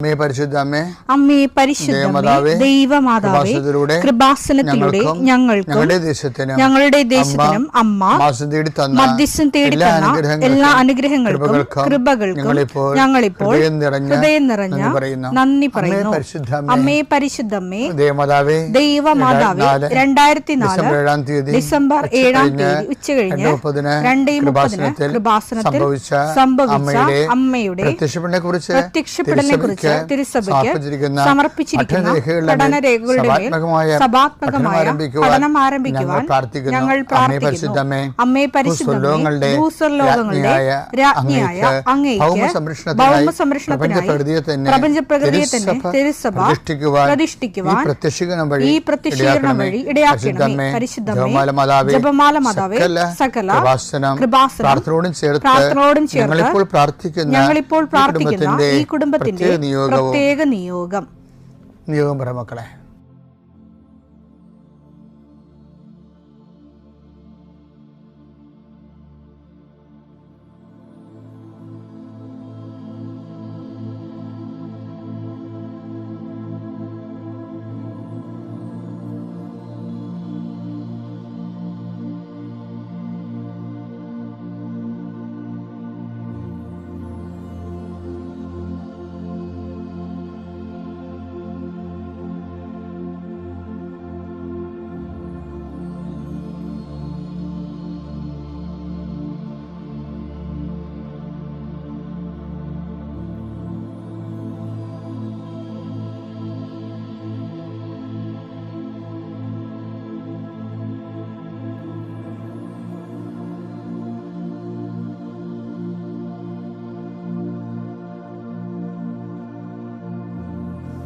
അമ്മേ പരിശുദ്ധ അമ്മേ, അമ്മേ പരിശുദ്ധമേ, ദൈവമാതാവേ, കൃപാസനത്തിലൂടെ ഞങ്ങളുടെ ദേശത്തിനും അമ്മ മധ്യസ്ഥം തേടി തന്ന എല്ലാ അനുഗ്രഹങ്ങൾക്കും കൃപകൾക്കും ഞങ്ങളിപ്പോൾ ഹൃദയം നിറഞ്ഞ നന്ദി പറയുന്നു. അമ്മേ പരിശുദ്ധമേ, ദൈവമാതാവേ, 2004 ഡിസംബർ 7 ഉച്ചകഴിഞ്ഞ് 2:30 കൃപാസനത്തിൽ സംഭവിച്ച അമ്മയുടെ പ്രത്യക്ഷപ്പെടലിനെ കുറിച്ച് തിരുസഭയ്ക്ക് സമർപ്പിച്ചിരിക്കുന്ന പഠനരേഖകളുടെ സഭാത്മകമായ പഠനം ആരംഭിക്കുവാൻ ഞങ്ങൾ പ്രാർത്ഥിക്കുന്നു. അമ്മേ പരിശുദ്ധമേ, ഭൂസ്വർലോകങ്ങളുടെ രാജ്ഞിയായ അങ്ങേയ്ക്ക് ഭൗമസംരക്ഷണത്തിനായി പ്രപഞ്ചപ്രകൃതിയെ തന്നെ തിരുസഭ പ്രതിഷ്ഠിക്കുവാൻ ഈ പ്രത്യക്ഷീകരണം വഴി ഇടയാക്കണമേ. പരിശുദ്ധമേ, ജപമാല മാതാവേ, സകല കൃപാസനം പ്രാർത്ഥനയോടും ചേർത്ത് ഞങ്ങളിപ്പോൾ പ്രാർത്ഥിക്കുന്ന ഈ കുടുംബത്തിന്റെ പ്രത്യേക നിയോഗം പറ മക്കളെ.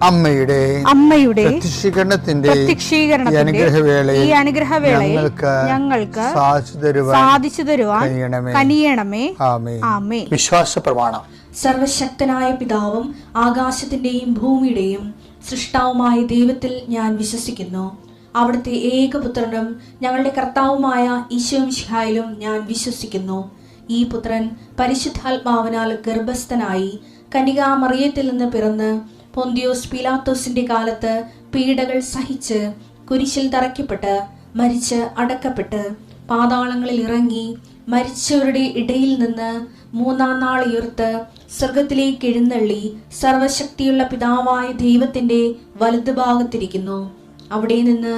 അമ്മയുടെ പ്രത്യക്ഷീകരണത്തിന്റെ ഈ അനുഗ്രഹവേളയിൽ ഞങ്ങൾക്ക് സാധിച്ചു തരുവാൻ കനിയണമേ. ആമേൻ. വിശ്വാസ പ്രമാണം. സർവശക്തനായ പിതാവും ആകാശത്തിന്റെയും ഭൂമിയുടെയും സൃഷ്ടാവുമായ ദൈവത്തിൽ ഞാൻ വിശ്വസിക്കുന്നു. അവിടുത്തെ ഏകപുത്രനും ഞങ്ങളുടെ കർത്താവുമായ ഈശോമിശിഹായിലും ഞാൻ വിശ്വസിക്കുന്നു. ഈ പുത്രൻ പരിശുദ്ധാത്മാവിനാൽ ഗർഭസ്ഥനായി കന്യകാമറിയത്തിൽ നിന്ന് പിറന്ന് പൊന്തിയോസ് പീലാത്തോസിന്റെ കാലത്ത് പീഡകൾ സഹിച്ച് കുരിശിൽ തറയ്ക്കപ്പെട്ട് മരിച്ച് അടക്കപ്പെട്ട് പാതാളങ്ങളിൽ ഇറങ്ങി മരിച്ചവരുടെ ഇടയിൽ നിന്ന് 3-ാം നാൾ ഉയർത്ത് സ്വർഗത്തിലേക്ക് എഴുന്നള്ളി സർവശക്തിയുള്ള പിതാവായ ദൈവത്തിന്റെ വലതുഭാഗത്തിരിക്കുന്നു. അവിടെ നിന്ന്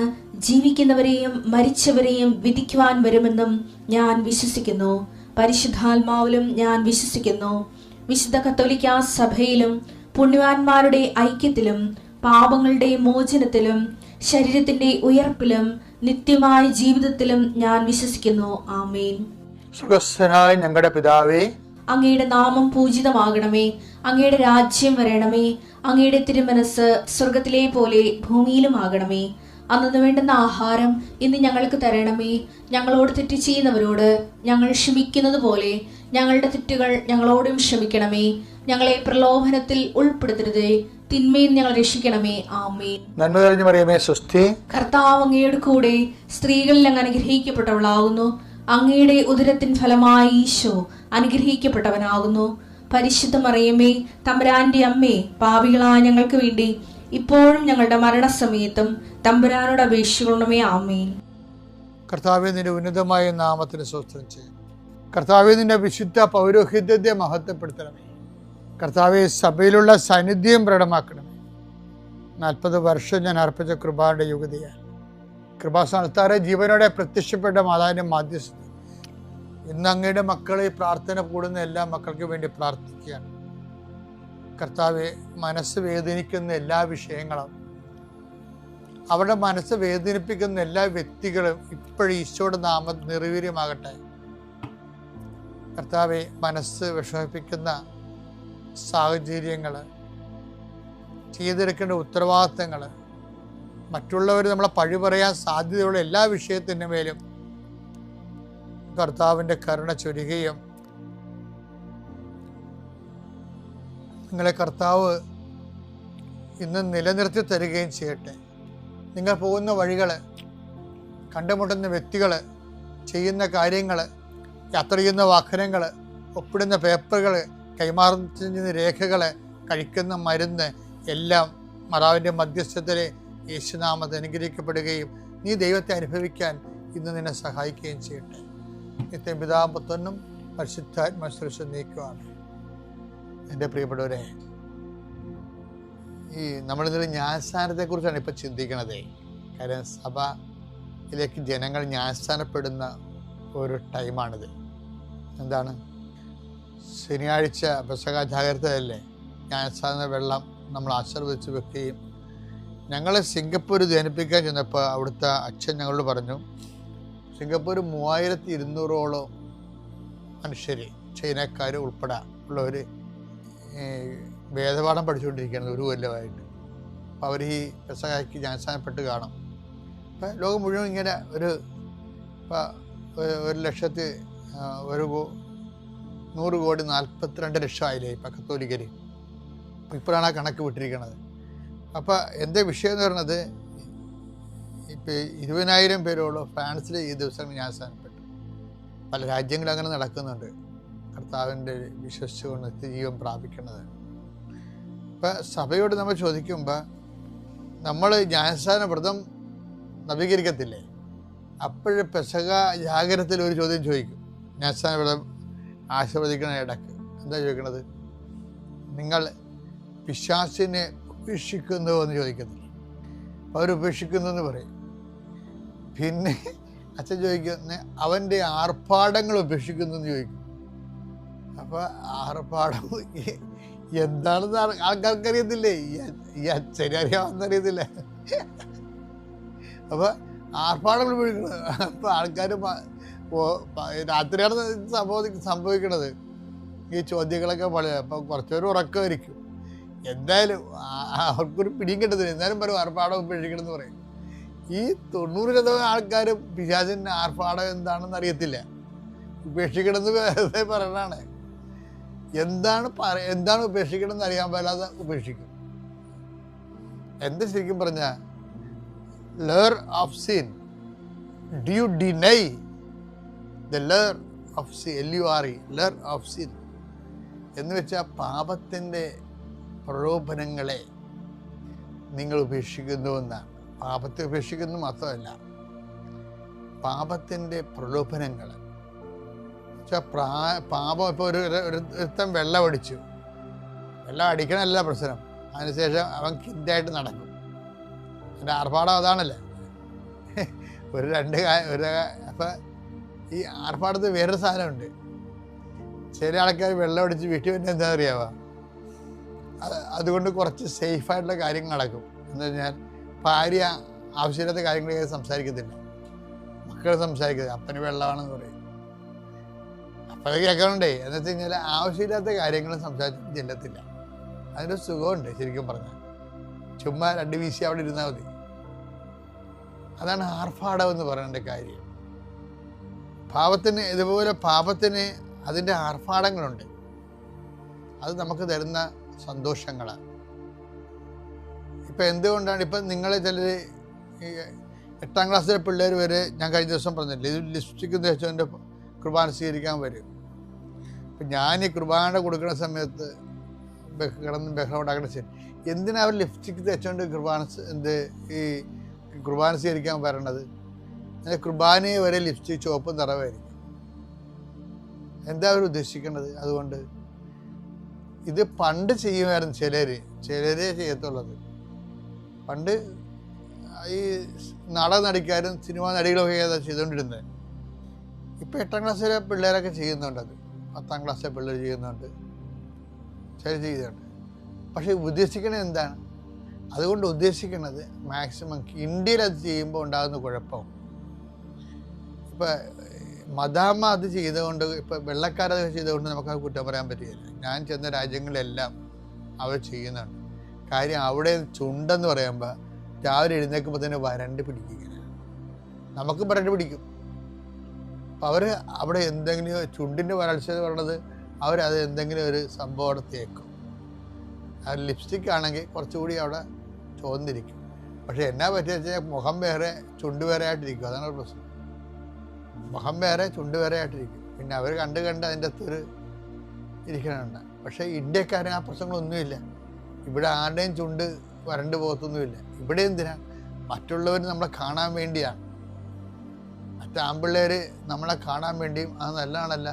ജീവിക്കുന്നവരെയും മരിച്ചവരെയും വിധിക്കുവാൻ വരുമെന്നും ഞാൻ വിശ്വസിക്കുന്നു. പരിശുദ്ധാത്മാവിലും ഞാൻ വിശ്വസിക്കുന്നു. വിശുദ്ധ കത്തോലിക്കാ സഭയിലും പുണ്യവാന്മാരുടെ ഐക്യത്തിലും പാപങ്ങളുടെ മോചനത്തിലും ശരീരത്തിന്റെ ഉയർപ്പിലും നിത്യമായ ജീവിതത്തിലും ഞാൻ വിശ്വസിക്കുന്നു. ആമേൻ. സ്വർഗ്ഗസ്ഥനായ ഞങ്ങളുടെ പിതാവേ, അങ്ങയുടെ നാമം പൂജിതമാകണമേ. അങ്ങയുടെ രാജ്യം വരണമേ. അങ്ങയുടെ തിരുമനസ് സ്വർഗത്തിലെ പോലെ ഭൂമിയിലും ആകണമേ. അന്നു വേണ്ടുന്ന ആഹാരം ഇന്ന് ഞങ്ങൾക്ക് തരണമേ. ഞങ്ങളോട് തെറ്റ് ചെയ്യുന്നവരോട് ഞങ്ങൾ ക്ഷമിക്കുന്നത് പോലെ ഞങ്ങളുടെ തെറ്റുകൾ ഞങ്ങളോടും ക്ഷമിക്കണമേ. ഞങ്ങളെ പ്രലോഭനത്തിൽ ഉൾപ്പെടുത്തരുതേ, തിന്മയിൽ ഞങ്ങൾ രക്ഷിക്കണമേ. ആമേൻ. നന്മ നിറഞ്ഞ മറിയമേ, സ്വസ്തി. കർത്താവ് അങ്ങയുടെ കൂടെ സ്ത്രീകളിൽ അങ്ങ് അനുഗ്രഹിക്കപ്പെട്ടവളാകുന്നു. അങ്ങയുടെ ഉദരത്തിൻ ഫലമായി ഈശോ അനുഗ്രഹിക്കപ്പെട്ടവനാകുന്നു. പരിശുദ്ധ മറിയമേ, തമ്പുരാന്റെ അമ്മേ, പാപികളായ ഞങ്ങൾക്ക് വേണ്ടി ഇപ്പോഴും ഞങ്ങളുടെ മരണസമയത്തും തമ്പുരാനോട് അപേക്ഷിക്കണമേ. ആമേൻ. കർത്താവേ, നിന്റെ ഉന്നതമായ നാമത്തിന് സ്തോത്രം ചെയ്യും. കർത്താവേ, നിന്റെ വിശുദ്ധ പൗരോഹിത്യത്തെ മഹത്വപ്പെടുത്തണമേ. കർത്താവെ, സഭയിലുള്ള സാന്നിധ്യം പ്രകടമാക്കണമേ. 40 വർഷം ഞാൻ അർപ്പിച്ച കൃപാന്റെ യുഗതിയാണ്. കൃപാസ്ഥാനത്താറെ ജീവനോടെ പ്രത്യക്ഷപ്പെട്ട മാതാവിന്റെ മാധ്യസ്ഥ ഇന്ന് അങ്ങയുടെ മക്കളെ പ്രാർത്ഥന കൂടുന്ന എല്ലാ മക്കൾക്ക് വേണ്ടി പ്രാർത്ഥിക്കുകയാണ്. കർത്താവെ, മനസ്സ് വേദനിക്കുന്ന എല്ലാ വിഷയങ്ങളും, അവരുടെ മനസ്സ് വേദനിപ്പിക്കുന്ന എല്ലാ വ്യക്തികളും ഇപ്പോഴും ഈശോയുടെ നാമം നിർവീര്യമാകട്ടെ. കർത്താവെ, മനസ്സ് വിഷമിപ്പിക്കുന്ന സാഹചര്യങ്ങൾ, ചെയ്തെടുക്കേണ്ട ഉത്തരവാദിത്തങ്ങൾ, മറ്റുള്ളവർ നമ്മളെ പഴി പറയാൻ സാധ്യതയുള്ള എല്ലാ വിഷയത്തിൻ്റെ മേലും കർത്താവിൻ്റെ കരുണ ചൊരികയും നിങ്ങളെ കർത്താവ് ഇന്ന് നിലനിർത്തി തരികയും ചെയ്യട്ടെ. നിങ്ങൾ പോകുന്ന വഴികൾ, കണ്ടുമുട്ടുന്ന വ്യക്തികൾ, ചെയ്യുന്ന കാര്യങ്ങൾ, യാത്ര ചെയ്യുന്ന വാഹനങ്ങൾ, ഒപ്പിടുന്ന പേപ്പറുകൾ, കൈമാറുന്ന രേഖകൾ കഴിക്കുന്ന മരുന്ന് എല്ലാം മാതാവിൻ്റെ മധ്യസ്ഥത്തിൽ യേശുനാമത്തിൽ അനുഗ്രഹിക്കപ്പെടുകയും നീ ദൈവത്തെ അനുഭവിക്കാൻ ഇന്ന് നിന്നെ സഹായിക്കുകയും ചെയ്യട്ടെ. നിത്യം പിതാവും പുത്രനും പരിശുദ്ധാത്മാശ്രേഷ്ഠ നീക്കുവാണ്. എൻ്റെ പ്രിയപ്പെട്ടവരെ, ഈ നമ്മളിന്നൊരു ന്യായസ്ഥാനത്തെക്കുറിച്ചാണ് ഇപ്പം ചിന്തിക്കണത്. കാര്യം സഭയിലേക്ക് ജനങ്ങൾ ന്യായസ്ഥാനപ്പെടുന്ന ഒരു ടൈമാണിത്. എന്താണ്? ശനിയാഴ്ച പെസഹ ജാഗ്രതയല്ലേ, ന്യായസ്ഥാന വെള്ളം നമ്മൾ ആശീർവദിച്ച് വെക്കുകയും ഞങ്ങളെ സിംഗപ്പൂർ ധ്യാനിപ്പിക്കാൻ ചെന്നപ്പോൾ അവിടുത്തെ അച്ഛൻ ഞങ്ങളോട് പറഞ്ഞു, സിംഗപ്പൂർ 3200ഓളം മനുഷ്യർ, ചൈനക്കാർ ഉൾപ്പെടെ ഉള്ളവർ വേദപാഠം പഠിച്ചുകൊണ്ടിരിക്കുകയാണ് ഒരു കൊല്ലമായിട്ട്. അപ്പോൾ അവർ ഈ പെസഹയ്ക്ക് ജ്ഞാനസ്ഥാനപ്പെട്ട് കാണും. അപ്പം ലോകം മുഴുവൻ ഇങ്ങനെ ഒരു 1,142,042 ആയില്ലേ ഇപ്പം കത്തോലിക്കർ. ഇപ്പോഴാണ് ആ കണക്ക് വിട്ടിരിക്കുന്നത്. അപ്പോൾ എൻ്റെ വിഷയം എന്ന് പറയുന്നത്, ഇപ്പോൾ 20,000 പേരോളം ഫ്രാൻസിൽ ഈ ദിവസം ജ്ഞാനസ്ഥാനപ്പെട്ടു. പല രാജ്യങ്ങളും അങ്ങനെ നടക്കുന്നുണ്ട്, കർത്താവിൻ്റെ വിശ്വസിച്ചുകൊണ്ട് നിത്യജീവൻ പ്രാപിക്കുന്നത്. ഇപ്പം സഭയോട് നമ്മൾ ചോദിക്കുമ്പോൾ, നമ്മൾ ജ്ഞാനസ്ഥാന വ്രതം നവീകരിക്കത്തില്ലേ, അപ്പോഴ് പെസഹ ജാഗരത്തിൽ ഒരു ചോദ്യം ചോദിക്കും. ജ്ഞാനസ്ഥാന വ്രതം ആശീർവദിക്കണ ഇടക്ക് എന്താ ചോദിക്കണത്? നിങ്ങൾ പിശാചിനെ ഉപേക്ഷിക്കുന്നുവോ എന്ന് ചോദിക്കത്തില്ല. അവരുപേക്ഷിക്കുന്നു എന്ന് പറയും. പിന്നെ അച്ഛൻ ചോദിക്കുന്ന അവൻ്റെ ആർഭാടങ്ങൾ ഉപേക്ഷിക്കുന്നു എന്ന് ചോദിക്കും. അപ്പോൾ ആർഭാടം എന്താണെന്ന് ആൾക്കാർക്കറിയത്തില്ലേ? ഈ അച്ഛനെ അറിയാമെന്നറിയത്തില്ല. അപ്പോൾ ആർഭാടങ്ങൾ ഉപയോഗിക്കുന്നത്. അപ്പോൾ ആൾക്കാർ രാത്രിയാണ് സംഭവിക്കണത് ഈ ചോദ്യങ്ങളൊക്കെ വളരെ. അപ്പം കുറച്ചൊരു ഉറക്കമായിരിക്കും. എന്തായാലും അവർക്കൊരു പിടിയും കിട്ടത്തില്ല. എന്തായാലും പറയും ആർഭാടം ഉപേക്ഷിക്കണമെന്ന് പറയും. ഈ 90% ആൾക്കാർ പിശാചിൻ്റെ ആർഭാടം എന്താണെന്ന് അറിയത്തില്ല. ഉപേക്ഷിക്കണമെന്ന് വെറുതെ പറയണതാണ്. എന്താണ് ഉപേക്ഷിക്കണമെന്ന് അറിയാൻ പാടില്ലാതെ ഉപേക്ഷിക്കും. എന്താ ശരിക്കും പറഞ്ഞാൽ lure of sin, do you deny the lure of sin, LURE, lure of sin എന്ന് വെച്ചാൽ പാപത്തിൻ്റെ പ്രലോഭനങ്ങളെ നിങ്ങൾ ഉപേക്ഷിക്കുന്നുവെന്നാണ്. പാപത്തെ ഉപേക്ഷിക്കുന്നു മാത്രമല്ല, പാപത്തിൻ്റെ പ്രലോഭനങ്ങൾ വെച്ചാൽ പാപം. ഇപ്പോൾ ഒരുത്തൻ വെള്ളം അടിച്ചു, വെള്ളം അടിക്കണമല്ല പ്രശ്നം, അതിനുശേഷം അവൻ കിൻഡായിട്ട് നടക്കും. എൻ്റെ ആർഭാടം അതാണല്ലേ. അപ്പം ഈ ആർഭാടത്തിൽ വേറൊരു സാധനമുണ്ട്. ചില ആൾക്കാർ വെള്ളം അടിച്ച് വീട്ടിൽ പിന്നെ എന്താ അറിയാവുക, അതുകൊണ്ട് കുറച്ച് സേഫായിട്ടുള്ള കാര്യങ്ങൾ നടക്കും. എന്ന് പറഞ്ഞാൽ ഭാര്യ ആവശ്യമില്ലാത്ത കാര്യങ്ങൾ സംസാരിക്കത്തില്ല, മക്കൾ സംസാരിക്കത്തില്ല, അപ്പന് വെള്ളമാണെന്ന് പറയും. അപ്പം കേൾക്കണുണ്ടേ. എന്ന് വെച്ച് കഴിഞ്ഞാൽ ആവശ്യമില്ലാത്ത കാര്യങ്ങൾ സംസാരിച്ചിട്ട് ചെല്ലത്തില്ല. അതിൻ്റെ സുഖമുണ്ട് ശരിക്കും പറഞ്ഞാൽ. ചുമ്മാ 2 വീശി അവിടെ ഇരുന്നാൽ മതി. അതാണ് ആർഭാടം എന്ന് പറയേണ്ട കാര്യം. ഇതുപോലെ പാപത്തിന് അതിൻ്റെ ആർഭാടങ്ങളുണ്ട്. അത് നമുക്ക് തരുന്ന സന്തോഷങ്ങളാണ്. ഇപ്പം എന്തുകൊണ്ടാണ് ഇപ്പം നിങ്ങളെ ചിലർ 8ാം ക്ലാസ്സിലെ പിള്ളേർ വരെ, ഞാൻ കഴിഞ്ഞ ദിവസം പറഞ്ഞില്ലേ, ഇത് ലിപ്സ്റ്റിക്ക് തേച്ചതിൻ്റെ കുർബാന സ്വീകരിക്കാൻ വരും. ഇപ്പം ഞാൻ ഈ കുർബാന കൊടുക്കുന്ന സമയത്ത് കിടന്ന് ബഹളം ഉണ്ടാക്കുന്ന ശരി, എന്തിനാ അവർ ലിപ്സ്റ്റിക്ക് തേച്ചുകൊണ്ട് ഈ കുർബാന സ്വീകരിക്കാൻ വരണത്? കുർബാനയെ വരെ ലിപ്സ്റ്റിക് ചുവപ്പ് നിറവായിരിക്കും. എന്താ അവർ ഉദ്ദേശിക്കുന്നത്? അതുകൊണ്ട് ഇത് പണ്ട് ചെയ്യുമായിരുന്നു ചിലരേ ചെയ്യത്തുള്ളത്. പണ്ട് ഈ നാടക നടിക്കാരും സിനിമാ നടികളൊക്കെ ഏതാ ചെയ്തുകൊണ്ടിരുന്നത്. ഇപ്പം 8ാം ക്ലാസ്സിലെ പിള്ളേരൊക്കെ ചെയ്യുന്നുണ്ട്, അത് 10ാം ക്ലാസ്സിലെ പിള്ളേർ ചെയ്യുന്നുണ്ട്, ചില ചെയ്യുന്നുണ്ട്. പക്ഷേ ഉദ്ദേശിക്കണത് എന്താണ്? അതുകൊണ്ട് ഉദ്ദേശിക്കുന്നത് മാക്സിമം ഇന്ത്യയിൽ അത് ചെയ്യുമ്പോൾ ഉണ്ടാകുന്ന കുഴപ്പം. ഇപ്പം മദാമ അത് ചെയ്തുകൊണ്ട്, ഇപ്പം വെള്ളക്കാരത് ചെയ്തുകൊണ്ട് നമുക്കത് കുറ്റം പറയാൻ പറ്റുകയില്ല. ഞാൻ ചെന്ന രാജ്യങ്ങളിലെല്ലാം അവർ ചെയ്യുന്നുണ്ട്. കാര്യം അവിടെ ചുണ്ടെന്ന് പറയുമ്പോൾ രാവിലെ എഴുന്നേൽക്കുമ്പോൾ തന്നെ വരണ്ട് പിടിക്കുക. നമുക്ക് വരണ്ട് പിടിക്കും. അപ്പം അവർ അവിടെ എന്തെങ്കിലും ചുണ്ടിൻ്റെ വരൾച്ച എന്ന് പറയുന്നത് അവരത് എന്തെങ്കിലും ഒരു സംഭവം അവിടെ തേക്കും. അത് ലിപ്സ്റ്റിക് ആണെങ്കിൽ കുറച്ചുകൂടി അവിടെ ചോന്നിരിക്കും. പക്ഷെ എന്നാ പറ്റിയ വെച്ചാൽ മുഖം വേറെ ചുണ്ട് വേറെ ആയിട്ടിരിക്കും. അതാണ് ഒരു പ്രശ്നം. മുഖം വേറെ ചുണ്ട് വേറെ ആയിട്ടിരിക്കും. പിന്നെ അവർ കണ്ട് അതിൻ്റെ അകത്തൊരു ഇരിക്കണുണ്ട്. പക്ഷേ ഇന്ത്യക്കാരന് ആ പ്രശ്നങ്ങളൊന്നുമില്ല. ഇവിടെ ആരുടെയും ചുണ്ട് വരണ്ടു പോകത്തൊന്നുമില്ല. ഇവിടെ എന്തിനാ? മറ്റുള്ളവർ നമ്മളെ കാണാൻ വേണ്ടിയാണ്. മറ്റേ ആൺപിള്ളേർ നമ്മളെ കാണാൻ വേണ്ടിയും അത് നല്ലതാണല്ല,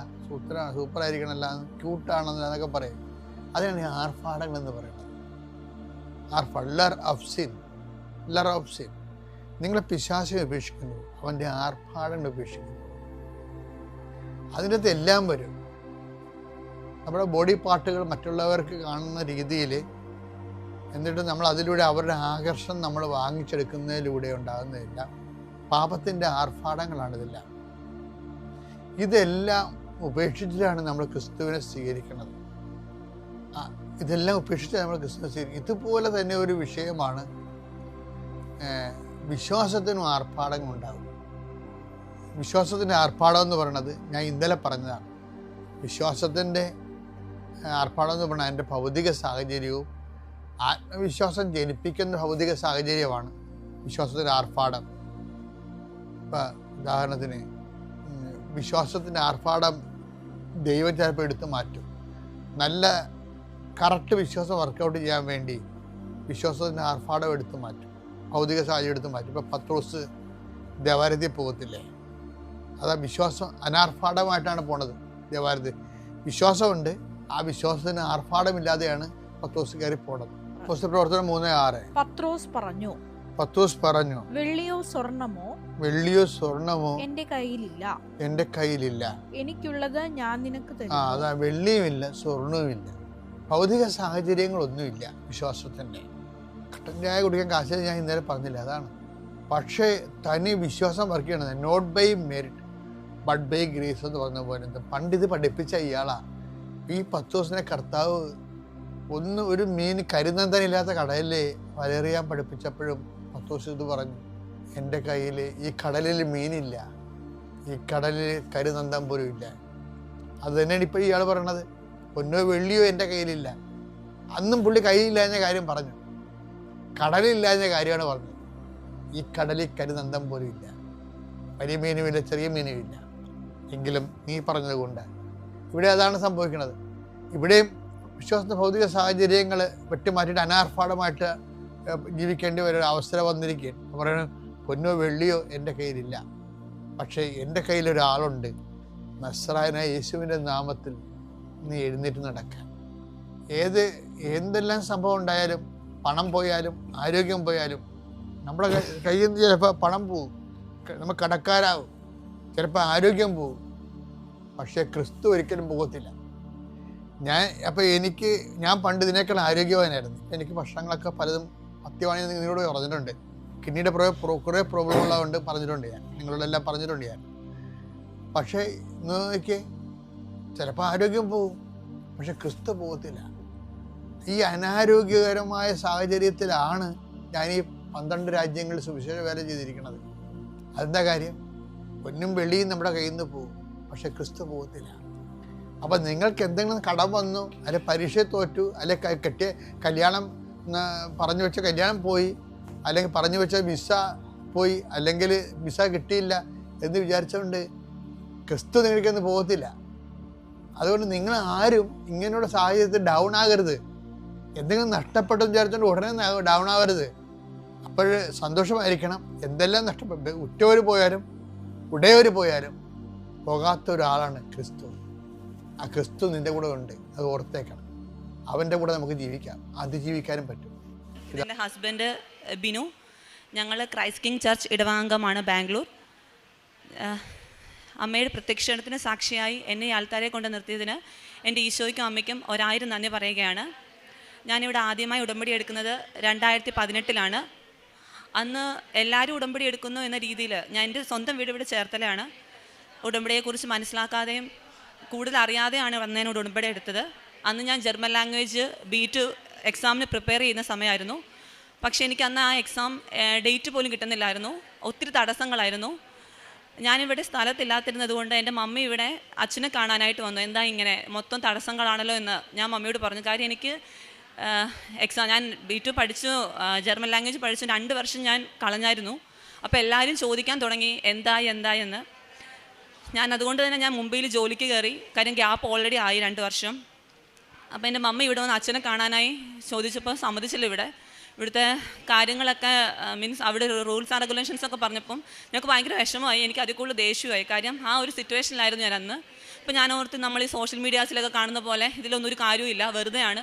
സൂപ്പറായിരിക്കണമല്ല, ക്യൂട്ടാണെന്നല്ല എന്നൊക്കെ പറയും. അതിനാണ് ഈ ആർഭാടങ്ങൾ എന്ന് പറയുന്നത്. ലർ ഓഫ് സിൻ. നിങ്ങളെ പിശാചിനെ ഉപേക്ഷിക്കുന്നു, അവൻ്റെ ആർഭാടങ്ങൾ ഉപേക്ഷിക്കുന്നു. അതിൻ്റെ അകത്ത് എല്ലാം വരും. നമ്മുടെ ബോഡി പാർട്ടുകൾ മറ്റുള്ളവർക്ക് കാണുന്ന രീതിയിൽ, എന്നിട്ട് നമ്മൾ അതിലൂടെ അവരുടെ ആകർഷണം നമ്മൾ വാങ്ങിച്ചെടുക്കുന്നതിലൂടെ ഉണ്ടാകുന്നതെല്ലാം പാപത്തിൻ്റെ ആർഭാടങ്ങളാണിതെല്ലാം. ഇതെല്ലാം ഉപേക്ഷിച്ചിട്ടാണ് നമ്മൾ ക്രിസ്തുവിനെ സ്വീകരിക്കുന്നത്. ഇതെല്ലാം ഉപേക്ഷിച്ച് നമ്മൾ ക്രിസ്തുവിനെ സ്വീകരിക്കും. ഇതുപോലെ തന്നെ ഒരു വിഷയമാണ് വിശ്വാസത്തിനും ആർഭാടങ്ങൾ ഉണ്ടാകും. വിശ്വാസത്തിൻ്റെ ആർഭാടം എന്ന് പറയുന്നത് ഞാൻ ഇന്നലെ പറഞ്ഞതാണ്. വിശ്വാസത്തിൻ്റെ ആർഭാടം എന്ന് പറഞ്ഞാൽ എൻ്റെ ഭൗതിക സാഹചര്യവും ആത്മവിശ്വാസം ജനിപ്പിക്കുന്ന ഭൗതിക സാഹചര്യമാണ് വിശ്വാസത്തിൻ്റെ ആർഭാടം. ഇപ്പം ഉദാഹരണത്തിന് വിശ്വാസത്തിൻ്റെ ആർഭാടം ദൈവം ചിലപ്പോൾ എടുത്തു മാറ്റും. നല്ല കറക്റ്റ് വിശ്വാസം വർക്കൗട്ട് ചെയ്യാൻ വേണ്ടി വിശ്വാസത്തിൻ്റെ ആർഭാടം എടുത്തു മാറ്റും, ഭൗതിക സാഹചര്യം എടുത്തു മാറ്റും. ഇപ്പം പത്രോസ് ദേവാലയത്തിൽ പോകത്തില്ലേ? അതാ വിശ്വാസം അനാർഭാടമായിട്ടാണ് പോണത് ദേവാലയത്തിൽ. വിശ്വാസമുണ്ട്, ആ വിശ്വാസത്തിന് ആർഭാടമില്ലാതെയാണ് പത്രോസ് കയറി പോണത്. പ്രവർത്തനം 3:6. പത്രോസ് പറഞ്ഞു, വെള്ളിയോ സ്വർണമോ എന്റെ കയ്യിലില്ല, എനിക്കുള്ളത് ഞാൻ നിനക്ക് തരും. അതാ, വെള്ളിയുമില്ല, സ്വർണവുമില്ല, ഭൗതിക സാഹചര്യങ്ങളൊന്നുമില്ല വിശ്വാസത്തിന്റെ. കട്ടൻ ചായ കുടിക്കാൻ കാശ് ഞാൻ ഇന്നലെ പറഞ്ഞില്ല, അതാണ്. പക്ഷേ തനി വിശ്വാസം വർക്ക് ചെയ്യണത് not by merit but by grace എന്ന് പറഞ്ഞ പോലെ. പണ്ടിത് പഠിപ്പിച്ച ഇയാളാ ഈ പത്രോസിനെ കർത്താവ് ഒരു മീൻ കരുനന്തനില്ലാത്ത കടലിൽ വലറിയാൻ പഠിപ്പിച്ചപ്പോഴും പത്രോസ് ഇത് പറഞ്ഞു, എൻ്റെ കയ്യിൽ ഈ കടലിൽ മീനില്ല, ഈ കടലിൽ കരുനന്തം പോലും ഇല്ല. അത് തന്നെയാണ് ഇപ്പോൾ ഇയാൾ പറയണത്. പൊന്നോ വെള്ളിയോ എൻ്റെ കയ്യിലില്ല. അന്നും പുള്ളി കയ്യിലില്ലാഞ്ഞ കാര്യം പറഞ്ഞു, കടലില്ലാഞ്ഞ കാര്യമാണ് പറഞ്ഞത്. ഈ കടലിൽ കരുനന്തം പോലും ഇല്ല, വലിയ മീനുമില്ല, ചെറിയ മീനുമില്ല. എങ്കിലും നീ പറഞ്ഞത് കൊണ്ട് ഇവിടെ അതാണ് സംഭവിക്കുന്നത്. ഇവിടെയും വിശ്വാസത്തെ ഭൗതിക സാഹചര്യങ്ങൾ വെട്ടിമാറ്റിയിട്ട് അനാർഭാടമായിട്ട് ജീവിക്കേണ്ടി ഒരു അവസരം വന്നിരിക്കുകയാണ്. പറയുന്നത് പൊന്നോ വെള്ളിയോ എൻ്റെ കയ്യിലില്ല, പക്ഷേ എൻ്റെ കയ്യിലൊരാളുണ്ട്, നസ്രായനായ യേശുവിൻ്റെ നാമത്തിൽ നീ എഴുന്നേറ്റ് നടക്കാൻ. എന്തെല്ലാം സംഭവം ഉണ്ടായാലും, പണം പോയാലും ആരോഗ്യം പോയാലും, നമ്മുടെ കയ്യിൽ നിന്ന് ചിലപ്പോൾ പണം പോവും, നമ്മൾ കടക്കാരാവും, ചിലപ്പോൾ ആരോഗ്യം പോവും, പക്ഷേ ക്രിസ്തു ഒരിക്കലും പോകത്തില്ല. ഞാൻ പണ്ട് ഇതിനേക്കാൾ ആരോഗ്യവാനായിരുന്നു. എനിക്ക് ഭക്ഷണങ്ങളൊക്കെ പലതും പത്യവാണെന്ന് നിങ്ങളോട് പറഞ്ഞിട്ടുണ്ട്. കിഡ്നിയുടെ കുറേ പ്രോബ്ലം ഉള്ളതുകൊണ്ട് പറഞ്ഞിട്ടുണ്ട് ഞാൻ, നിങ്ങളോടെല്ലാം പറഞ്ഞിട്ടുണ്ട് ഞാൻ. പക്ഷേ നോക്കിയേ, ചിലപ്പോൾ ആരോഗ്യം പോവും, പക്ഷെ ക്രിസ്തു പോകത്തില്ല. ഈ അനാരോഗ്യകരമായ സാഹചര്യത്തിലാണ് ഞാൻ ഈ 12 രാജ്യങ്ങളിൽ സുവിശേഷ വേല ചെയ്തിരിക്കുന്നത്. അതെന്താ കാര്യം? പൊന്നും വെള്ളിയും നമ്മുടെ കയ്യിൽ നിന്ന് പോകും, പക്ഷെ ക്രിസ്തു പോകത്തില്ല. അപ്പം നിങ്ങൾക്ക് എന്തെങ്കിലും കടം വന്നു, അല്ലെ പരീക്ഷ തോറ്റു, അല്ലെ കല്യാണം പറഞ്ഞു വെച്ച കല്യാണം പോയി, അല്ലെങ്കിൽ പറഞ്ഞു വെച്ച വിസ പോയി, അല്ലെങ്കിൽ വിസ കിട്ടിയില്ല എന്ന് വിചാരിച്ചുകൊണ്ട് ക്രിസ്തു നിങ്ങൾക്കൊന്നും പോകത്തില്ല. അതുകൊണ്ട് നിങ്ങൾ ആരും ഇങ്ങനെയുള്ള സാഹചര്യത്തിൽ ഡൗൺ ആകരുത്. എന്തെങ്കിലും നഷ്ടപ്പെട്ടെന്ന് വിചാരിച്ചുകൊണ്ട് ഉടനെ ഡൗൺ ആവരുത്. അപ്പോൾ സന്തോഷമായിരിക്കണം. എന്തെല്ലാം നഷ്ടപ്പെട്ടു, ഉറ്റവർ പോയാലും ഉടയവർ പോയാലും പോകാത്ത ഒരാളാണ് ക്രിസ്തു. ആ ക്രിസ്തു നിൻ്റെ കൂടെ ഉണ്ട്, അത് ഓർത്തേക്കണം. അവൻ്റെ കൂടെ നമുക്ക് ജീവിക്കാം, അതിജീവിക്കാനും പറ്റും. എൻ്റെ ഹസ്ബൻഡ് ബിനു, ഞങ്ങൾ ക്രൈസ്റ്റ് കിങ് ചർച്ച് ഇടവാംഗമാണ്, ബാംഗ്ലൂർ. അമ്മയുടെ പ്രത്യക്ഷണത്തിന് സാക്ഷിയായി എന്നെ ഈ ആൾക്കാരെ കൊണ്ട് നിർത്തിയതിന് എൻ്റെ ഈശോയ്ക്കും അമ്മയ്ക്കും 1000 നന്ദി പറയുകയാണ്. ഞാനിവിടെ ആദ്യമായി ഉടമ്പടി എടുക്കുന്നത് 2018 അന്ന് എല്ലാവരും ഉടമ്പടി എടുക്കുന്നു എന്ന രീതിയിൽ ഞാൻ എൻ്റെ സ്വന്തം വീട് ഇവിടെ ചേർത്തലയാണ്. ഉടമ്പടിയെക്കുറിച്ച് മനസ്സിലാക്കാതെയും കൂടുതൽ അറിയാതെയാണ് വന്നതിനോട് ഉടമ്പടി എടുത്തത്. അന്ന് ഞാൻ ജർമ്മൻ ലാംഗ്വേജ് B2 എക്സാമിന് പ്രിപ്പയർ ചെയ്യുന്ന സമയമായിരുന്നു. പക്ഷേ എനിക്ക് അന്ന് ആ എക്സാം ഡേറ്റ് പോലും കിട്ടുന്നില്ലായിരുന്നു. ഒത്തിരി തടസ്സങ്ങളായിരുന്നു. ഞാനിവിടെ സ്ഥലത്തില്ലാത്തിരുന്നത് കൊണ്ട് എൻ്റെ മമ്മി ഇവിടെ അച്ഛനെ കാണാനായിട്ട് വന്നു. എന്താ ഇങ്ങനെ മൊത്തം തടസ്സങ്ങളാണല്ലോ എന്ന് ഞാൻ മമ്മിയോട് പറഞ്ഞു. കാര്യം എനിക്ക് ഞാൻ B2 പഠിച്ചു, ജർമ്മൻ ലാംഗ്വേജ് പഠിച്ചു 2 വർഷം ഞാൻ കളഞ്ഞായിരുന്നു. അപ്പോൾ എല്ലാവരും ചോദിക്കാൻ തുടങ്ങി എന്തായെന്ന്. ഞാൻ അതുകൊണ്ട് തന്നെ ഞാൻ മുംബൈയിൽ ജോലിക്ക് കയറി. കാര്യം ഗ്യാപ്പ് ഓൾറെഡി ആയി 2 വർഷം. അപ്പോൾ എൻ്റെ മമ്മ ഇവിടെ വന്ന് അച്ഛനെ കാണാനായി ചോദിച്ചപ്പോൾ സമ്മതിച്ചില്ല. ഇവിടുത്തെ കാര്യങ്ങളൊക്കെ മീൻസ് അവിടെ റൂൾസ് ആൻഡ് റെഗുലേഷൻസ് ഒക്കെ പറഞ്ഞപ്പം ഞങ്ങൾക്ക് ഭയങ്കര വിഷമമായി. എനിക്ക് അതിൽ കൂടുതൽ ദേഷ്യമായി. കാര്യം ആ ഒരു സിറ്റുവേഷനിലായിരുന്നു ഞാൻ അന്ന്. അപ്പോൾ ഞാൻ ഓർത്ത് നമ്മൾ ഈ സോഷ്യൽ മീഡിയാസിലൊക്കെ കാണുന്ന പോലെ ഇതിലൊന്നും ഒരു കാര്യമില്ല, വെറുതെയാണ്.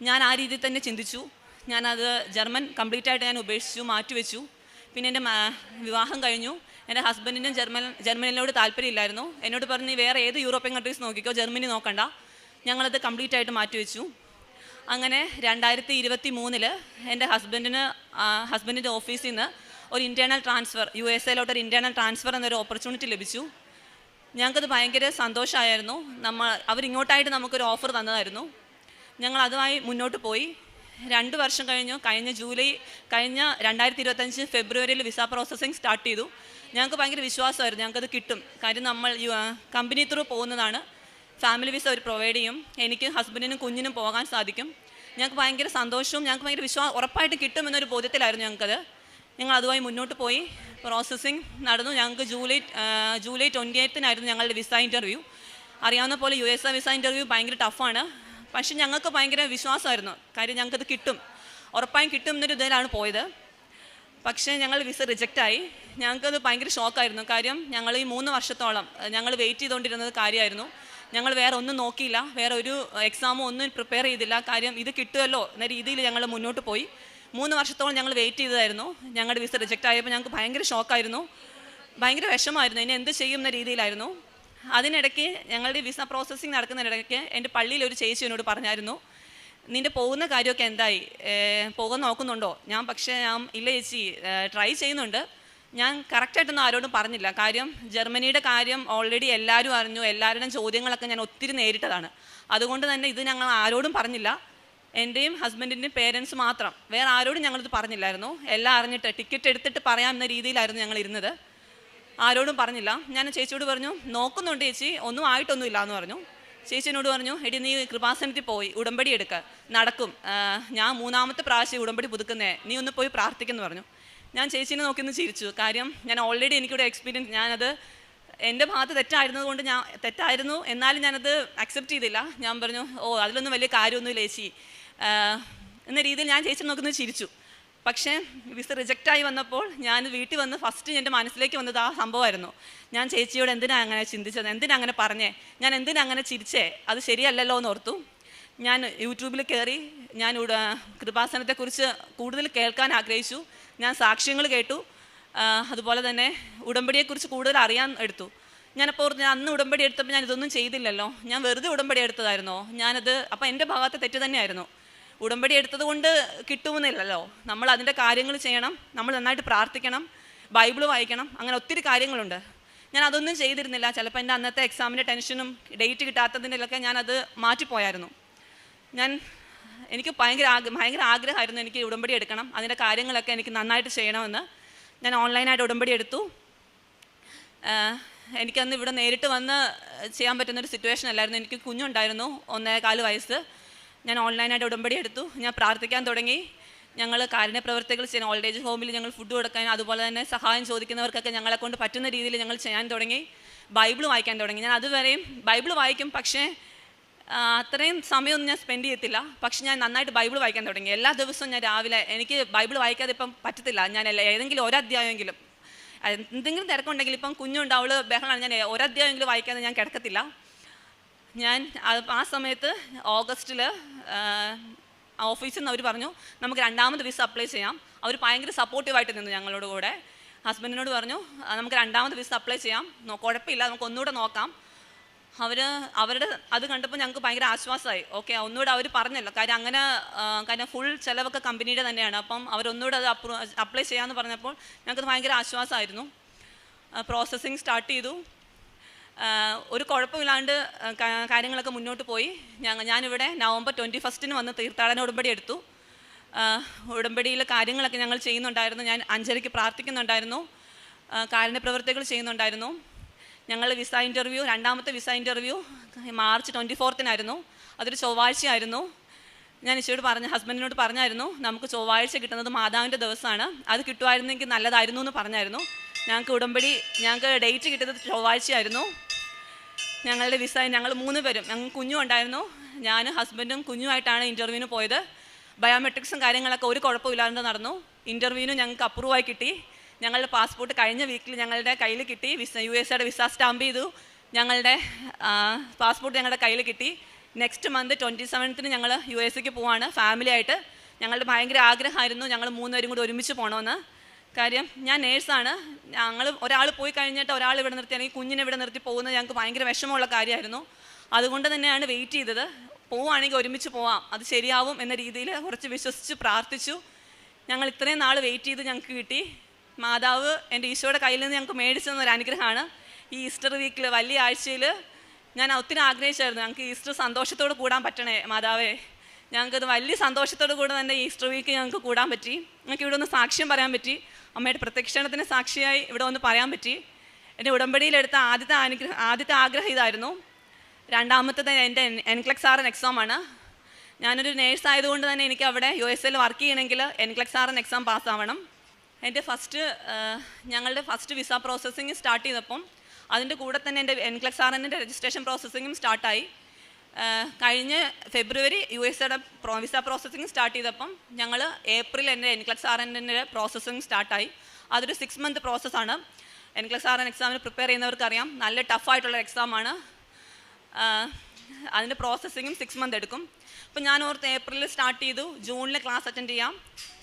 ഞാൻ ആ രീതിയിൽ തന്നെ ചിന്തിച്ചു. ഞാനത് ജർമ്മൻ കംപ്ലീറ്റ് ആയിട്ട് ഞാൻ ഉപേക്ഷിച്ചു, മാറ്റിവെച്ചു. പിന്നെ എൻ്റെ വിവാഹം കഴിഞ്ഞു. എൻ്റെ ഹസ്ബൻഡിനും ജർമ്മനിലോട് താല്പര്യമില്ലായിരുന്നു. എന്നോട് പറഞ്ഞ് വേറെ ഏത് യൂറോപ്യൻ കൺട്രീസ് നോക്കിക്കോ, ജർമ്മനി നോക്കണ്ട. ഞങ്ങളത് കംപ്ലീറ്റ് ആയിട്ട് മാറ്റിവെച്ചു. അങ്ങനെ 2023 എൻ്റെ ഹസ്ബൻഡിൻ്റെ ഓഫീസിൽ നിന്ന് ഒരു ഇൻറ്റേർണൽ ട്രാൻസ്ഫർ, USA-ലോട്ടൊരു ഇൻറ്റേർണൽ ട്രാൻസ്ഫർ എന്നൊരു ഓപ്പർച്യൂണിറ്റി ലഭിച്ചു. ഞങ്ങൾക്കത് ഭയങ്കര സന്തോഷമായിരുന്നു. അവരിങ്ങോട്ടായിട്ട് നമുക്കൊരു ഓഫർ തന്നതായിരുന്നു. ഞങ്ങൾ അതുമായി മുന്നോട്ട് പോയി. 2 വർഷം കഴിഞ്ഞു. കഴിഞ്ഞ 2025 ഫെബ്രുവരിയിൽ വിസ പ്രോസസ്സിങ് സ്റ്റാർട്ട് ചെയ്തു. ഞങ്ങൾക്ക് ഭയങ്കര വിശ്വാസമായിരുന്നു ഞങ്ങൾക്കത് കിട്ടും. കാര്യം നമ്മൾ കമ്പനി ത്രൂ പോകുന്നതാണ്. ഫാമിലി വിസ അവർ പ്രൊവൈഡ് ചെയ്യും. എനിക്ക് ഹസ്ബൻഡിനും കുഞ്ഞിനും പോകാൻ സാധിക്കും. ഞങ്ങൾക്ക് ഭയങ്കര സന്തോഷവും ഞങ്ങൾക്ക് ഭയങ്കര ഉറപ്പായിട്ട് കിട്ടുമെന്നൊരു ബോധ്യത്തിലായിരുന്നു ഞങ്ങൾക്കത്. ഞങ്ങൾ അതുമായി മുന്നോട്ട് പോയി. പ്രോസസ്സിങ് നടന്നു. ഞങ്ങൾക്ക് ജൂലൈ 28 ഞങ്ങളുടെ വിസ ഇൻ്റർവ്യൂ. അറിയാവുന്ന പോലെ USA വിസ ഇൻ്റർവ്യൂ ഭയങ്കര ടഫാണ്. പക്ഷെ ഞങ്ങൾക്ക് ഭയങ്കര വിശ്വാസമായിരുന്നു. കാര്യം ഞങ്ങൾക്കത് കിട്ടും, ഉറപ്പായും കിട്ടും എന്നൊരു ഇതിലാണ് പോയത്. പക്ഷേ ഞങ്ങൾ വിസ റിജക്റ്റായി. ഞങ്ങൾക്കത് ഭയങ്കര ഷോക്കായിരുന്നു. കാര്യം ഞങ്ങൾ ഈ 3 വർഷത്തോളം ഞങ്ങൾ വെയിറ്റ് ചെയ്തുകൊണ്ടിരുന്നത് കാര്യമായിരുന്നു. ഞങ്ങൾ വേറെ ഒന്നും നോക്കിയില്ല, വേറെ ഒരു എക്സാമോ ഒന്നും പ്രിപ്പയർ ചെയ്തില്ല. കാര്യം ഇത് കിട്ടുമല്ലോ എന്ന രീതിയിൽ ഞങ്ങൾ മുന്നോട്ട് പോയി. 3 വർഷത്തോളം ഞങ്ങൾ വെയിറ്റ് ചെയ്തതായിരുന്നു. ഞങ്ങളുടെ വിസ റിജക്റ്റ് ആയപ്പോൾ ഞങ്ങൾക്ക് ഭയങ്കര ഷോക്കായിരുന്നു, ഭയങ്കര വിഷമമായിരുന്നു. ഇനി എന്ത് ചെയ്യുന്ന രീതിയിലായിരുന്നു. അതിനിടയ്ക്ക് ഞങ്ങളുടെ വിസ പ്രോസസ്സിങ് നടക്കുന്നതിനിടയ്ക്ക് എൻ്റെ പള്ളിയിലൊരു ചേച്ചി എന്നോട് പറഞ്ഞായിരുന്നു, നിൻ്റെ പോകുന്ന കാര്യമൊക്കെ എന്തായി, പോകാൻ നോക്കുന്നുണ്ടോ? ഞാൻ ഇല്ല ചേച്ചി, ട്രൈ ചെയ്യുന്നുണ്ട്. ഞാൻ കറക്റ്റായിട്ടൊന്നും ആരോടും പറഞ്ഞില്ല. കാര്യം ജർമ്മനിയുടെ കാര്യം ഓൾറെഡി എല്ലാവരും അറിഞ്ഞു. എല്ലാവരുടെയും ചോദ്യങ്ങളൊക്കെ ഞാൻ ഒത്തിരി നേരിട്ടതാണ്. അതുകൊണ്ട് തന്നെ ഇത് ഞങ്ങൾ ആരോടും പറഞ്ഞില്ല. എൻ്റെയും ഹസ്ബൻഡിൻ്റെയും പേരൻസ് മാത്രം, വേറെ ആരോടും ഞങ്ങളിത് പറഞ്ഞില്ലായിരുന്നു. എല്ലാം അറിഞ്ഞിട്ട് ടിക്കറ്റ് എടുത്തിട്ട് പറയാമെന്ന രീതിയിലായിരുന്നു ഞങ്ങൾ ഇരുന്നത്. ആരോടും പറഞ്ഞില്ല. ഞാൻ ചേച്ചിയോട് പറഞ്ഞു, നോക്കുന്നുണ്ട് ചേച്ചി, ഒന്നും ആയിട്ടൊന്നുമില്ല എന്ന് പറഞ്ഞു. ചേച്ചി എന്നോട് പറഞ്ഞു, എടി നീ കൃപാസനത്തിൽ പോയി ഉടമ്പടി എടുക്കുക, നടക്കും. ഞാൻ 3ാമത്തെ പ്രാവശ്യം ഉടമ്പടി പുതുക്കുന്നേ, നീ ഒന്ന് പോയി പ്രാർത്ഥിക്കുമെന്ന് പറഞ്ഞു. ഞാൻ ചേച്ചീനെ നോക്കിയൊന്ന് ചിരിച്ചു. കാര്യം ഞാൻ ഓൾറെഡി എനിക്കിവിടെ എക്സ്പീരിയൻസ്, ഞാനത് എൻ്റെ ഭാഗത്ത് തെറ്റായിരുന്നു എന്നാലും ഞാനത് അക്സെപ്റ്റ് ചെയ്തില്ല. ഞാൻ പറഞ്ഞു, അതിലൊന്നും വലിയ കാര്യമൊന്നുമില്ല ചേച്ചി എന്ന രീതിയിൽ ഞാൻ ചേച്ചി നോക്കുന്നത് ചിരിച്ചു. പക്ഷേ വിസ റിജക്റ്റായി വന്നപ്പോൾ ഞാൻ വീട്ടിൽ വന്ന് ഫസ്റ്റ് എൻ്റെ മനസ്സിലേക്ക് വന്നത് ആ സംഭവമായിരുന്നു. ഞാൻ ചേച്ചിയോട് എന്തിനാണ് അങ്ങനെ ചിന്തിച്ചത്, എന്തിനാ അങ്ങനെ പറഞ്ഞേ, ഞാൻ എന്തിനാ അങ്ങനെ ചിരിച്ചേ, അത് ശരിയല്ലല്ലോ എന്ന് ഓർത്തു. ഞാൻ യൂട്യൂബിൽ കയറി ഞാൻ കൃപാസനത്തെക്കുറിച്ച് കൂടുതൽ കേൾക്കാൻ ആഗ്രഹിച്ചു. ഞാൻ സാക്ഷ്യങ്ങൾ കേട്ടു. അതുപോലെ തന്നെ ഉടമ്പടിയെക്കുറിച്ച് കൂടുതൽ അറിയാൻ എടുത്തു. ഞാനപ്പോൾ ഓർത്ത്, അന്ന് ഉടമ്പടി എടുത്തപ്പോൾ ഞാൻ ഇതൊന്നും ചെയ്തില്ലല്ലോ, ഞാൻ വെറുതെ ഉടമ്പടി എടുത്തതായിരുന്നോ അപ്പോൾ എൻ്റെ ഭാഗത്തെ തെറ്റ് തന്നെയായിരുന്നു. ഉടമ്പടി എടുത്തത് കൊണ്ട് കിട്ടുമെന്നില്ലല്ലോ, നമ്മൾ അതിൻ്റെ കാര്യങ്ങൾ ചെയ്യണം, നമ്മൾ നന്നായിട്ട് പ്രാർത്ഥിക്കണം, ബൈബിൾ വായിക്കണം, അങ്ങനെ ഒത്തിരി കാര്യങ്ങളുണ്ട്. ഞാൻ അതൊന്നും ചെയ്തിരുന്നില്ല. ചിലപ്പോൾ എൻ്റെ അന്നത്തെ എക്സാമിൻ്റെ ടെൻഷനും ഡേറ്റ് കിട്ടാത്തതിൻ്റെയൊക്കെ ഞാനത് മാറ്റിപ്പോയായിരുന്നു. എനിക്ക് ഭയങ്കര ആഗ്രഹമായിരുന്നു എനിക്ക് ഉടമ്പടി എടുക്കണം, അതിൻ്റെ കാര്യങ്ങളൊക്കെ എനിക്ക് നന്നായിട്ട് ചെയ്യണമെന്ന്. ഞാൻ ഓൺലൈനായിട്ട് ഉടമ്പടി എടുത്തു. എനിക്കന്ന് ഇവിടെ നേരിട്ട് വന്ന് ചെയ്യാൻ പറ്റുന്നൊരു സിറ്റുവേഷൻ അല്ലായിരുന്നു. എനിക്ക് കുഞ്ഞുണ്ടായിരുന്നു, 1.25 വയസ്സ്. ഞാൻ ഓൺലൈനായിട്ട് ഉടമ്പടി എടുത്തു. ഞാൻ പ്രാർത്ഥിക്കാൻ തുടങ്ങി. ഞങ്ങൾ കാരുണ്യ പ്രവർത്തികൾ ചെയ്യാൻ, ഓൾഡ് ഏജ് ഹോമിൽ ഞങ്ങൾ ഫുഡ് കൊടുക്കാൻ, അതുപോലെ തന്നെ സഹായം ചോദിക്കുന്നവർക്കൊക്കെ ഞങ്ങളെ കൊണ്ട് പറ്റുന്ന രീതിയിൽ ഞങ്ങൾ ചെയ്യാൻ തുടങ്ങി. ബൈബിൾ വായിക്കാൻ തുടങ്ങി. ഞാൻ അതുവരെയും ബൈബിൾ വായിക്കും, പക്ഷേ അത്രയും സമയമൊന്നും ഞാൻ സ്പെൻഡ് ചെയ്യത്തില്ല. പക്ഷെ ഞാൻ നന്നായിട്ട് ബൈബിൾ വായിക്കാൻ തുടങ്ങി. എല്ലാ ദിവസവും ഞാൻ രാവിലെ, എനിക്ക് ബൈബിൾ വായിക്കാതെ ഇപ്പം പറ്റത്തില്ല. ഞാൻ ഏതെങ്കിലും ഒരധ്യായമെങ്കിലും, എന്തെങ്കിലും തിരക്കുണ്ടെങ്കിൽ, ഇപ്പം കുഞ്ഞുണ്ടാവുള്ള ബഹളമാണ്, ഞാൻ ഒരധ്യായമെങ്കിലും വായിക്കാതെ ഞാൻ കിടക്കത്തില്ല. ഞാൻ ആ സമയത്ത് ഓഗസ്റ്റിൽ ഓഫീസിൽ നിന്ന് അവർ പറഞ്ഞു, നമുക്ക് 2ാമത് വിസ അപ്ലൈ ചെയ്യാം. അവർ ഭയങ്കര സപ്പോർട്ടീവായിട്ട് നിന്നു ഞങ്ങളോട് കൂടെ. ഹസ്ബൻഡിനോട് പറഞ്ഞു, നമുക്ക് 2ാമത് വിസ അപ്ലൈ ചെയ്യാം, കുഴപ്പമില്ല, നമുക്ക് ഒന്നുകൂടെ നോക്കാം. അവരുടെ അത് കണ്ടപ്പോൾ ഞങ്ങൾക്ക് ഭയങ്കര ആശ്വാസമായി. ഓക്കെ, ഒന്നുകൂടെ അവർ പറഞ്ഞല്ലോ, കാര്യം ഫുൾ ചിലവൊക്കെ കമ്പനിയുടെ തന്നെയാണ്. അപ്പം അവരൊന്നുകൂടെ അത് അപ്ലൈ ചെയ്യാമെന്ന് പറഞ്ഞപ്പോൾ ഞങ്ങൾക്ക് ഭയങ്കര ആശ്വാസമായിരുന്നു. പ്രോസസ്സിങ് സ്റ്റാർട്ട് ചെയ്തു. ഒരു കുഴപ്പമില്ലാണ്ട് കാര്യങ്ങളൊക്കെ മുന്നോട്ട് പോയി. ഞാനിവിടെ നവംബർ 21 വന്ന് തീർത്ഥാടന ഉടമ്പടി എടുത്തു. ഉടമ്പടിയിലെ കാര്യങ്ങളൊക്കെ ഞങ്ങൾ ചെയ്യുന്നുണ്ടായിരുന്നു. ഞാൻ 5:30 പ്രാർത്ഥിക്കുന്നുണ്ടായിരുന്നു, കാരുണ്യ പ്രവർത്തികൾ ചെയ്യുന്നുണ്ടായിരുന്നു. ഞങ്ങൾ വിസ ഇൻ്റർവ്യൂ, 2ാമത്തെ വിസ ഇൻ്റർവ്യൂ മാർച്ച് 24 അതൊരു ചൊവ്വാഴ്ചയായിരുന്നു. ഞാൻ ഹസ്ബൻഡിനോട് പറഞ്ഞായിരുന്നു, നമുക്ക് ചൊവ്വാഴ്ച കിട്ടുന്നത് മാതാവിൻ്റെ ദിവസമാണ്, അത് കിട്ടുമായിരുന്നെങ്കിൽ നല്ലതായിരുന്നു എന്ന് പറഞ്ഞായിരുന്നു. ഞങ്ങൾക്ക് ഡേറ്റ് കിട്ടിയത് ചൊവ്വാഴ്ചയായിരുന്നു. ഞങ്ങളുടെ വിസ, ഞങ്ങൾ 3 പേരും, ഞങ്ങൾക്ക് കുഞ്ഞും ഉണ്ടായിരുന്നു. ഞാൻ ഹസ്ബൻഡും കുഞ്ഞുമായിട്ടാണ് ഇൻ്റർവ്യൂവിന് പോയത്. ബയോമെട്രിക്സും കാര്യങ്ങളൊക്കെ ഒരു കുഴപ്പമില്ലാതെ നടന്നു. ഇൻ്റർവ്യൂവിന് ഞങ്ങൾക്ക് അപ്രൂവായി കിട്ടി. ഞങ്ങളുടെ പാസ്പോർട്ട് കഴിഞ്ഞ വീക്കിൽ ഞങ്ങളുടെ കയ്യിൽ കിട്ടി. USA വിസ സ്റ്റാമ്പ് ചെയ്തു. ഞങ്ങളുടെ പാസ്പോർട്ട് ഞങ്ങളുടെ കയ്യിൽ കിട്ടി. നെക്സ്റ്റ് മന്ത് 27 ഞങ്ങൾ USA പോവാണ് ഫാമിലി ആയിട്ട്. ഞങ്ങളുടെ ഭയങ്കര ആഗ്രഹമായിരുന്നു ഞങ്ങൾ 3 പേരും കൂടി ഒരുമിച്ച് പോകണമെന്ന്. കാര്യം ഞാൻ നേഴ്സാണ്. ഞങ്ങൾ ഒരാൾ പോയി കഴിഞ്ഞിട്ട് ഒരാൾ ഇവിടെ നിർത്തി അല്ലെങ്കിൽ കുഞ്ഞിനെ ഇവിടെ നിർത്തി പോകുന്നത് ഞങ്ങൾക്ക് ഭയങ്കര വിഷമമുള്ള കാര്യമായിരുന്നു. അതുകൊണ്ട് തന്നെയാണ് വെയിറ്റ് ചെയ്തത്. പോവുകയാണെങ്കിൽ ഒരുമിച്ച് പോവാം, അത് ശരിയാവും എന്ന രീതിയിൽ കുറച്ച് വിശ്വസിച്ച് പ്രാർത്ഥിച്ചു. ഞങ്ങൾ ഇത്രയും നാൾ വെയിറ്റ് ചെയ്ത് ഞങ്ങൾക്ക് കിട്ടി. മാതാവ് എൻ്റെ ഈശോയുടെ കയ്യിൽ നിന്ന് ഞങ്ങൾക്ക് മേടിച്ചു തന്നൊരു അനുഗ്രഹമാണ്. ഈ ഈസ്റ്റർ വീക്കിൽ വലിയ ആഴ്ചയിൽ ഞാൻ ഒത്തിരി ആഗ്രഹിച്ചായിരുന്നു ഞങ്ങൾക്ക് ഈസ്റ്റർ സന്തോഷത്തോട് കൂടാൻ പറ്റണേ മാതാവേ. ഞങ്ങൾക്കത് വലിയ സന്തോഷത്തോടു കൂടെ തന്നെ ഈസ്റ്റർ വീക്ക് ഞങ്ങൾക്ക് കൂടാൻ പറ്റി. ഞങ്ങൾക്ക് ഇവിടെ ഒന്ന് സാക്ഷ്യം പറയാൻ പറ്റി. അമ്മയുടെ പ്രത്യക്ഷണത്തിന് സാക്ഷിയായി ഇവിടെ ഒന്ന് പറയാൻ പറ്റി. എൻ്റെ ഉടമ്പടിയിലെടുത്ത ആദ്യത്തെ ആഗ്രഹം ഇതായിരുന്നു. രണ്ടാമത്തത് എൻ്റെ NCLEX-RN എക്സാമാണ്. ഞാനൊരു നേഴ്സ് ആയതുകൊണ്ട് തന്നെ എനിക്ക് അവിടെ USA വർക്ക് ചെയ്യണമെങ്കിൽ NCLEX-RN എക്സാം പാസ്സാവണം. എൻ്റെ ഞങ്ങളുടെ ഫസ്റ്റ് വിസ പ്രോസസ്സിങ് സ്റ്റാർട്ട് ചെയ്തപ്പം അതിൻ്റെ കൂടെ തന്നെ എൻ്റെ NCLEX-RNൻ്റെ രജിസ്ട്രേഷൻ പ്രോസസ്സിങ്ങും സ്റ്റാർട്ടായി. കഴിഞ്ഞ ഫെബ്രുവരി USA വിസ പ്രോസസ്സിങ് സ്റ്റാർട്ട് ചെയ്തപ്പം ഞങ്ങൾ ഏപ്രിൽ എൻ്റെ NCLEX-RNൻ്റെ പ്രോസസ്സിങ് സ്റ്റാർട്ടായി. അതൊരു 6 month പ്രോസസ്സാണ്. NCLEX-RN എക്സാമിന് പ്രിപ്പയർ ചെയ്യുന്നവർക്കറിയാം, നല്ല ടഫായിട്ടുള്ള എക്സാമാണ്. അതിൻ്റെ പ്രോസസ്സിങ്ങും 6 month എടുക്കും. അപ്പോൾ ഞാൻ ഓർത്ത് ഏപ്രിലിൽ സ്റ്റാർട്ട് ചെയ്തു, ജൂണിൽ ക്ലാസ് അറ്റൻഡ് ചെയ്യാം.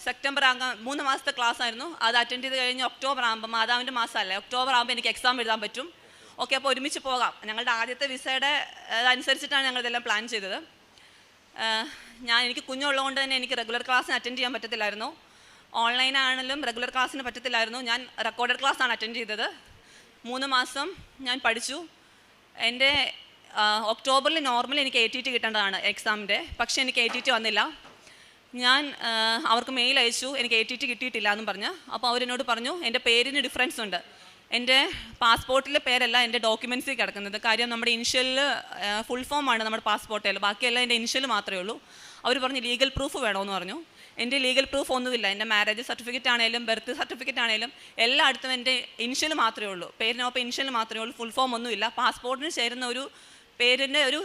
സെപ്റ്റംബർ ആകാൻ 3 മാസത്തെ ക്ലാസ് ആയിരുന്നു. അത് അറ്റൻഡ് ചെയ്ത് കഴിഞ്ഞ് ഒക്ടോബർ ആകുമ്പോൾ, മാതാവിൻ്റെ മാസമല്ലേ, ഒക്ടോബർ ആകുമ്പോൾ എനിക്ക് എക്സാം എഴുതാൻ പറ്റും. ഓക്കെ, അപ്പോൾ ഒരുമിച്ച് പോകാം. ഞങ്ങളുടെ ആദ്യത്തെ വിസയുടെ അനുസരിച്ചിട്ടാണ് ഞങ്ങളിതെല്ലാം പ്ലാൻ ചെയ്തത്. എനിക്ക് കുഞ്ഞുള്ളതുകൊണ്ട് തന്നെ എനിക്ക് റെഗുലർ ക്ലാസ്സിന് അറ്റൻഡ് ചെയ്യാൻ പറ്റത്തില്ലായിരുന്നു. ഓൺലൈനാണെങ്കിലും റെഗുലർ ക്ലാസ്സിന് പറ്റത്തില്ലായിരുന്നു. ഞാൻ റെക്കോർഡഡ് ക്ലാസ്സാണ് അറ്റൻഡ് ചെയ്തത്. 3 മാസം ഞാൻ പഠിച്ചു. എൻ്റെ ഒക്ടോബറിൽ നോർമലി എനിക്ക് ATT കിട്ടേണ്ടതാണ് എക്സാമിൻ്റെ. പക്ഷേ എനിക്ക് ATT വന്നില്ല. ഞാൻ അവർക്ക് മെയിൽ അയച്ചു, എനിക്ക് ATT കിട്ടിയിട്ടില്ല എന്നും പറഞ്ഞ്. അപ്പോൾ അവരെന്നോട് പറഞ്ഞു എൻ്റെ പേരിന് ഡിഫറൻസ് ഉണ്ട്. എൻ്റെ പാസ്പോർട്ടിലെ പേരല്ല എൻ്റെ ഡോക്യുമെൻറ്റ്സിൽ കിടക്കുന്നത്. കാര്യം നമ്മുടെ ഇനിഷ്യലിൽ ഫുൾ ഫോമാണ് നമ്മുടെ പാസ്പോർട്ടിൽ, ബാക്കിയെല്ലാം എൻ്റെ ഇനിഷ്യൽ മാത്രമേ ഉള്ളൂ. അവർ പറഞ്ഞു ലീഗൽ പ്രൂഫ് വേണമെന്ന് പറഞ്ഞു. എൻ്റെ ലീഗൽ പ്രൂഫ് ഒന്നുമില്ല. എൻ്റെ മാരേജ് സർട്ടിഫിക്കറ്റ് ആണെങ്കിലും ബർത്ത് സർട്ടിഫിക്കറ്റ് ആണെങ്കിലും എല്ലായിടത്തും എൻ്റെ ഇനിഷ്യൽ മാത്രമേ ഉള്ളൂ. പേരിനൊപ്പം ഇനിഷ്യൽ മാത്രമേ ഉള്ളൂ, ഫുൾ ഫോം ഒന്നുമില്ല. പാസ്പോർട്ടിന് ചേരുന്ന ഒരു പേരിൻ്റെ ഒരു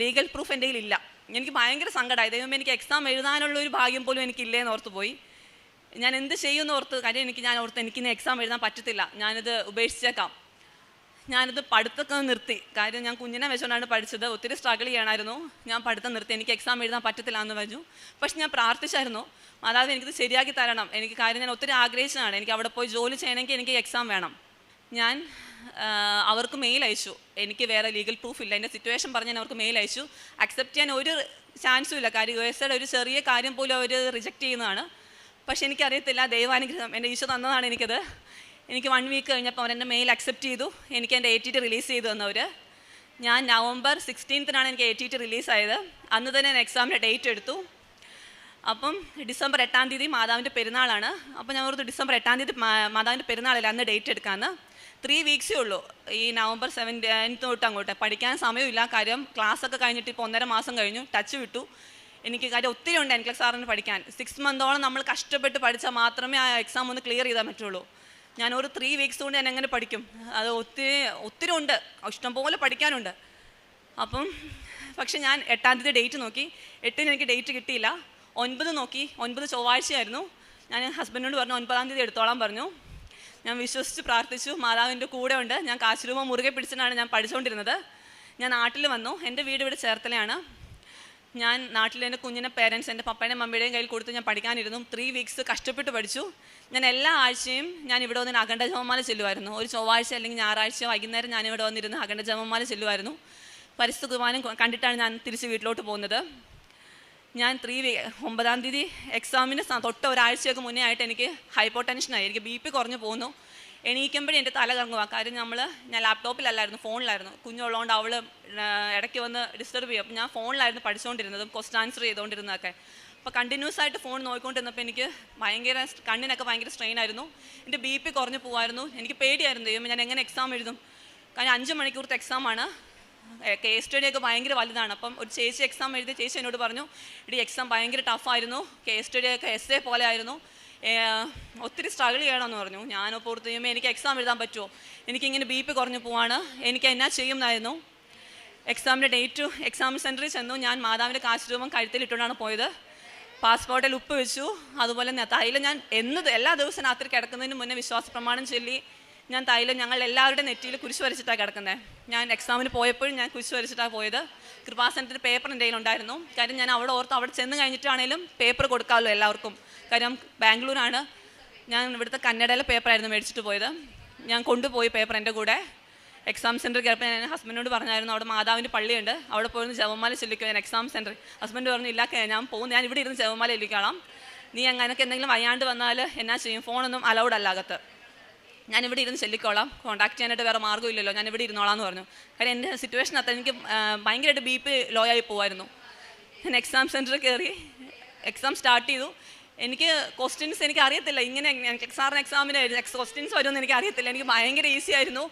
ലീഗൽ പ്രൂഫ് എൻ്റെ കയ്യിലില്ല. എനിക്ക് ഭയങ്കര സങ്കടമായി. ദൈവം എനിക്ക് എക്സാം എഴുതാനുള്ള ഒരു ഭാഗ്യം പോലും എനിക്കില്ലേന്ന് ഓർത്ത് പോയി. ഞാൻ എന്ത് ചെയ്യുമെന്ന് ഓർത്ത്. കാര്യം ഞാൻ ഓർത്ത് എനിക്കിന്ന് എക്സാം എഴുതാൻ പറ്റത്തില്ല, ഞാനിത് ഉപേക്ഷിച്ചേക്കാം. ഞാനിത് പഠിത്തമൊക്കെ നിർത്തി. കാര്യം ഞാൻ കുഞ്ഞിനെ വെച്ചുകൊണ്ടാണ് പഠിച്ചത്, ഒത്തിരി സ്ട്രഗിൾ ചെയ്യണമായിരുന്നു. ഞാൻ പഠിത്തം നിർത്തി, എനിക്ക് എക്സാം എഴുതാൻ പറ്റത്തില്ല എന്ന് പറഞ്ഞു. പക്ഷെ ഞാൻ പ്രാർത്ഥിച്ചായിരുന്നു, മാതാവ് എനിക്കിത് ശരിയാക്കി തരണം. കാര്യം ഞാൻ ഒത്തിരി ആഗ്രഹിച്ചതാണ്, എനിക്ക് അവിടെ പോയി ജോലി ചെയ്യണമെങ്കിൽ എനിക്ക് എക്സാം വേണം. ഞാൻ അവർക്ക് മെയിൽ അയച്ചു, എനിക്ക് വേറെ ലീഗൽ പ്രൂഫ് ഇല്ല, എൻ്റെ സിറ്റുവേഷൻ പറഞ്ഞ് ഞാൻ അവർക്ക് മെയിൽ അയച്ചു. അക്സെപ്റ്റ് ചെയ്യാൻ ഒരു ചാൻസും ഇല്ല. കാര്യം USA ഒരു ചെറിയ കാര്യം പോലും അവർ റിജക്റ്റ് ചെയ്യുന്നതാണ്. പക്ഷെ എനിക്കറിയത്തില്ല, ദൈവാനുഗ്രഹം എൻ്റെ ഈശോ തന്നതാണ് എനിക്കത്. എനിക്ക് 1 week കഴിഞ്ഞപ്പോൾ അവരെൻ്റെ മെയിൽ അക്സെപ്റ്റ് ചെയ്തു. എനിക്ക് എൻ്റെ ATT റിലീസ് ചെയ്തു തന്നവർ. ഞാൻ November 16 എനിക്ക് ATT റിലീസായത്. അന്ന് തന്നെ ഞാൻ എക്സാമിൻ്റെ ഡേറ്റ് എടുത്തു. അപ്പം December 8 മാതാവിൻ്റെ പെരുന്നാളാണ്. അപ്പോൾ ഞാൻ ഓർത്തു December 8 മാതാവിൻ്റെ പെരുന്നാളല്ലേ, അന്ന് ഡേറ്റ് എടുക്കാമെന്ന്. 3 weeks ഉള്ളൂ ഈ November 7 തൊട്ട് അങ്ങോട്ട്. പഠിക്കാൻ സമയമില്ല. കാര്യം ക്ലാസ്സൊക്കെ കഴിഞ്ഞിട്ട് ഇപ്പോൾ 1.5 മാസം കഴിഞ്ഞു, ടച്ച് വിട്ടു. എനിക്ക് കാര്യം ഒത്തിരി ഉണ്ട് NCLEX-RN പഠിക്കാൻ. 6 months നമ്മൾ കഷ്ടപ്പെട്ട് പഠിച്ചാൽ മാത്രമേ ആ എക്സാം ഒന്ന് ക്ലിയർ ചെയ്താൽ പറ്റുള്ളൂ. ഞാനൊരു 3 weeks കൊണ്ട് ഞാൻ എങ്ങനെ പഠിക്കും? അത് ഒത്തിരി ഉണ്ട്, ഇഷ്ടംപോലെ പഠിക്കാനുണ്ട്. അപ്പം പക്ഷെ ഞാൻ 8 ഡേറ്റ് നോക്കി. 8 എനിക്ക് ഡേറ്റ് കിട്ടിയില്ല. 9 നോക്കി. 9 ചൊവ്വാഴ്ചയായിരുന്നു. ഞാൻ ഹസ്ബൻഡിനോട് പറഞ്ഞു 9 എടുത്തോളാൻ പറഞ്ഞു. ഞാൻ വിശ്വസിച്ച് പ്രാർത്ഥിച്ചു, മാതാവിൻ്റെ കൂടെ ഉണ്ട്. ഞാൻ കാശുരൂപ മുറുകെ പിടിച്ചിട്ടാണ് ഞാൻ പഠിച്ചുകൊണ്ടിരുന്നത്. ഞാൻ നാട്ടിൽ വന്നു. എൻ്റെ വീട് ഇവിടെ ചേർത്തലയാണ്. ഞാൻ നാട്ടിൽ എൻ്റെ കുഞ്ഞിനെ പേരൻസ് എൻ്റെ പപ്പയുടെയും മമ്മിയുടെയും കയ്യിൽ കൊടുത്ത് ഞാൻ പഠിക്കാനിരുന്നു. 3 weeks കഷ്ടപ്പെട്ട് പഠിച്ചു. ഞാൻ എല്ലാ ആഴ്ചയും ഞാൻ ഇവിടെ വന്നിട്ട് അഖണ്ഡ ജപമാല ചെല്ലുമായിരുന്നു. ഒരു ചൊവ്വാഴ്ച അല്ലെങ്കിൽ ഞായറാഴ്ച വൈകുന്നേരം ഞാൻ ഇവിടെ വന്നിരുന്ന് അഖണ്ഡ ജപമാല ചെല്ലുമായിരുന്നു. പരിശുദ്ധ കുർബാന കണ്ടിട്ടാണ് ഞാൻ തിരിച്ച് വീട്ടിലോട്ട് പോകുന്നത്. ഞാൻ 9 എക്സാമിന് തൊട്ട് ഒരാഴ്ചയൊക്കെ മുന്നേ ആയിട്ട് എനിക്ക് ഹൈപ്പോ ടെൻഷനായി. എനിക്ക് BP കുറഞ്ഞു പോകുന്നു. എണീക്കുമ്പോഴേ എൻ്റെ തല കറങ്ങുക. കാര്യം ഞാൻ ലാപ്ടോപ്പിലല്ലായിരുന്നു, ഫോണിലായിരുന്നു. കുഞ്ഞുള്ളതുകൊണ്ട് അവൾ ഇടയ്ക്ക് വന്ന് ഡിസ്റ്റർബ് ചെയ്യും. അപ്പം ഞാൻ ഫോണിലായിരുന്നു പഠിച്ചുകൊണ്ടിരുന്നതും ക്വസ്റ്റ്യൻ ആൻസർ ചെയ്തുകൊണ്ടിരുന്നതൊക്കെ. അപ്പോൾ കണ്ടിന്യൂസ് ആയിട്ട് ഫോൺ നോക്കിക്കൊണ്ടിരുന്നപ്പോൾ എനിക്ക് കണ്ണിനൊക്കെ ഭയങ്കര സ്ട്രെയിൻ ആയിരുന്നു. എൻ്റെ BP കുറഞ്ഞു പോകുമായിരുന്നു. എനിക്ക് പേടിയായിരുന്നു, ദൈവമേ ഞാൻ എങ്ങനെ എക്സാം എഴുതും? കാരണം 5 മണിക്കൂറത്തെ എക്സാമാണ്. കേസ് സ്റ്റഡിയൊക്കെ ഭയങ്കര വലുതാണ്. അപ്പം ഒരു ചേച്ചി എക്സാം എഴുതിയ ചേച്ചി എന്നോട് പറഞ്ഞു, ഇടി എക്സാം ഭയങ്കര ടഫായിരുന്നു, കേസ് സ്റ്റഡിയൊക്കെ essay പോലെ ആയിരുന്നു, ഒത്തിരി സ്ട്രഗിൾ ചെയ്യണമെന്ന് പറഞ്ഞു. ഞാനപ്പോൾ ഓർത്ത് കഴിയുമ്പോൾ എനിക്ക് എക്സാം എഴുതാൻ പറ്റുമോ? എനിക്കിങ്ങനെ BP കുറഞ്ഞു പോവാണ്, എനിക്ക് എന്നാ ചെയ്യുമെന്നായിരുന്നു. എക്സാമിൻ്റെ ഡേറ്റ് എക്സാം സെൻറ്ററിൽ ചെന്നു. ഞാൻ മാതാവിൻ്റെ കാശ് രൂപം കഴുത്തിലിട്ടുകൊണ്ടാണ് പോയത്. പാസ്പോർട്ടിൽ ഉപ്പ് വെച്ചു. അതുപോലെ തൈലം ഞാൻ എല്ലാ ദിവസവും രാത്രി കിടക്കുന്നതിന് മുന്നേ വിശ്വാസ പ്രമാണം ചൊല്ലി ഞാൻ തൈലം ഞങ്ങൾ എല്ലാവരുടെ നെറ്റിയിൽ കുരിശ് വരച്ചിട്ടാണ് കിടക്കുന്നത്. ഞാൻ എക്സാമിന് പോയപ്പോഴും ഞാൻ കുരിശ് വരച്ചിട്ടാണ് പോയത്. കൃപാ സെൻറ്ററിൽ പേപ്പർ എൻ്റെ കയ്യിലുണ്ടായിരുന്നു. കാര്യം ഞാൻ അവിടെ ഓർത്ത് അവിടെ ചെന്ന് കഴിഞ്ഞിട്ടാണേലും പേപ്പർ കൊടുക്കാമല്ലോ എല്ലാവർക്കും. കാര്യം ബാംഗ്ലൂരാണ്, ഞാൻ ഇവിടുത്തെ കന്നഡയിലെ പേപ്പറായിരുന്നു മേടിച്ചിട്ട് പോയത്. ഞാൻ കൊണ്ടുപോയി പേപ്പർ എൻ്റെ കൂടെ. എക്സാം സെൻറ്ററിൽ കയറിയപ്പോൾ ഞാൻ ഹസ്ബൻഡിനോട് പറഞ്ഞായിരുന്നു അവിടെ മാതാവിൻ്റെ പള്ളിയുണ്ട്, അവിടെ പോയിരുന്ന് ജപമാല ചൊല്ലിക്കോ. ഞാൻ എക്സാം സെൻറ്റർ ഹസ്ബൻഡ് പറഞ്ഞു ഇല്ല ഞാൻ പോകും, ഞാൻ ഇവിടെ ഇരുന്ന് ജപമാല ചൊല്ലിക്കോളാം, നീ അങ്ങനെയൊക്കെ എന്തെങ്കിലും വയ്യാണ്ട് വന്നാൽ എന്നാ ചെയ്യും, ഫോണൊന്നും അലൗഡ് അല്ല അകത്ത്, ഞാനിവിടെ ഇരുന്ന് ചൊല്ലിക്കോളാം, കോൺടാക്ട് ചെയ്യാനായിട്ട് വേറെ മാർഗ്ഗമില്ലല്ലോ, ഞാൻ ഇവിടെ ഇരുന്നോളാം എന്ന് പറഞ്ഞു. കാര്യം എൻ്റെ സിറ്റുവേഷൻ അത്ര എനിക്ക് ഭയങ്കരമായിട്ട് BP ലോ ആയി പോകുമായിരുന്നു. ഞാൻ എക്സാം സെൻറ്ററിൽ കയറി എക്സാം സ്റ്റാർട്ട് ചെയ്തു. എനിക്ക് ക്വസ്റ്റ്യൻസ് എനിക്ക് അറിയത്തില്ല, ഇങ്ങനെ സാറിന് എക്സാമിന് ക്വസ്റ്റ്യൻസ് വരുമെന്ന് എനിക്ക് അറിയത്തില്ല. എനിക്ക് ഭയങ്കര ഈസി ആയിരുന്നു.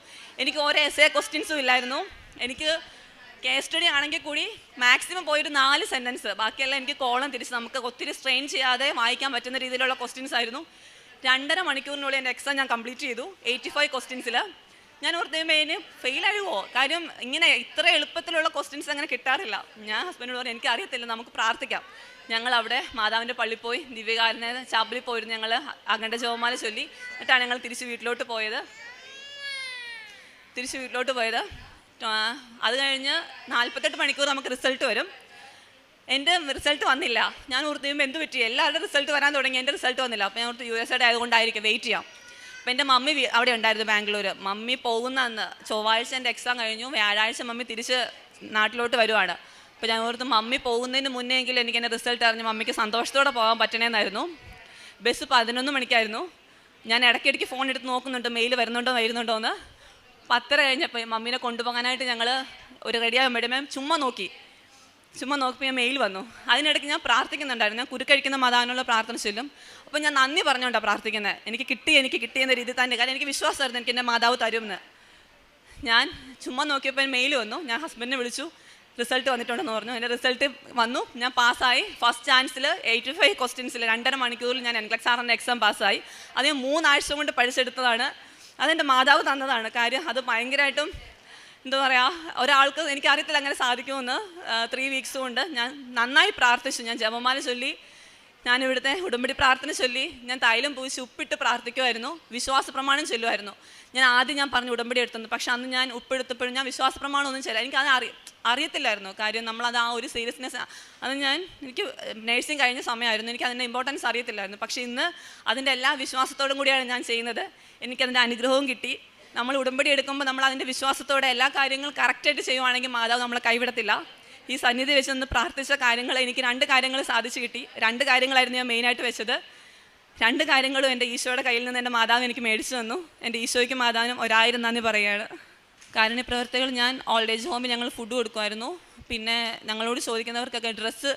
എനിക്ക് ഓരോ എസ്സേ ക്വസ്റ്റ്യൻസും ഇല്ലായിരുന്നു. എനിക്ക് കേസ് സ്റ്റഡി ആണെങ്കിൽ കൂടി മാക്സിമം പോയൊരു 4 സെൻറ്റൻസ്, ബാക്കിയെല്ലാം എനിക്ക് കോളം തിരിച്ച് നമുക്ക് ഒത്തിരി സ്ട്രെയിൻ ചെയ്യാതെ വായിക്കാൻ പറ്റുന്ന രീതിയിലുള്ള ക്വസ്റ്റ്യൻസ് ആയിരുന്നു. 2.5 മണിക്കൂറിനുള്ളിൽ എൻ്റെ എക്സാം ഞാൻ കംപ്ലീറ്റ് ചെയ്തു. 85 ക്വസ്റ്റ്യൻസിൽ. ഞാൻ ഓർത്ത് മെയിന് ഫെയിലാകുമോ, കാര്യം ഇങ്ങനെ ഇത്ര എളുപ്പത്തിലുള്ള ക്വസ്റ്റ്യൻസ് അങ്ങനെ കിട്ടാറില്ല. ഞാൻ ഹസ്ബൻഡിനോട് പറഞ്ഞു എനിക്ക് അറിയത്തില്ല, നമുക്ക് പ്രാർത്ഥിക്കാം. ഞങ്ങൾ അവിടെ മാതാവിൻ്റെ പള്ളിയിൽ പോയി ദിവ്യകാരുണ്യ ചാപ്പലിൽ പോയിരുന്നു. ഞങ്ങൾ അഖണ്ഡ ജപമാല ചൊല്ലി എന്നിട്ടാണ് ഞങ്ങൾ തിരിച്ച് വീട്ടിലോട്ട് പോയത്. അത് കഴിഞ്ഞ് 48 മണിക്കൂർ നമുക്ക് റിസൾട്ട് വരും. എൻ്റെ റിസൾട്ട് വന്നില്ല. ഞാൻ ഓർത്ത് കഴിയുമ്പോൾ എന്ത് പറ്റി, എല്ലാവരുടെ റിസൾട്ട് വരാൻ തുടങ്ങി, എൻ്റെ റിസൾട്ട് വന്നില്ല. അപ്പോൾ ഞാൻ ഓർത്ത് USA ആയതുകൊണ്ടായിരിക്കും, വെയിറ്റ് ചെയ്യാം. അപ്പോൾ എൻ്റെ മമ്മി അവിടെ ഉണ്ടായിരുന്നു ബാംഗ്ലൂർ. മമ്മി പോകുന്ന അന്ന് ചൊവ്വാഴ്ച എൻ്റെ എക്സാം കഴിഞ്ഞു, വ്യാഴാഴ്ച മമ്മി തിരിച്ച് നാട്ടിലോട്ട് വരുവാണ്. അപ്പോൾ ഞാൻ ഓർത്ത് മമ്മി പോകുന്നതിന് മുന്നേ എങ്കിലും എനിക്ക് എൻ്റെ റിസൾട്ട് അറിഞ്ഞ് മമ്മിക്ക് സന്തോഷത്തോടെ പോകാൻ പറ്റണേന്നായിരുന്നു. ബസ് 11 മണിക്കായിരുന്നു. ഞാൻ ഇടയ്ക്കിടയ്ക്ക് ഫോൺ എടുത്ത് നോക്കുന്നുണ്ട് മെയിൽ വരുന്നുണ്ടോ എന്ന്. 10:30 കഴിഞ്ഞപ്പോൾ മമ്മീനെ കൊണ്ടുപോകാനായിട്ട് ഞങ്ങൾ ഒരു റെഡിയാകുമ്പോഴേ ചുമ്മാ നോക്കിയപ്പോൾ ഞാൻ മെയിൽ വന്നു. അതിനിടയ്ക്ക് ഞാൻ പ്രാർത്ഥിക്കുന്നുണ്ടായിരുന്നു. ഞാൻ കുരുക്കഴിക്കുന്ന മാതാവിനുള്ള പ്രാർത്ഥന ചൊല്ലും. അപ്പോൾ ഞാൻ നന്ദി പറഞ്ഞുകൊണ്ടാണ് പ്രാർത്ഥിക്കുന്നത്, എനിക്ക് കിട്ടിയെന്ന രീതി തന്നെ. കാരണം എനിക്ക് വിശ്വാസമായിരുന്നു എനിക്ക് എൻ്റെ മാതാവ് തരുമെന്ന്. ഞാൻ ചുമ്മാ നോക്കിയപ്പോൾ മെയിൽ വന്നു. ഞാൻ ഹസ്ബൻഡിനെ വിളിച്ചു, റിസൾട്ട് വന്നിട്ടുണ്ടെന്ന് പറഞ്ഞു. എൻ്റെ റിസൾട്ട് വന്നു, ഞാൻ പാസ്സായി. ഫസ്റ്റ് ചാൻസിൽ 85 ക്വസ്റ്റ്യൻസിൽ 2.5 മണിക്കൂറിൽ ഞാൻ NCLEX സാറിൻ്റെ എക്സാം പാസ്സായി. അത് 3 ആഴ്ച കൊണ്ട് പഠിച്ചെടുത്തതാണ്. അതെൻ്റെ മാതാവ് തന്നതാണ്. കാര്യം അത് ഭയങ്കരമായിട്ടും എന്താ പറയുക, ഒരാൾക്ക് എനിക്കറിയത്തില്ല അങ്ങനെ സാധിക്കുമെന്ന്. 3 വീക്സ് കൊണ്ട് ഞാൻ നന്നായി പ്രാർത്ഥിച്ചു. ഞാൻ ജപമാല ചൊല്ലി, ഞാൻ ഇവിടുത്തെ ഉടമ്പടി പ്രാർത്ഥന ചൊല്ലി, ഞാൻ തൈലം പൂശി ഉപ്പിട്ട് പ്രാർത്ഥിക്കുമായിരുന്നു, വിശ്വാസ പ്രമാണം ചൊല്ലുമായിരുന്നു. ഞാൻ പറഞ്ഞു ഉടമ്പടി എടുത്തു. പക്ഷെ അന്ന് ഞാൻ ഉപ്പെടുത്തപ്പോഴും ഞാൻ വിശ്വാസ പ്രമാണം ഒന്നും ചെല്ല, എനിക്കത് അറിയത്തില്ലായിരുന്നു. കാര്യം നമ്മളത് ആ ഒരു സീരിയസ്നെസ്, അത് എനിക്ക് നേഴ്സിംഗ് കഴിഞ്ഞ സമയമായിരുന്നു, എനിക്ക് അതിൻ്റെ ഇമ്പോർട്ടൻസ് അറിയത്തില്ലായിരുന്നു. പക്ഷേ ഇന്ന് അതിൻ്റെ എല്ലാ വിശ്വാസത്തോടും കൂടിയാണ് ഞാൻ ചെയ്യുന്നത്. എനിക്കതിൻ്റെ അനുഗ്രഹവും കിട്ടി. നമ്മൾ ഉടമ്പടി എടുക്കുമ്പോൾ നമ്മൾ അതിൻ്റെ വിശ്വാസത്തോടെ എല്ലാ കാര്യങ്ങളും കറക്റ്റായിട്ട് ചെയ്യുവാണെങ്കിൽ മാതാവ് നമ്മളെ കൈവിടത്തില്ല. ഈ സന്നിധി വെച്ച് നിന്ന് പ്രാർത്ഥിച്ച കാര്യങ്ങൾ എനിക്ക് 2 കാര്യങ്ങൾ സാധിച്ചു കിട്ടി. 2 കാര്യങ്ങളായിരുന്നു ഞാൻ മെയിനായിട്ട് വെച്ചത്. 2 കാര്യങ്ങളും എൻ്റെ ഈശോയുടെ കയ്യിൽ നിന്ന് എൻ്റെ മാതാവ് എനിക്ക് മേടിച്ചു തന്നു. എൻ്റെ ഈശോയ്ക്ക് മാതാവിനും 1000 നന്ദി പറയുകയാണ്. കാരുണ്യ പ്രവർത്തികൾ ഞാൻ ഓൾഡ് ഏജ് ഹോമിൽ ഞങ്ങൾ ഫുഡ് കൊടുക്കുമായിരുന്നു. പിന്നെ ഞങ്ങളോട് ചോദിക്കുന്നവർക്കൊക്കെ ഡ്രസ്സ്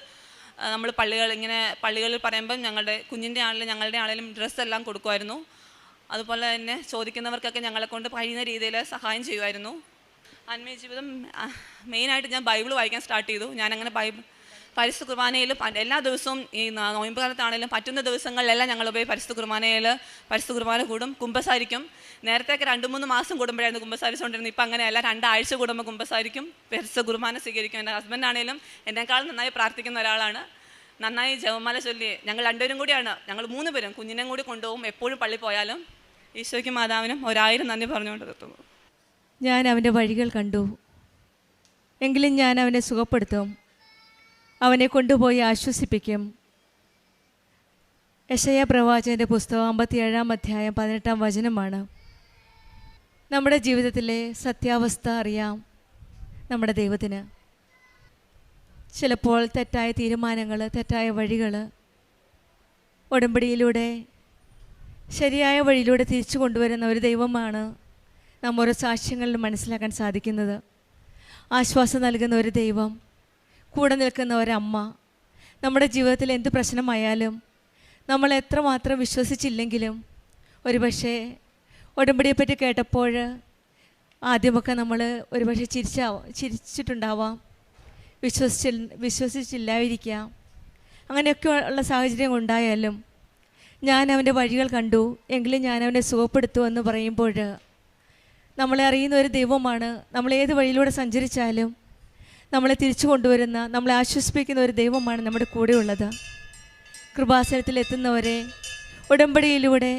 നമ്മൾ പള്ളികളിൽ പറയുമ്പം ഞങ്ങളുടെ കുഞ്ഞിൻ്റെ ആണെങ്കിലും ഞങ്ങളുടെ ആണെങ്കിലും ഡ്രസ്സെല്ലാം കൊടുക്കുമായിരുന്നു. അതുപോലെ തന്നെ ചോദിക്കുന്നവർക്കൊക്കെ ഞങ്ങളെ കൊണ്ട് കഴിയുന്ന രീതിയിൽ സഹായം ചെയ്യുമായിരുന്നു. ആത്മീയ ജീവിതം മെയിനായിട്ട് ഞാൻ ബൈബിൾ വായിക്കാൻ സ്റ്റാർട്ട് ചെയ്തു. ഞാനങ്ങനെ പരിശുദ്ധ കുർബാനയിൽ എല്ലാ ദിവസവും ഈ നോയമ്പ് കാലത്താണെങ്കിലും പറ്റുന്ന ദിവസങ്ങളിലെല്ലാം ഞങ്ങൾ പോയി പരിശുദ്ധ കുർബാന കൂടും, കുമ്പസാരിക്കും. നേരത്തെയൊക്കെ 2-3 മാസം കൂടുമ്പോഴായിരുന്നു കുമ്പസാരിച്ചുകൊണ്ടിരുന്നത്. ഇപ്പം അങ്ങനെയല്ല, 2 ആഴ്ച കൂടുമ്പോൾ കുമ്പസാരിക്കും, പരിശുദ്ധ കുർബാന സ്വീകരിക്കും. എൻ്റെ ഹസ്ബൻഡാണെങ്കിലും എന്നെക്കാൾ നന്നായി പ്രാർത്ഥിക്കുന്ന ഒരാളാണ്. നന്നായി ജപമാല ചൊല്ലി ഞങ്ങൾ 2 പേരും കൂടിയാണ്, ഞങ്ങൾ 3 പേരും കുഞ്ഞിനെയും കൂടി കൊണ്ടുപോകും എപ്പോഴും പള്ളി പോയാലും. ഈശോയ്ക്കും മാതാവിനും 1000 നന്ദി പറഞ്ഞുകൊണ്ട് നിർത്തുന്നു. ഞാൻ അവൻ്റെ വഴികൾ കണ്ടു, എങ്കിലും ഞാൻ അവനെ സുഖപ്പെടുത്തും, അവനെ കൊണ്ടുപോയി ആശ്വസിപ്പിക്കും. യെശയ്യാ പ്രവാചകൻ്റെ പുസ്തകം 57-ാം അധ്യായം 18-ാം വചനമാണ്. നമ്മുടെ ജീവിതത്തിലെ സത്യാവസ്ഥ അറിയാം നമ്മുടെ ദൈവത്തിന്. ചിലപ്പോൾ തെറ്റായ തീരുമാനങ്ങൾ, തെറ്റായ വഴികൾ ഉടമ്പടിയിലൂടെ ശരിയായ വഴിയിലൂടെ തിരിച്ചു കൊണ്ടുവരുന്ന ഒരു ദൈവമാണ് നാം ഓരോ സാക്ഷ്യങ്ങളിൽ മനസ്സിലാക്കാൻ സാധിക്കുന്നത്. ആശ്വാസം നൽകുന്ന ഒരു ദൈവം, കൂടെ നിൽക്കുന്ന ഒരമ്മ. നമ്മുടെ ജീവിതത്തിൽ എന്ത് പ്രശ്നമായാലും നമ്മൾ എത്രമാത്രം വിശ്വസിച്ചില്ലെങ്കിലും ഒരുപക്ഷെ ഉടമ്പടിയെപ്പറ്റി കേട്ടപ്പോൾ ആദ്യമൊക്കെ നമ്മൾ ഒരുപക്ഷെ ചിരിച്ചിട്ടുണ്ടാവാം, വിശ്വസിച്ചില്ലാതിരിക്കാം. അങ്ങനെയൊക്കെ ഉള്ള സാഹചര്യം ഉണ്ടായാലും ഞാൻ അവൻ്റെ വഴികൾ കണ്ടു, എങ്കിലും ഞാൻ അവനെ സുഖപ്പെടുത്തുമെന്ന് പറയുമ്പോൾ നമ്മളെ അറിയുന്ന ഒരു ദൈവമാണ്. നമ്മൾ ഏത് വഴിയിലൂടെ സഞ്ചരിച്ചാലും നമ്മളെ തിരിച്ചു കൊണ്ടുവരുന്ന, നമ്മളെ ആശ്വസിപ്പിക്കുന്ന ഒരു ദൈവമാണ് നമ്മുടെ കൂടെയുള്ളത്. കൃപാസനത്തിൽ എത്തുന്നവരെ ഉടമ്പടിയിലൂടെ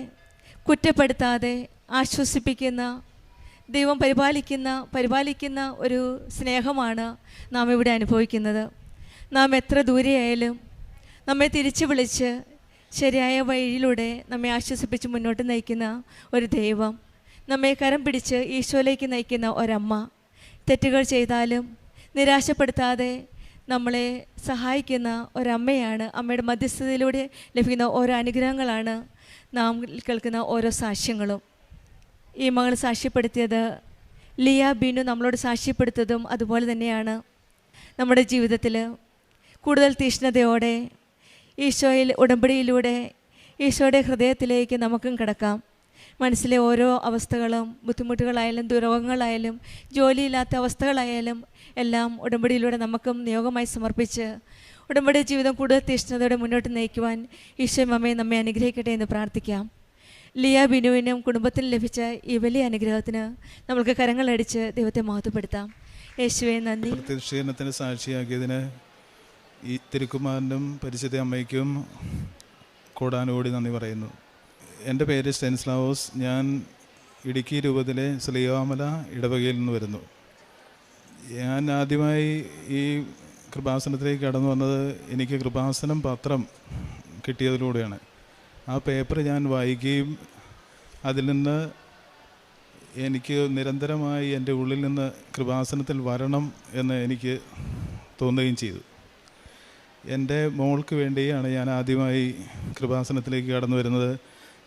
കുറ്റപ്പെടുത്താതെ ആശ്വസിപ്പിക്കുന്ന, ദൈവം പരിപാലിക്കുന്ന ഒരു സ്നേഹമാണ് നാം ഇവിടെ അനുഭവിക്കുന്നത്. നാം എത്ര ദൂരെയായാലും നമ്മെ തിരിച്ചു വിളിച്ച് ശരിയായ വഴിയിലൂടെ നമ്മെ ആശ്വസിപ്പിച്ച് മുന്നോട്ട് നയിക്കുന്ന ഒരു ദൈവം, നമ്മെ കരം പിടിച്ച് ഈശോയിലേക്ക് നയിക്കുന്ന ഒരമ്മ, തെറ്റുകൾ ചെയ്താലും നിരാശപ്പെടുത്താതെ നമ്മളെ സഹായിക്കുന്ന ഒരമ്മയാണ്. അമ്മയുടെ മധ്യസ്ഥതയിലൂടെ ലഭിക്കുന്ന ഓരോ അനുഗ്രഹങ്ങളാണ് നാം കേൾക്കുന്ന ഓരോ സാക്ഷ്യങ്ങളും. ഈ മകൾ സാക്ഷ്യപ്പെടുത്തിയത്, ലിയ ബിനു നമ്മളോട് സാക്ഷ്യപ്പെടുത്തതും അതുപോലെ തന്നെയാണ്. നമ്മുടെ ജീവിതത്തിൽ കൂടുതൽ തീഷ്ണതയോടെ ഈശോയിൽ ഉടമ്പടിയിലൂടെ ഈശോയുടെ ഹൃദയത്തിലേക്ക് നമുക്കും കിടക്കാം. മനസ്സിലെ ഓരോ അവസ്ഥകളും, ബുദ്ധിമുട്ടുകളായാലും ദുരോഗങ്ങളായാലും ജോലിയില്ലാത്ത അവസ്ഥകളായാലും എല്ലാം ഉടമ്പടിയിലൂടെ നമുക്കും നിയോഗമായി സമർപ്പിച്ച് ഉടമ്പടി ജീവിതം കൂടുതൽ തീഷ്ണതയോടെ മുന്നോട്ട് നയിക്കുവാൻ ഈശോയും അമ്മയും നമ്മെ അനുഗ്രഹിക്കട്ടെ എന്ന് പ്രാർത്ഥിക്കാം. ലിയ ബിനുവിനും കുടുംബത്തിനും ലഭിച്ച ഈ വലിയ അനുഗ്രഹത്തിന് നമ്മൾക്ക് കരങ്ങളടിച്ച് ദൈവത്തെ മഹത്വപ്പെടുത്താം. യേശുവേ നന്ദി. പ്രത്യക്ഷീകരണത്തിന് സാക്ഷിയാക്കിയതിന് ഈ തിരുക്കുമാരനും പരിശുദ്ധ അമ്മയ്ക്കും കോടാനുകൂടി നന്ദി പറയുന്നു. എൻ്റെ പേര് സ്റ്റെനിസ്ലാവോസ്. ഞാൻ ഇടുക്കി രൂപതയിലെ ശ്രീവാമല ഇടവകയിൽ നിന്ന് വരുന്നു. ഞാൻ ആദ്യമായി ഈ കൃപാസനത്തിലേക്ക് കടന്നു വന്നത് എനിക്ക് കൃപാസനം പത്രം കിട്ടിയതിലൂടെയാണ്. ആ പേപ്പർ ഞാൻ വായിക്കുകയും അതിൽ നിന്ന് എനിക്ക് നിരന്തരമായി എൻ്റെ ഉള്ളിൽ നിന്ന് കൃപാസനത്തിൽ വരണം എന്ന് എനിക്ക് തോന്നുകയും ചെയ്തു. എൻ്റെ മോൾക്ക് വേണ്ടിയാണ് ഞാൻ ആദ്യമായി കൃപാസനത്തിലേക്ക് കടന്നു വരുന്നത്.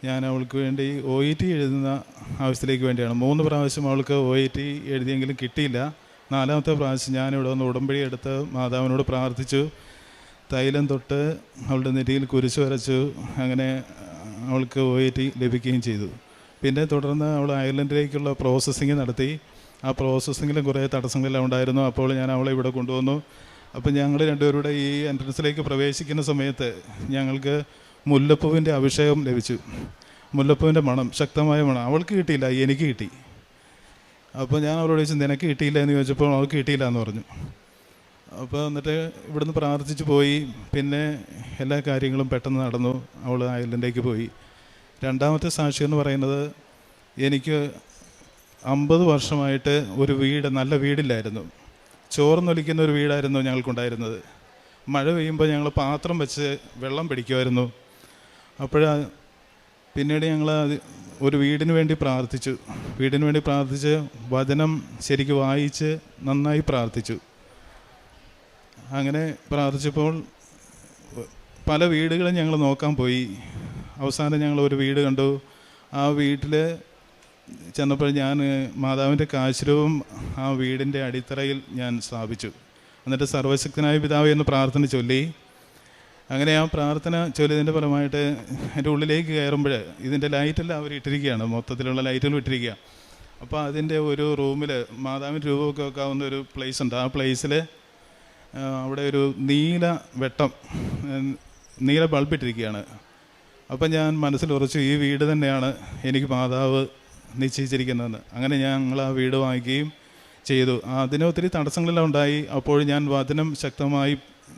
ഞാൻ അവൾക്ക് വേണ്ടി OET എഴുതുന്ന ആവശ്യത്തിലേക്ക് വേണ്ടിയാണ്. 3 പ്രാവശ്യം അവൾക്ക് OET എഴുതിയെങ്കിലും കിട്ടിയില്ല. 4ാമത്തെ പ്രാവശ്യം ഞാനിവിടെ വന്ന് ഉടമ്പടി എടുത്ത് മാതാവിനോട് പ്രാർത്ഥിച്ചു. തൈലം തൊട്ട് അവളുടെ നെറ്റിയിൽ കുരിശ് വരച്ചു. അങ്ങനെ അവൾക്ക് OET ലഭിക്കുകയും ചെയ്തു. പിന്നെ തുടർന്ന് അവൾ അയർലൻഡിലേക്കുള്ള പ്രോസസ്സിങ് നടത്തി. ആ പ്രോസസ്സിങ്ങിലും കുറേ തടസ്സങ്ങളെല്ലാം ഉണ്ടായിരുന്നു. അപ്പോൾ ഞാൻ അവളെ ഇവിടെ കൊണ്ടുവന്നു. അപ്പം ഞങ്ങൾ രണ്ടുപേരുടെ ഈ എൻട്രൻസിലേക്ക് പ്രവേശിക്കുന്ന സമയത്ത് ഞങ്ങൾക്ക് മുല്ലപ്പൂവിൻ്റെ അഭിഷേകം ലഭിച്ചു. മുല്ലപ്പൂവിൻ്റെ മണം, ശക്തമായ മണം. അവൾക്ക് കിട്ടിയില്ല, എനിക്ക് കിട്ടി. അപ്പോൾ ഞാൻ അവളോട് ചോദിച്ചു, നിനക്ക് കിട്ടിയില്ല എന്ന് ചോദിച്ചപ്പോൾ അവൾക്ക് കിട്ടിയില്ല എന്ന് പറഞ്ഞു. അപ്പോൾ എന്നിട്ട് ഇവിടുന്ന് പ്രാർത്ഥിച്ച് പോയി. പിന്നെ എല്ലാ കാര്യങ്ങളും പെട്ടെന്ന് നടന്നു. അവൾ അയർലൻഡിലേക്ക് പോയി. 2ാമത്തെ സാക്ഷി എന്ന് പറയുന്നത്, എനിക്ക് 50 വർഷമായിട്ട് ഒരു വീട്, നല്ല വീടില്ലായിരുന്നു. ചോർന്നൊലിക്കുന്ന ഒരു വീടായിരുന്നു ഞങ്ങൾക്കുണ്ടായിരുന്നത്. മഴ പെയ്യുമ്പോൾ ഞങ്ങൾ പാത്രം വെച്ച് വെള്ളം പിടിക്കുമായിരുന്നു. പിന്നീട് ഞങ്ങൾ ഒരു വീടിന് വേണ്ടി പ്രാർത്ഥിച്ചു. വീടിന് വേണ്ടി പ്രാർത്ഥിച്ച് വചനം ശരിക്കും വായിച്ച് നന്നായി പ്രാർത്ഥിച്ചു. അങ്ങനെ പ്രാർത്ഥിച്ചപ്പോൾ പല വീടുകളും ഞങ്ങൾ നോക്കാൻ പോയി. അവസാനം ഞങ്ങൾ ഒരു വീട് കണ്ടു. ആ വീട്ടിൽ ചെന്നപ്പോൾ ഞാൻ മാതാവിൻ്റെ കാശുരൂപം ആ വീടിൻ്റെ അടിത്തറയിൽ ഞാൻ സ്ഥാപിച്ചു. എന്നിട്ട് സർവശക്തനായ പിതാവേ എന്ന് പ്രാർത്ഥന ചൊല്ലി. അങ്ങനെ ആ പ്രാർത്ഥന ചൊല്ലിയതിൻ്റെ ഫലമായിട്ട് എൻ്റെ ഉള്ളിലേക്ക് കയറുമ്പോൾ ഇതിൻ്റെ ലൈറ്റെല്ലാം അവർ ഇട്ടിരിക്കുകയാണ്, മൊത്തത്തിലുള്ള ലൈറ്റുകൾ ഇട്ടിരിക്കുക. അപ്പോൾ അതിൻ്റെ ഒരു റൂമിൽ മാതാവിൻ്റെ രൂപമൊക്കെ വെക്കാവുന്ന ഒരു പ്ലേസ് ഉണ്ട്. ആ പ്ലേസിൽ അവിടെ ഒരു നീല ബൾബ് ഇട്ടിരിക്കുകയാണ്. അപ്പം ഞാൻ മനസ്സിൽ ഉറച്ചു, ഈ വീട് തന്നെയാണ് എനിക്ക് മാതാവ് നിശ്ചയിച്ചിരിക്കുന്നതെന്ന്. അങ്ങനെ ഞങ്ങൾ ആ വീട് വാങ്ങിക്കുകയും ചെയ്തു. അതിന് ഒത്തിരി തടസ്സങ്ങളെല്ലാം ഉണ്ടായി. അപ്പോൾ ഞാൻ വചനം ശക്തമായി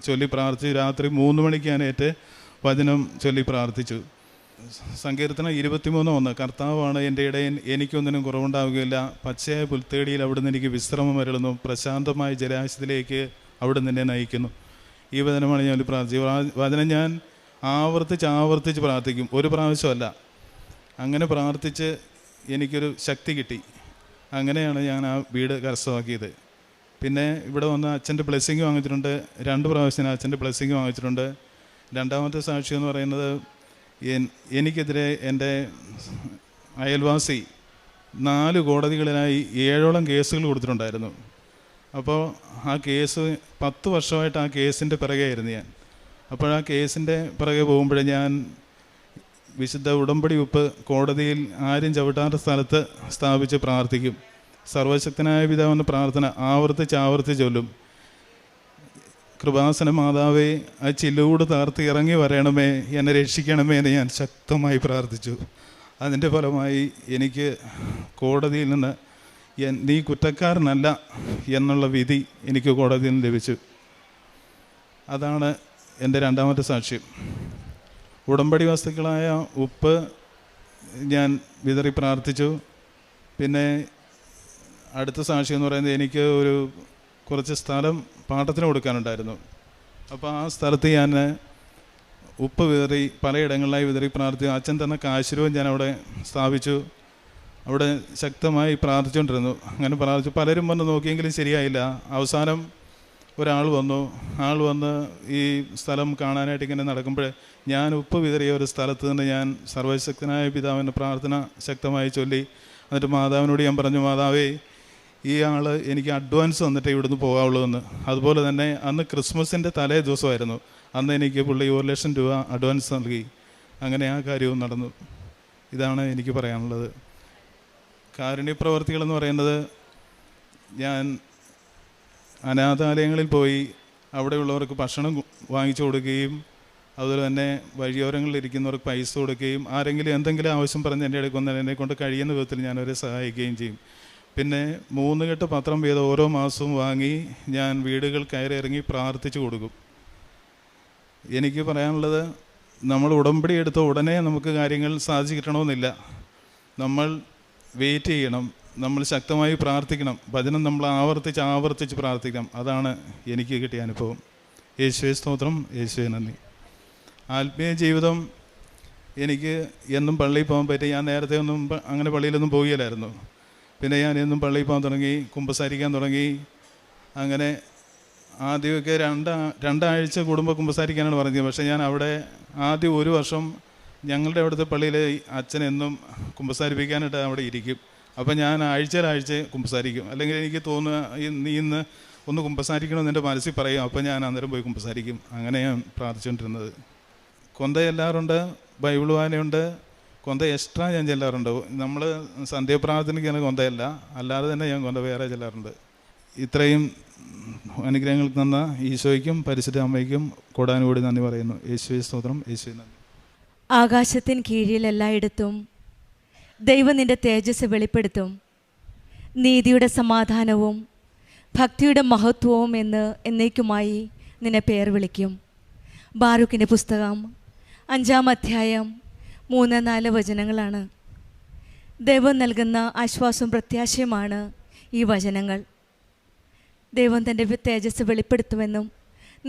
ചൊല്ലി പ്രാർത്ഥിച്ചു. രാത്രി 3 മണിക്ക് ഞാൻ വചനം ചൊല്ലി പ്രാർത്ഥിച്ചു. സങ്കീർത്തനം 23:1, കർത്താവാണ് എൻ്റെ ഇടയൻ, എനിക്കൊന്നിനും കുറവുണ്ടാവുകയില്ല. പച്ചയായ പുൽത്തേടിയിൽ അവിടുന്ന് എനിക്ക് വിശ്രമം അരുളുന്നു. പ്രശാന്തമായ ജലാശയത്തിലേക്ക് അവിടുന്ന് എന്നെ നയിക്കുന്നു. ഈ വചനമാണ് ഞാൻ പ്രാർത്ഥിച്ചത്. വചനം ഞാൻ ആവർത്തിച്ച് പ്രാർത്ഥിക്കും, ഒരു പ്രാവശ്യമല്ല. അങ്ങനെ പ്രാർത്ഥിച്ച് എനിക്കൊരു ശക്തി കിട്ടി. അങ്ങനെയാണ് ഞാൻ ആ വീട് കരസ്ഥമാക്കിയത്. പിന്നെ ഇവിടെ വന്ന് അച്ഛൻ്റെ ബ്ലെസ്സിങ് വാങ്ങിച്ചിട്ടുണ്ട്. 2 പ്രാവശ്യം അച്ഛൻ്റെ ബ്ലെസ്സിങ് വാങ്ങിച്ചിട്ടുണ്ട്. 2ാമത്തെ സാക്ഷി എന്ന് പറയുന്നത്, എനിക്കെതിരെ എൻ്റെ അയൽവാസി 4 കോടതികളിലായി 7ഓളം കേസുകൾ കൊടുത്തിട്ടുണ്ടായിരുന്നു. അപ്പോൾ ആ കേസ് 10 വർഷമായിട്ട് ആ കേസിൻ്റെ പിറകെയായിരുന്നു ഞാൻ. അപ്പോൾ ആ കേസിൻ്റെ പിറകെ പോകുമ്പോഴേ ഞാൻ വിശുദ്ധ ഉടമ്പടി ഉപ്പ് കോടതിയിൽ ആരും ചവിട്ടാത്ത സ്ഥലത്ത് സ്ഥാപിച്ച് പ്രാർത്ഥിക്കും. സർവശക്തനായ പിതാവെന്ന പ്രാർത്ഥന ആവർത്തിച്ച് ചൊല്ലും. കൃപാസന മാതാവേ, ആ ചില്ലൂട് താർത്ത് ഇറങ്ങി വരണമേ, എന്നെ രക്ഷിക്കണമേ എന്ന് ഞാൻ ശക്തമായി പ്രാർത്ഥിച്ചു. അതിൻ്റെ ഫലമായി എനിക്ക് കോടതിയിൽ നിന്ന് നീ കുറ്റക്കാരനല്ല എന്നുള്ള വിധി എനിക്ക് കോടതിയിൽ നിന്ന് ലഭിച്ചു. അതാണ് എൻ്റെ രണ്ടാമത്തെ സാക്ഷ്യം. ഉടമ്പടി വസ്തുക്കളായ ഉപ്പ് ഞാൻ വിതറി പ്രാർത്ഥിച്ചു. പിന്നെ അടുത്ത സാക്ഷ്യം എന്ന് പറയുന്നത്, എനിക്ക് കുറച്ച് സ്ഥലം പാട്ടത്തിന് കൊടുക്കാനുണ്ടായിരുന്നു. അപ്പോൾ ആ സ്ഥലത്ത് ഞാൻ ഉപ്പ് വിതറി പലയിടങ്ങളിലായി വിതറി പ്രാർത്ഥിച്ചു. അച്ഛൻ തന്ന കാശുരൂപം ഞാൻ അവിടെ സ്ഥാപിച്ചു. അവിടെ ശക്തമായി പ്രാർത്ഥിച്ചുകൊണ്ടിരുന്നു. അങ്ങനെ പ്രാർത്ഥിച്ചു. പലരും വന്ന് നോക്കിയെങ്കിലും ശരിയായില്ല. അവസാനം ഒരാൾ വന്ന് ഈ സ്ഥലം കാണാനായിട്ട് ഇങ്ങനെ നടക്കുമ്പോൾ ഞാൻ ഉപ്പ് വിതറിയ ഒരു സ്ഥലത്ത് നിന്ന് ഞാൻ സർവശക്തനായ പിതാവിൻ്റെ പ്രാർത്ഥന ശക്തമായി ചൊല്ലി. എന്നിട്ട് മാതാവിനോട് ഞാൻ പറഞ്ഞു, മാതാവേ, ഈ ആൾ എനിക്ക് അഡ്വാൻസ് തന്നിട്ട് ഇവിടുന്ന് പോകാവുള്ളതെന്ന്. അതുപോലെ തന്നെ അന്ന് ക്രിസ്മസിൻ്റെ തലേ ദിവസമായിരുന്നു. അന്ന് എനിക്ക് പുള്ളി 1 ലക്ഷം രൂപ അഡ്വാൻസ് നൽകി. അങ്ങനെ ആ കാര്യവും നടന്നു. ഇതാണ് എനിക്ക് പറയാനുള്ളത്. കാരുണ്യപ്രവർത്തികളെന്ന് പറയുന്നത്, ഞാൻ അനാഥാലയങ്ങളിൽ പോയി അവിടെയുള്ളവർക്ക് ഭക്ഷണം വാങ്ങിച്ചു കൊടുക്കുകയും അതുപോലെ തന്നെ വഴിയോരങ്ങളിൽ ഇരിക്കുന്നവർക്ക് പൈസ കൊടുക്കുകയും ആരെങ്കിലും എന്തെങ്കിലും ആവശ്യം പറഞ്ഞ് എൻ്റെ ഇടയ്ക്ക് വന്നാൽ എന്നെക്കൊണ്ട് കഴിയുന്ന വിധത്തിൽ ഞാനവരെ സഹായിക്കുകയും ചെയ്യും. പിന്നെ 3 കെട്ട് പത്രം വീതം ഓരോ മാസവും വാങ്ങി ഞാൻ വീടുകൾ കയറി ഇറങ്ങി പ്രാർത്ഥിച്ചു കൊടുക്കും. എനിക്ക് പറയാനുള്ളത്, നമ്മൾ ഉടമ്പടി എടുത്ത ഉടനെ നമുക്ക് കാര്യങ്ങൾ സാധിച്ചു കിട്ടണമെന്നില്ല. നമ്മൾ വെയിറ്റ് ചെയ്യണം. നമ്മൾ ശക്തമായി പ്രാർത്ഥിക്കണം. വചനം നമ്മൾ ആവർത്തിച്ച് പ്രാർത്ഥിക്കണം. അതാണ് എനിക്ക് കിട്ടിയ അനുഭവം. യേശുവേ സ്തോത്രം, യേശുവേ നന്ദി. ആത്മീയ ജീവിതം എനിക്ക് എന്നും പള്ളിയിൽ പോകാൻ പറ്റി. ഞാൻ നേരത്തെ ഒന്നും അങ്ങനെ പള്ളിയിലൊന്നും പോവുകയില്ലായിരുന്നു. പിന്നെ ഞാൻ എന്നും പള്ളിയിൽ പോകാൻ തുടങ്ങി, കുമ്പസാരിക്കാൻ തുടങ്ങി. അങ്ങനെ ആദ്യമൊക്കെ രണ്ടാഴ്ച കൂടുമ്പോൾ കുമ്പസാരിക്കാനാണ് പറഞ്ഞത്. പക്ഷേ ഞാൻ അവിടെ ആദ്യം 1 വർഷം ഞങ്ങളുടെ അവിടുത്തെ പള്ളിയിൽ അച്ഛൻ എന്നും കുമ്പസാരിപ്പിക്കാനായിട്ട് അവിടെ ഇരിക്കും. അപ്പം ഞാൻ ആഴ്ച കുമ്പസാരിക്കും. അല്ലെങ്കിൽ എനിക്ക് തോന്നുക, നീ ഇന്ന് ഒന്ന് കുമ്പസാരിക്കണമെന്ന് എൻ്റെ മനസ്സിൽ പറയും. അപ്പം ഞാൻ അന്നേരം പോയി കുമ്പസാരിക്കും. അങ്ങനെ ഞാൻ പ്രാർത്ഥിച്ചുകൊണ്ടിരുന്നത്. കൊന്ത ചെല്ലാറുണ്ട്, ബൈബിൾ വായനയുണ്ട്, കൊന്ത എക്സ്ട്രാ ഞാൻ ചെല്ലാറുണ്ട്. നമ്മൾ സന്ധ്യാപ്രാർത്ഥനയ്ക്കാണ് കൊന്തയല്ല, അല്ലാതെ തന്നെ ഞാൻ കൊന്ത വേറെ ചെല്ലാറുണ്ട്. ഇത്രയും അനുഗ്രഹങ്ങൾ തന്ന ഈശോയ്ക്കും പരിശുദ്ധ അമ്മയ്ക്കും കോടാനുകൂടി നന്ദി പറയുന്നു. യേശുവേ സ്തോത്രം, യേശുവേ നന്ദി. ആകാശത്തിന് കീഴിൽ എല്ലായിടത്തും ദൈവം നിൻ്റെ തേജസ് വെളിപ്പെടുത്തും. നീതിയുടെ സമാധാനവും ഭക്തിയുടെ മഹത്വവും എന്ന് എന്നേക്കുമായി നിന്നെ പേർ വിളിക്കും. ബാരൂക്കിൻ്റെ പുസ്തകം 5-ാം അധ്യായം 3-4 വചനങ്ങളാണ്. ദൈവം നൽകുന്ന ആശ്വാസവും പ്രത്യാശയുമാണ് ഈ വചനങ്ങൾ. ദൈവം തൻ്റെ തേജസ് വെളിപ്പെടുത്തുമെന്നും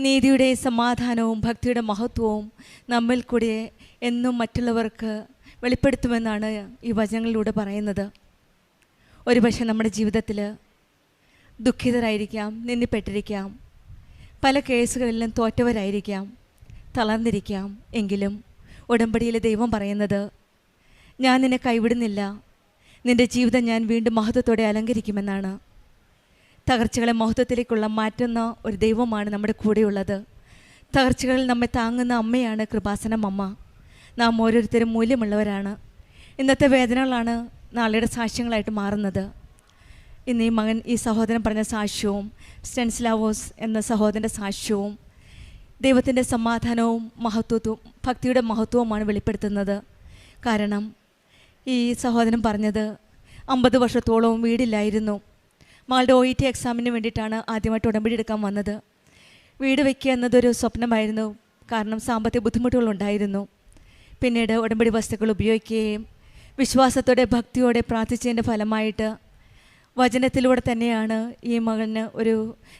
നീതിയുടെ സമാധാനവും ഭക്തിയുടെ മഹത്വവും നമ്മിൽ കൂടി എന്നും മറ്റുള്ളവർക്ക് വെളിപ്പെടുത്തുമെന്നാണ് ഈ വചനങ്ങളിലൂടെ പറയുന്നത്. ഒരുപക്ഷെ നമ്മുടെ ജീവിതത്തിൽ ദുഃഖിതരായിരിക്കാം, നിന്ദിപ്പെട്ടിരിക്കാം, പല കേസുകളിലും തോറ്റവരായിരിക്കാം, തളർന്നിരിക്കാം. എങ്കിലും ഉടമ്പടിയിൽ ദൈവം പറയുന്നത്, ഞാൻ നിന്നെ കൈവിടുന്നില്ല, നിൻ്റെ ജീവിതം ഞാൻ വീണ്ടും മഹത്വത്തോടെ അലങ്കരിക്കുമെന്നാണ്. തകർച്ചകളെ മഹത്വത്തിലേക്കുള്ള മാറ്റുന്ന ഒരു ദൈവമാണ് നമ്മുടെ കൂടെയുള്ളത്. തകർച്ചകളിൽ നമ്മെ താങ്ങുന്ന അമ്മയാണ് കൃപാസനം അമ്മ. നാം ഓരോരുത്തരും മൂല്യമുള്ളവരാണ്. ഇന്നത്തെ വേദനകളാണ് നാളെയുടെ സാക്ഷ്യങ്ങളായിട്ട് മാറുന്നത്. ഇന്ന് ഈ സഹോദരൻ പറഞ്ഞ സാക്ഷ്യവും സ്റ്റെൻസ്ലാവോസ് എന്ന സഹോദരൻ്റെ സാക്ഷ്യവും ദൈവത്തിൻ്റെ സമാധാനവും മഹത്വവും ഭക്തിയുടെ മഹത്വവുമാണ് വെളിപ്പെടുത്തുന്നത്. കാരണം ഈ സഹോദരൻ പറഞ്ഞത് 50 വർഷത്തോളവും വീടില്ലായിരുന്നു. മകളുടെ OET എക്സാമിന് വേണ്ടിയിട്ടാണ് ആദ്യമായിട്ട് ഉടമ്പടി എടുക്കാൻ വന്നത്. വീട് വയ്ക്കുക എന്നതൊരു സ്വപ്നമായിരുന്നു. കാരണം സാമ്പത്തിക ബുദ്ധിമുട്ടുകളുണ്ടായിരുന്നു. പിന്നീട് ഉടമ്പടി വസ്തുക്കൾ ഉപയോഗിക്കുകയും വിശ്വാസത്തോടെ ഭക്തിയോടെ പ്രാർത്ഥിച്ചതിൻ്റെ ഫലമായിട്ട് വചനത്തിലൂടെ തന്നെയാണ് ഈ മകന് ഒരു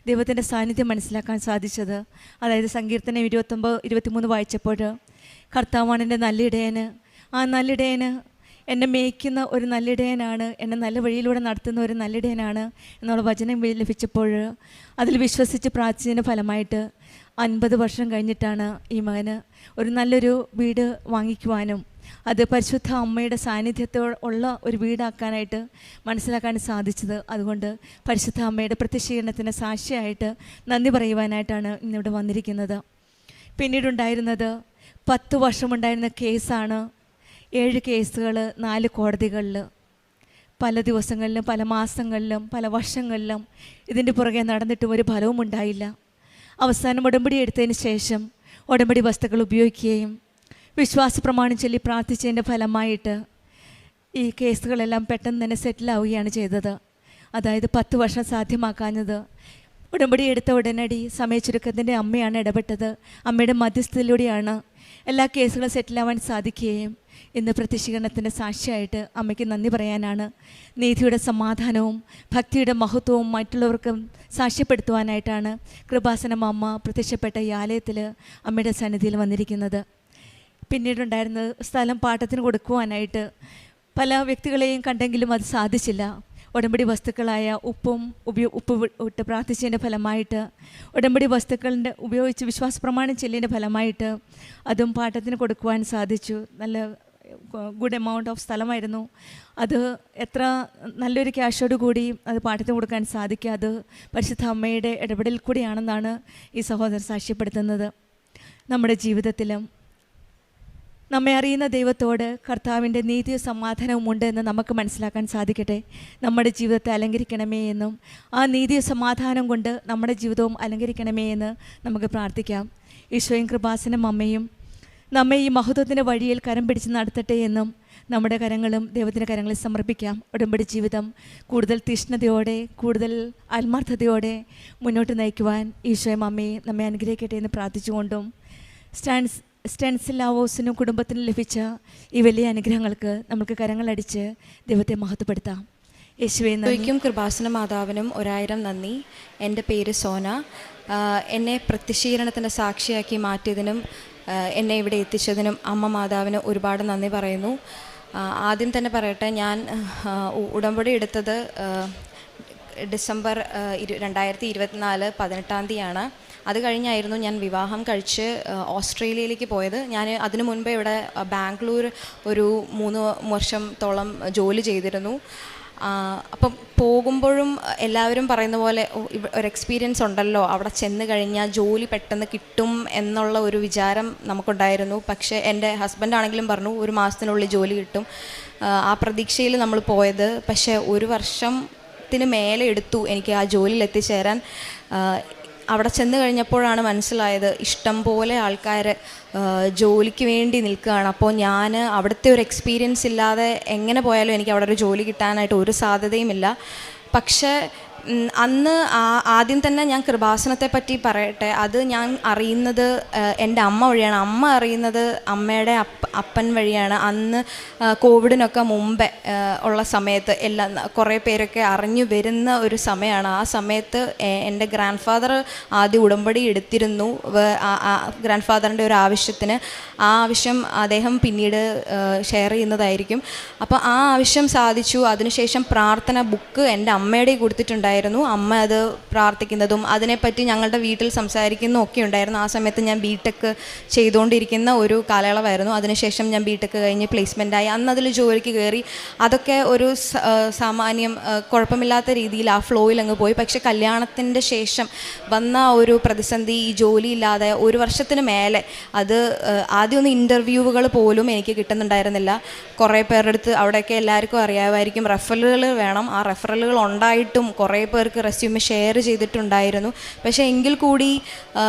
ദൈവത്തിൻ്റെ സാന്നിധ്യം മനസ്സിലാക്കാൻ സാധിച്ചത്. അതായത് സങ്കീർത്തനം 29-23 വായിച്ചപ്പോൾ, കർത്താവാണ് എൻ്റെ നല്ലിടയന്, ആ നല്ലിടയന് എന്നെ മേയ്ക്കുന്ന ഒരു നല്ലിടയനാണ്, എന്നെ നല്ല വഴിയിലൂടെ നടത്തുന്ന ഒരു നല്ലിടയനാണ് എന്നുള്ള വചനം ലഭിച്ചപ്പോൾ അതിൽ വിശ്വസിച്ച് പ്രാർത്ഥിച്ചതിൻ്റെ ഫലമായിട്ട് 50 വർഷം കഴിഞ്ഞിട്ടാണ് ഈ മകന് ഒരു നല്ലൊരു വീട് വാങ്ങിക്കുവാനും അത് പരിശുദ്ധ അമ്മയുടെ സാന്നിധ്യത്തോടുള്ള ഒരു വീടാക്കാനായിട്ട് മനസ്സിലാക്കാൻ സാധിച്ചത്. അതുകൊണ്ട് പരിശുദ്ധ അമ്മയുടെ പ്രത്യക്ഷീകരണത്തിന് സാക്ഷിയായിട്ട് നന്ദി പറയുവാനായിട്ടാണ് ഇന്നിവിടെ വന്നിരിക്കുന്നത്. പിന്നീടുണ്ടായിരുന്നത് 10 വർഷമുണ്ടായിരുന്ന കേസാണ്. 7 കേസുകൾ 4 കോടതികളിൽ, പല ദിവസങ്ങളിലും പല മാസങ്ങളിലും പല വർഷങ്ങളിലും ഇതിൻ്റെ പുറകെ നടന്നിട്ടും ഒരു ഫലവും ഉണ്ടായില്ല. അവസാനം ഉടമ്പടി എടുത്തതിന് ശേഷം ഉടമ്പടി വസ്തുക്കൾ ഉപയോഗിക്കുകയും വിശ്വാസ പ്രമാണം ചൊല്ലി പ്രാർത്ഥിച്ചതിൻ്റെ ഫലമായിട്ട് ഈ കേസുകളെല്ലാം പെട്ടെന്ന് തന്നെ സെറ്റിലാവുകയാണ് ചെയ്തത്. അതായത് 10 വർഷം സാധ്യമാക്കാഞ്ഞത്. ഉടമ്പടി എടുത്ത ഉടനടി സമയച്ചുരുക്കത്തിൻ്റെ അമ്മയാണ് ഇടപെട്ടത്. അമ്മയുടെ മധ്യസ്ഥതയിലൂടെയാണ് എല്ലാ കേസുകളും സെറ്റിലാവാൻ സാധിക്കുകയും ഇന്ന് പ്രത്യക്ഷീകരണത്തിൻ്റെ സാക്ഷിയായിട്ട് അമ്മയ്ക്ക് നന്ദി പറയാനാണ്. നീതിയുടെ സമാധാനവും ഭക്തിയുടെ മഹത്വവും മറ്റുള്ളവർക്കും സാക്ഷ്യപ്പെടുത്തുവാനായിട്ടാണ് കൃപാസനം അമ്മ പ്രത്യക്ഷപ്പെട്ട ഈ ആലയത്തിൽ അമ്മയുടെ സന്നിധിയിൽ വന്നിരിക്കുന്നത്. പിന്നീടുണ്ടായിരുന്നത് സ്ഥലം പാട്ടത്തിന് കൊടുക്കുവാനായിട്ട് പല വ്യക്തികളെയും കണ്ടെങ്കിലും അത് സാധിച്ചില്ല. ഉടമ്പടി വസ്തുക്കളായ ഉപ്പ് ഇട്ട് പ്രാർത്ഥിച്ചതിൻ്റെ ഫലമായിട്ട്, ഉടമ്പടി വസ്തുക്കളുടെ ഉപയോഗിച്ച് വിശ്വാസ പ്രമാണം ചെല്ലിൻ്റെ ഫലമായിട്ട് അതും പാട്ടത്തിന് കൊടുക്കുവാൻ സാധിച്ചു. നല്ല ഗുഡ് എമൗണ്ട് ഓഫ് സ്ഥലമായിരുന്നു അത്. എത്ര നല്ലൊരു ക്യാഷോട് കൂടി അത് പാട്ടത്തിന് കൊടുക്കാൻ സാധിക്കുക, അത് പരിശുദ്ധ അമ്മയുടെ ഇടപെടൽ കൂടിയാണെന്നാണ് ഈ സഹോദരൻ സാക്ഷ്യപ്പെടുത്തുന്നത്. നമ്മുടെ ജീവിതത്തിലും നമ്മെ അറിയുന്ന ദൈവത്തോട് കർത്താവിൻ്റെ നീതിയും സമാധാനവും ഉണ്ട് എന്ന് നമുക്ക് മനസ്സിലാക്കാൻ സാധിക്കട്ടെ. നമ്മുടെ ജീവിതത്തെ അലങ്കരിക്കണമേ എന്നും ആ നീതിയും സമാധാനം കൊണ്ട് നമ്മുടെ ജീവിതവും അലങ്കരിക്കണമേ എന്ന് നമുക്ക് പ്രാർത്ഥിക്കാം. ഈശോയും കൃപാസനം അമ്മയും നമ്മെ ഈ മഹത്വത്തിൻ്റെ വഴിയിൽ കരം പിടിച്ച് നടത്തട്ടെ എന്നും നമ്മുടെ കരങ്ങളും ദൈവത്തിൻ്റെ കരങ്ങളിൽ സമർപ്പിക്കാം. ഉടമ്പടി ജീവിതം കൂടുതൽ തീഷ്ണതയോടെ, കൂടുതൽ ആത്മാർത്ഥതയോടെ മുന്നോട്ട് നയിക്കുവാൻ ഈശോയും അമ്മയും നമ്മെ അനുഗ്രഹിക്കട്ടെ എന്ന് പ്രാർത്ഥിച്ചുകൊണ്ടും സ്റ്റെൻസിലാവോസിനും കുടുംബത്തിനും ലഭിച്ച ഈ വലിയ അനുഗ്രഹങ്ങൾക്ക് നമുക്ക് കരങ്ങളടിച്ച് ദൈവത്തെ മഹത്വപ്പെടുത്താം. യേശുവേ നന്ദി. കൃപാസന മാതാവിനും 1000 നന്ദി. എൻ്റെ പേര് സോന. എന്നെ പ്രത്യക്ഷീകരണത്തിൻ്റെ സാക്ഷിയാക്കി മാറ്റിയതിനും എന്നെ ഇവിടെ എത്തിച്ചതിനും അമ്മ മാതാവിന് ഒരുപാട് നന്ദി പറയുന്നു. ആദ്യം തന്നെ പറയട്ടെ, ഞാൻ ഉടമ്പടി എടുത്തത് ഡിസംബർ 2024 18-ാം തീയതിയാണ്. അത് കഴിഞ്ഞായിരുന്നു ഞാൻ വിവാഹം കഴിച്ച് ഓസ്ട്രേലിയയിലേക്ക് പോയത്. ഞാൻ അതിനു മുൻപേ ഇവിടെ ബാംഗ്ലൂർ ഒരു 3 വർഷത്തോളം ജോലി ചെയ്തിരുന്നു. അപ്പം പോകുമ്പോഴും എല്ലാവരും പറയുന്ന പോലെ ഒരു എക്സ്പീരിയൻസ് ഉണ്ടല്ലോ, അവിടെ ചെന്ന് കഴിഞ്ഞാൽ ജോലി പെട്ടെന്ന് കിട്ടും എന്നുള്ള ഒരു വിചാരം നമുക്കുണ്ടായിരുന്നു. പക്ഷേ എൻ്റെ ഹസ്ബൻഡാണെങ്കിലും പറഞ്ഞു 1 മാസത്തിനുള്ളിൽ ജോലി കിട്ടും. ആ പ്രതീക്ഷയിൽ നമ്മൾ പോയത്. പക്ഷേ 1 വർഷത്തിന് മേലെ എടുത്തു എനിക്ക് ആ ജോലിയിൽ എത്തിച്ചേരാൻ. അവിടെ ചെന്ന് കഴിഞ്ഞപ്പോഴാണ് മനസ്സിലായത് ഇഷ്ടം പോലെ ആൾക്കാർ ജോലിക്ക് വേണ്ടി നിൽക്കുകയാണ്. അപ്പോൾ ഞാൻ അവിടുത്തെ ഒരു എക്സ്പീരിയൻസ് ഇല്ലാതെ എങ്ങനെ പോയാലും എനിക്ക് അവിടെ ഒരു ജോലി കിട്ടാനായിട്ട് ഒരു സാധ്യതയുമില്ല. പക്ഷേ അന്ന് ആദ്യം തന്നെ ഞാൻ കൃപാസനത്തെ പറ്റി പറയട്ടെ. അത് ഞാൻ അറിയുന്നത് എൻ്റെ അമ്മ വഴിയാണ്. അമ്മ അറിയുന്നത് അമ്മയുടെ അപ്പൻ വഴിയാണ്. അന്ന് കോവിഡിനൊക്കെ മുമ്പേ ഉള്ള സമയത്ത് കുറേ പേരൊക്കെ അറിഞ്ഞു വരുന്ന ഒരു സമയമാണ്. ആ സമയത്ത് എൻ്റെ ഗ്രാൻഡ് ഫാദർ ആദ്യം ഉടമ്പടി എടുത്തിരുന്നു ഗ്രാൻഡ് ഫാദറിൻ്റെ ഒരു ആവശ്യത്തിന്. ആ ആവശ്യം അദ്ദേഹം പിന്നീട് ഷെയർ ചെയ്യുന്നതായിരിക്കും. അപ്പോൾ ആ ആവശ്യം സാധിച്ചു. അതിനുശേഷം പ്രാർത്ഥന ബുക്ക് എൻ്റെ അമ്മയുടെ കൊടുത്തിട്ടുണ്ടായിരുന്നു. അമ്മ അത് പ്രാർത്ഥിക്കുന്നതും അതിനെപ്പറ്റി ഞങ്ങളുടെ വീട്ടിൽ സംസാരിക്കുന്നതും ഒക്കെ ഉണ്ടായിരുന്നു. ആ സമയത്ത് ഞാൻ ബിടെക് ചെയ്തുകൊണ്ടിരിക്കുന്ന ഒരു കാലയളവായിരുന്നു. അതിനുശേഷം ഞാൻ ബിടെക് കഴിഞ്ഞ് പ്ലേസ്മെൻറ്റായി. അന്ന് അതിൽ ജോലിക്ക് കയറി. അതൊക്കെ ഒരു സാമാന്യം കുഴപ്പമില്ലാത്ത രീതിയിൽ ആ ഫ്ലോയിൽ അങ്ങ് പോയി. പക്ഷെ കല്യാണത്തിൻ്റെ ശേഷം വന്ന ഒരു പ്രതിസന്ധി, ഈ ജോലിയില്ലാതെ 1 വർഷത്തിന് മേലെ അത് ആദ്യമൊന്നും ഇൻ്റർവ്യൂവുകൾ പോലും എനിക്ക് കിട്ടുന്നുണ്ടായിരുന്നില്ല. കുറേ പേരുടെ അടുത്ത് അവിടെയൊക്കെ എല്ലാവർക്കും അറിയാമായിരിക്കും റെഫറലുകൾ വേണം. ആ റെഫറലുകൾ ഉണ്ടായിട്ടും കുറേ പേർക്ക് റെസ്യൂമെ ഷെയർ ചെയ്തിട്ടുണ്ടായിരുന്നു. പക്ഷേ എങ്കിൽ കൂടി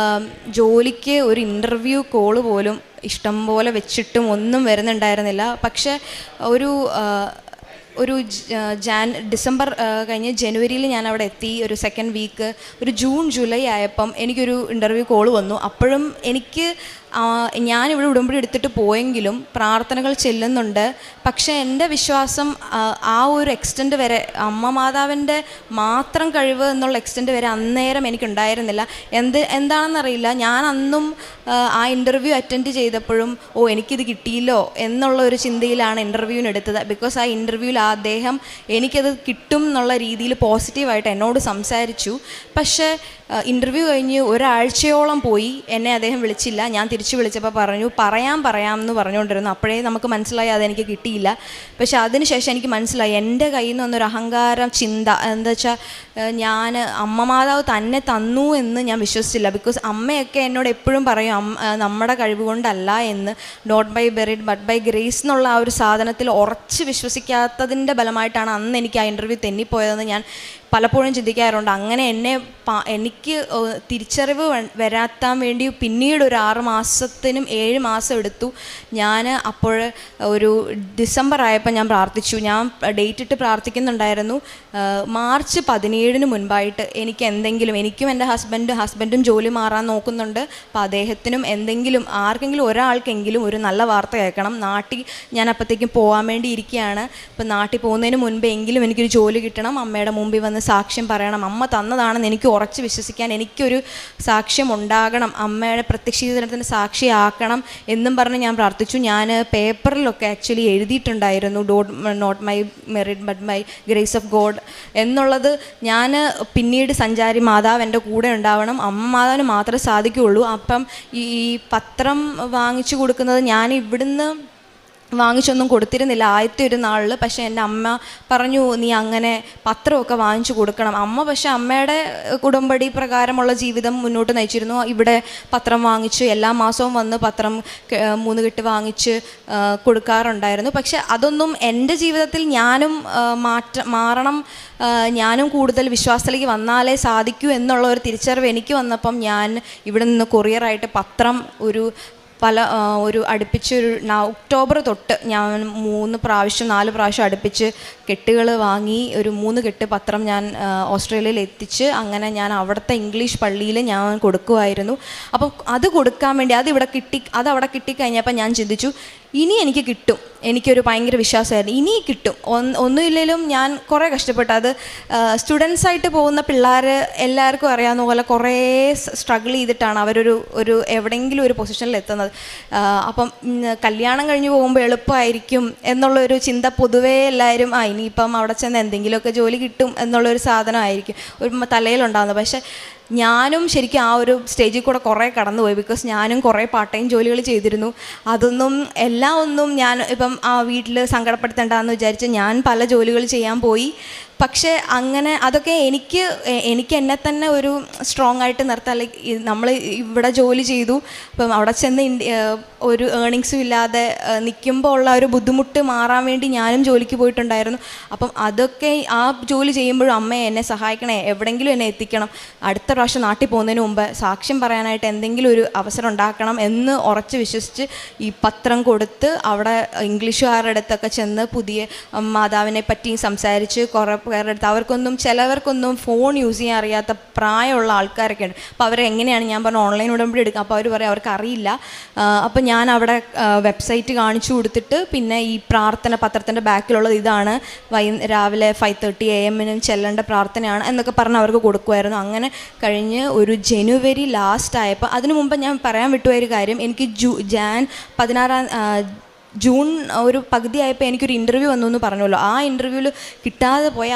ജോലിക്ക് ഒരു ഇൻ്റർവ്യൂ കോള് പോലും ഇഷ്ടം പോലെ വെച്ചിട്ടും ഒന്നും വരുന്നുണ്ടായിരുന്നില്ല. പക്ഷേ ഒരു ഡിസംബർ കഴിഞ്ഞ് ജനുവരിയിൽ ഞാൻ അവിടെ എത്തി. ഒരു 2nd വീക്ക്, ഒരു ജൂൺ ജൂലൈ ആയപ്പം എനിക്കൊരു ഇൻ്റർവ്യൂ കോള് വന്നു. അപ്പോഴും എനിക്ക് ഞാനിവിടെ ഉടമ്പടി എടുത്തിട്ട് പോയെങ്കിലും പ്രാർത്ഥനകൾ ചെല്ലുന്നുണ്ട്. പക്ഷേ എൻ്റെ വിശ്വാസം ആ ഒരു എക്സ്റ്റെൻറ്റ് വരെ, അമ്മ മാതാവിൻ്റെ മാത്രം കഴിവ് എന്നുള്ള എക്സ്റ്റെൻറ്റ് വരെ അന്നേരം എനിക്കുണ്ടായിരുന്നില്ല. എന്താണെന്നറിയില്ല. ഞാൻ അന്നും ആ ഇൻ്റർവ്യൂ അറ്റൻഡ് ചെയ്തപ്പോഴും എനിക്കിത് കിട്ടിയില്ലോ എന്നുള്ള ഒരു ചിന്തയിലാണ് ഇൻ്റർവ്യൂവിന് എടുത്തത്. ബിക്കോസ് ആ ഇൻ്റർവ്യൂവിൽ അദ്ദേഹം എനിക്കത് കിട്ടും എന്നുള്ള രീതിയിൽ പോസിറ്റീവായിട്ട് എന്നോട് സംസാരിച്ചു. പക്ഷേ ഇൻ്റർവ്യൂ കഴിഞ്ഞ് 1 ആഴ്ചയോളം പോയി. എന്നെ അദ്ദേഹം വിളിച്ചില്ല. ഞാൻ തിരിച്ചു വിളിച്ചപ്പോൾ പറഞ്ഞു പറയാം എന്ന് പറഞ്ഞുകൊണ്ടിരുന്നു. അപ്പോഴേ നമുക്ക് മനസ്സിലായി അതെനിക്ക് കിട്ടിയില്ല. പക്ഷെ അതിനുശേഷം എനിക്ക് മനസ്സിലായി എൻ്റെ കയ്യിൽ നിന്ന് വന്നൊരു അഹങ്കാരം ചിന്ത എന്താ വെച്ചാൽ ഞാൻ അമ്മ മാതാവ് തന്നെ തന്നു എന്ന് ഞാൻ വിശ്വസിച്ചില്ല. ബിക്കോസ് അമ്മയൊക്കെ എന്നോട് എപ്പോഴും പറയും നമ്മുടെ കഴിവ് കൊണ്ടല്ല എന്ന്, not by merit but by grace എന്നുള്ള ആ ഒരു സാധനത്തിൽ ഉറച്ച് വിശ്വസിക്കാത്തതിൻ്റെ ഫലമായിട്ടാണ് അന്ന് എനിക്ക് ആ ഇൻ്റർവ്യൂ തെന്നിപ്പോയതെന്ന് ഞാൻ പലപ്പോഴും ചിന്തിക്കാറുണ്ട്. അങ്ങനെ എനിക്ക് തിരിച്ചറിവ് വരാത്താൻ വേണ്ടി പിന്നീട് ഒരു 6 മാസത്തിനും 7 മാസം എടുത്തു. ഞാൻ അപ്പോൾ ഒരു ഡിസംബർ ആയപ്പോൾ ഞാൻ പ്രാർത്ഥിച്ചു. ഞാൻ ഡേറ്റ് ഇട്ട് പ്രാർത്ഥിക്കുന്നുണ്ടായിരുന്നു. മാർച്ച് 17 മുൻപായിട്ട് എനിക്ക് എന്തെങ്കിലും, എനിക്കും എൻ്റെ ഹസ്ബൻഡും ജോലി മാറാൻ നോക്കുന്നുണ്ട്. അപ്പോൾ അദ്ദേഹത്തിനും എന്തെങ്കിലും, ആർക്കെങ്കിലും ഒരാൾക്കെങ്കിലും ഒരു നല്ല വാർത്ത കേൾക്കണം. നാട്ടിൽ ഞാൻ അപ്പോഴത്തേക്കും പോകാൻ വേണ്ടി ഇരിക്കുകയാണ്. അപ്പോൾ നാട്ടിൽ പോകുന്നതിന് മുൻപേ എങ്കിലും എനിക്കൊരു ജോലി കിട്ടണം. അമ്മയുടെ മുമ്പിൽ വന്ന് സാക്ഷ്യം പറയണം. അമ്മ തന്നതാണെന്ന് എനിക്ക് ഉറച്ച് വിശ്വസിക്കാൻ എനിക്കൊരു സാക്ഷ്യം ഉണ്ടാകണം. അമ്മയുടെ പ്രത്യക്ഷീകരണത്തിന് സാക്ഷിയാക്കണം എന്നും പറഞ്ഞ് ഞാൻ പ്രാർത്ഥിച്ചു. ഞാൻ പേപ്പറിലൊക്കെ ആക്ച്വലി എഴുതിയിട്ടുണ്ടായിരുന്നു, not my merit but my grace of God എന്നുള്ളത്. ഞാൻ പിന്നീട് സഞ്ചാരി മാതാവ് എൻ്റെ കൂടെ ഉണ്ടാവണം, അമ്മ മാതാവിന് മാത്രമേ സാധിക്കുകയുള്ളൂ. അപ്പം ഈ പത്രം വാങ്ങിച്ചു കൊടുക്കുന്നത് ഞാൻ ഇവിടുന്ന് വാങ്ങിച്ചൊന്നും കൊടുത്തിരുന്നില്ല ആദ്യത്തെ ഒരു നാളിൽ. പക്ഷേ എൻ്റെ അമ്മ പറഞ്ഞു, നീ അങ്ങനെ പത്രമൊക്കെ വാങ്ങിച്ചു കൊടുക്കണം. അമ്മ പക്ഷേ അമ്മയുടെ ഉടമ്പടി പ്രകാരമുള്ള ജീവിതം മുന്നോട്ട് നയിച്ചിരുന്നു. ഇവിടെ പത്രം വാങ്ങിച്ച് എല്ലാ മാസവും വന്ന് പത്രം 3 കെട്ട് വാങ്ങിച്ച് കൊടുക്കാറുണ്ടായിരുന്നു. പക്ഷെ അതൊന്നും എൻ്റെ ജീവിതത്തിൽ ഞാനും മാറണം, ഞാനും കൂടുതൽ വിശ്വാസത്തിലേക്ക് വന്നാലേ സാധിക്കൂ എന്നുള്ള ഒരു തിരിച്ചറിവ് എനിക്ക് വന്നപ്പം ഞാൻ ഇവിടെ നിന്ന് കൊറിയറായിട്ട് പത്രം ഒരു അടുപ്പിച്ചൊരു ഒക്ടോബർ തൊട്ട് ഞാൻ 4 പ്രാവശ്യം അടുപ്പിച്ച് കെട്ടുകൾ വാങ്ങി ഒരു 3 കെട്ട് പത്രം ഞാൻ ഓസ്ട്രേലിയയിൽ എത്തിച്ച് അങ്ങനെ ഞാൻ അവിടുത്തെ ഇംഗ്ലീഷ് പള്ളിയിൽ ഞാൻ കൊടുക്കുമായിരുന്നു. അപ്പം അത് കൊടുക്കാൻ വേണ്ടി അതവിടെ കിട്ടിക്കഴിഞ്ഞപ്പോൾ ഞാൻ ചിന്തിച്ചു, ഇനി എനിക്ക് കിട്ടും. എനിക്കൊരു ഭയങ്കര വിശ്വാസമായിരുന്നു, ഇനി കിട്ടും. ഒന്നുമില്ലെങ്കിലും ഞാൻ കുറേ കഷ്ടപ്പെട്ടു. അത് സ്റ്റുഡൻസായിട്ട് പോകുന്ന പിള്ളേർ എല്ലാവർക്കും അറിയാവുന്ന പോലെ കുറേ സ്ട്രഗിൾ ചെയ്തിട്ടാണ് അവരൊരു എവിടെയെങ്കിലും ഒരു പൊസിഷനിൽ എത്തുന്നത്. അപ്പം കല്യാണം കഴിഞ്ഞ് പോകുമ്പോൾ എളുപ്പമായിരിക്കും എന്നുള്ളൊരു ചിന്ത പൊതുവേ എല്ലാവരും ഇനിയിപ്പം അവിടെ ചെന്ന് എന്തെങ്കിലുമൊക്കെ ജോലി കിട്ടും എന്നുള്ളൊരു സാധനമായിരിക്കും ഒരു തലയിലുണ്ടാകുന്നത്. പക്ഷേ ഞാനും ശരിക്കും ആ ഒരു സ്റ്റേജിൽ കൂടെ കുറേ കടന്നുപോയി. ബിക്കോസ് ഞാനും കുറേ പാർട്ട് ടൈം ജോലികൾ ചെയ്തിരുന്നു. എല്ലാം ഒന്നും ഞാൻ ഇപ്പം ആ വീട്ടിൽ സങ്കടപ്പെടുത്തേണ്ടെന്ന് വിചാരിച്ച് ഞാൻ പല ജോലികൾ ചെയ്യാൻ പോയി. പക്ഷേ അങ്ങനെ അതൊക്കെ എനിക്ക് എന്നെ തന്നെ ഒരു സ്ട്രോങ് ആയിട്ട് നിർത്താൻ, ലൈക്ക് നമ്മൾ ഇവിടെ ജോലി ചെയ്തു, ഇപ്പം അവിടെ ചെന്ന് ഒരു ഏർണിങ്സും ഇല്ലാതെ നിൽക്കുമ്പോൾ ഉള്ള ഒരു ബുദ്ധിമുട്ട് മാറാൻ വേണ്ടി ഞാനും ജോലിക്ക് പോയിട്ടുണ്ടായിരുന്നു. അപ്പം അതൊക്കെ ആ ജോലി ചെയ്യുമ്പോഴും അമ്മയെ എന്നെ സഹായിക്കണേ, എവിടെയെങ്കിലും എന്നെ എത്തിക്കണം, അടുത്ത പ്രാവശ്യം നാട്ടിൽ പോകുന്നതിന് മുമ്പ് സാക്ഷ്യം പറയാനായിട്ട് എന്തെങ്കിലും ഒരു അവസരം ഉണ്ടാക്കണം എന്ന് ഉറച്ച് വിശ്വസിച്ച് ഈ പത്രം കൊടുത്ത് അവിടെ ഇംഗ്ലീഷുകാരുടെ അടുത്തൊക്കെ ചെന്ന് പുതിയ മാതാവിനെ പറ്റി സംസാരിച്ച് കുറേ പേരുടെ അടുത്ത് ചിലവർക്കൊന്നും ഫോൺ യൂസ് ചെയ്യാൻ അറിയാത്ത പ്രായമുള്ള ആൾക്കാരൊക്കെ ഉണ്ട്. അപ്പോൾ അവരെങ്ങനെയാണ് ഞാൻ പറഞ്ഞ ഓൺലൈൻ ഉടമ്പടി എടുക്കുക. അപ്പോൾ അവർ പറയും അവർക്ക് അറിയില്ല. അപ്പോൾ ഞാൻ അവിടെ വെബ്സൈറ്റ് കാണിച്ചു കൊടുത്തിട്ട് പിന്നെ ഈ പ്രാർത്ഥന പത്രത്തിൻ്റെ ബാക്കിലുള്ളത് ഇതാണ്, രാവിലെ 5:30 AM ചെല്ലേണ്ട പ്രാർത്ഥനയാണ് എന്നൊക്കെ പറഞ്ഞ് അവർക്ക് കൊടുക്കുമായിരുന്നു. അങ്ങനെ കഴിഞ്ഞ് ഒരു ജനുവരി ലാസ്റ്റ് ആയപ്പോൾ, അതിനു മുമ്പ് ഞാൻ പറയാൻ വിട്ടുപോയൊരു കാര്യം, എനിക്ക് ജൂൺ ഒരു പകുതിയായപ്പോൾ എനിക്കൊരു ഇൻ്റർവ്യൂ വന്നു എന്ന് പറഞ്ഞല്ലോ. ആ ഇൻ്റർവ്യൂവിൽ കിട്ടാതെ പോയ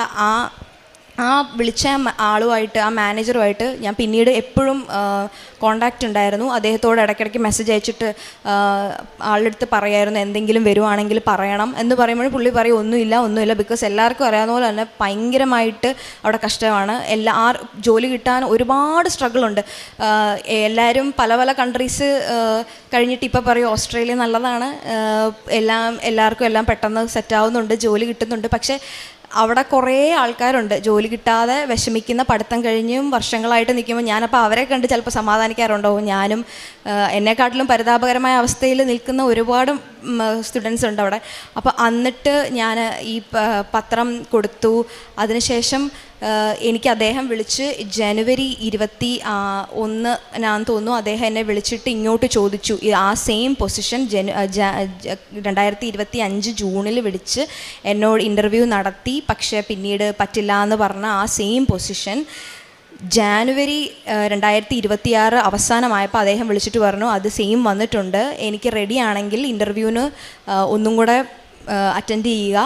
ആ വിളിച്ച ആളുമായിട്ട്, ആ മാനേജറുമായിട്ട് ഞാൻ പിന്നീട് എപ്പോഴും കോണ്ടാക്റ്റ് ഉണ്ടായിരുന്നു. അദ്ദേഹത്തോട് ഇടയ്ക്കിടയ്ക്ക് മെസ്സേജ് അയച്ചിട്ട് ആളുടെ അടുത്ത് പറയായിരുന്നു എന്തെങ്കിലും വരുവാണെങ്കിൽ പറയണം എന്ന് പറയുമ്പോൾ പുള്ളി പറയും ഒന്നുമില്ല. ബിക്കോസ് എല്ലാവർക്കും അറിയാവുന്ന പോലെ തന്നെ ഭയങ്കരമായിട്ട് അവിടെ കഷ്ടമാണ്. ജോലി കിട്ടാൻ ഒരുപാട് സ്ട്രഗിളുണ്ട്. എല്ലാവരും പല കൺട്രീസ് കഴിഞ്ഞിട്ട് ഇപ്പോൾ പറയും ഓസ്ട്രേലിയ നല്ലതാണ്, എല്ലാവർക്കും എല്ലാം പെട്ടെന്ന് സെറ്റാവുന്നുണ്ട്, ജോലി കിട്ടുന്നുണ്ട്. പക്ഷേ അവിടെ കുറേ ആൾക്കാരുണ്ട് ജോലി കിട്ടാതെ വിഷമിക്കുന്ന, പഠിത്തം കഴിഞ്ഞും വർഷങ്ങളായിട്ട് നിൽക്കുമ്പോൾ ഞാനപ്പോൾ അവരെ കണ്ട് ചിലപ്പോൾ സമാധാനിക്കാറുണ്ടാവും. ഞാനും എന്നെക്കാട്ടിലും പരിതാപകരമായ അവസ്ഥയിൽ നിൽക്കുന്ന ഒരുപാട് സ്റ്റുഡൻസ് ഉണ്ട് അവിടെ. അപ്പോൾ എന്നിട്ട് ഞാൻ ഈ പത്രം കൊടുത്തു. അതിനുശേഷം എനിക്ക് അദ്ദേഹം വിളിച്ച് ജനുവരി 21 തോന്നുന്നു അദ്ദേഹം എന്നെ വിളിച്ചിട്ട് ഇങ്ങോട്ട് ചോദിച്ചു. ആ സെയിം പൊസിഷൻ 2025 ജൂണിൽ വിളിച്ച് എന്നോട് ഇൻ്റർവ്യൂ നടത്തി. പക്ഷേ പിന്നീട് പറ്റില്ല എന്ന് പറഞ്ഞ ആ സെയിം പൊസിഷൻ ജാനുവരി 2026 അവസാനമായപ്പോൾ അദ്ദേഹം വിളിച്ചിട്ട് പറഞ്ഞു അത് സെയിം വന്നിട്ടുണ്ട്, എനിക്ക് റെഡിയാണെങ്കിൽ ഇൻ്റർവ്യൂവിന് ഒന്നും കൂടെ അറ്റൻഡ് ചെയ്യുക,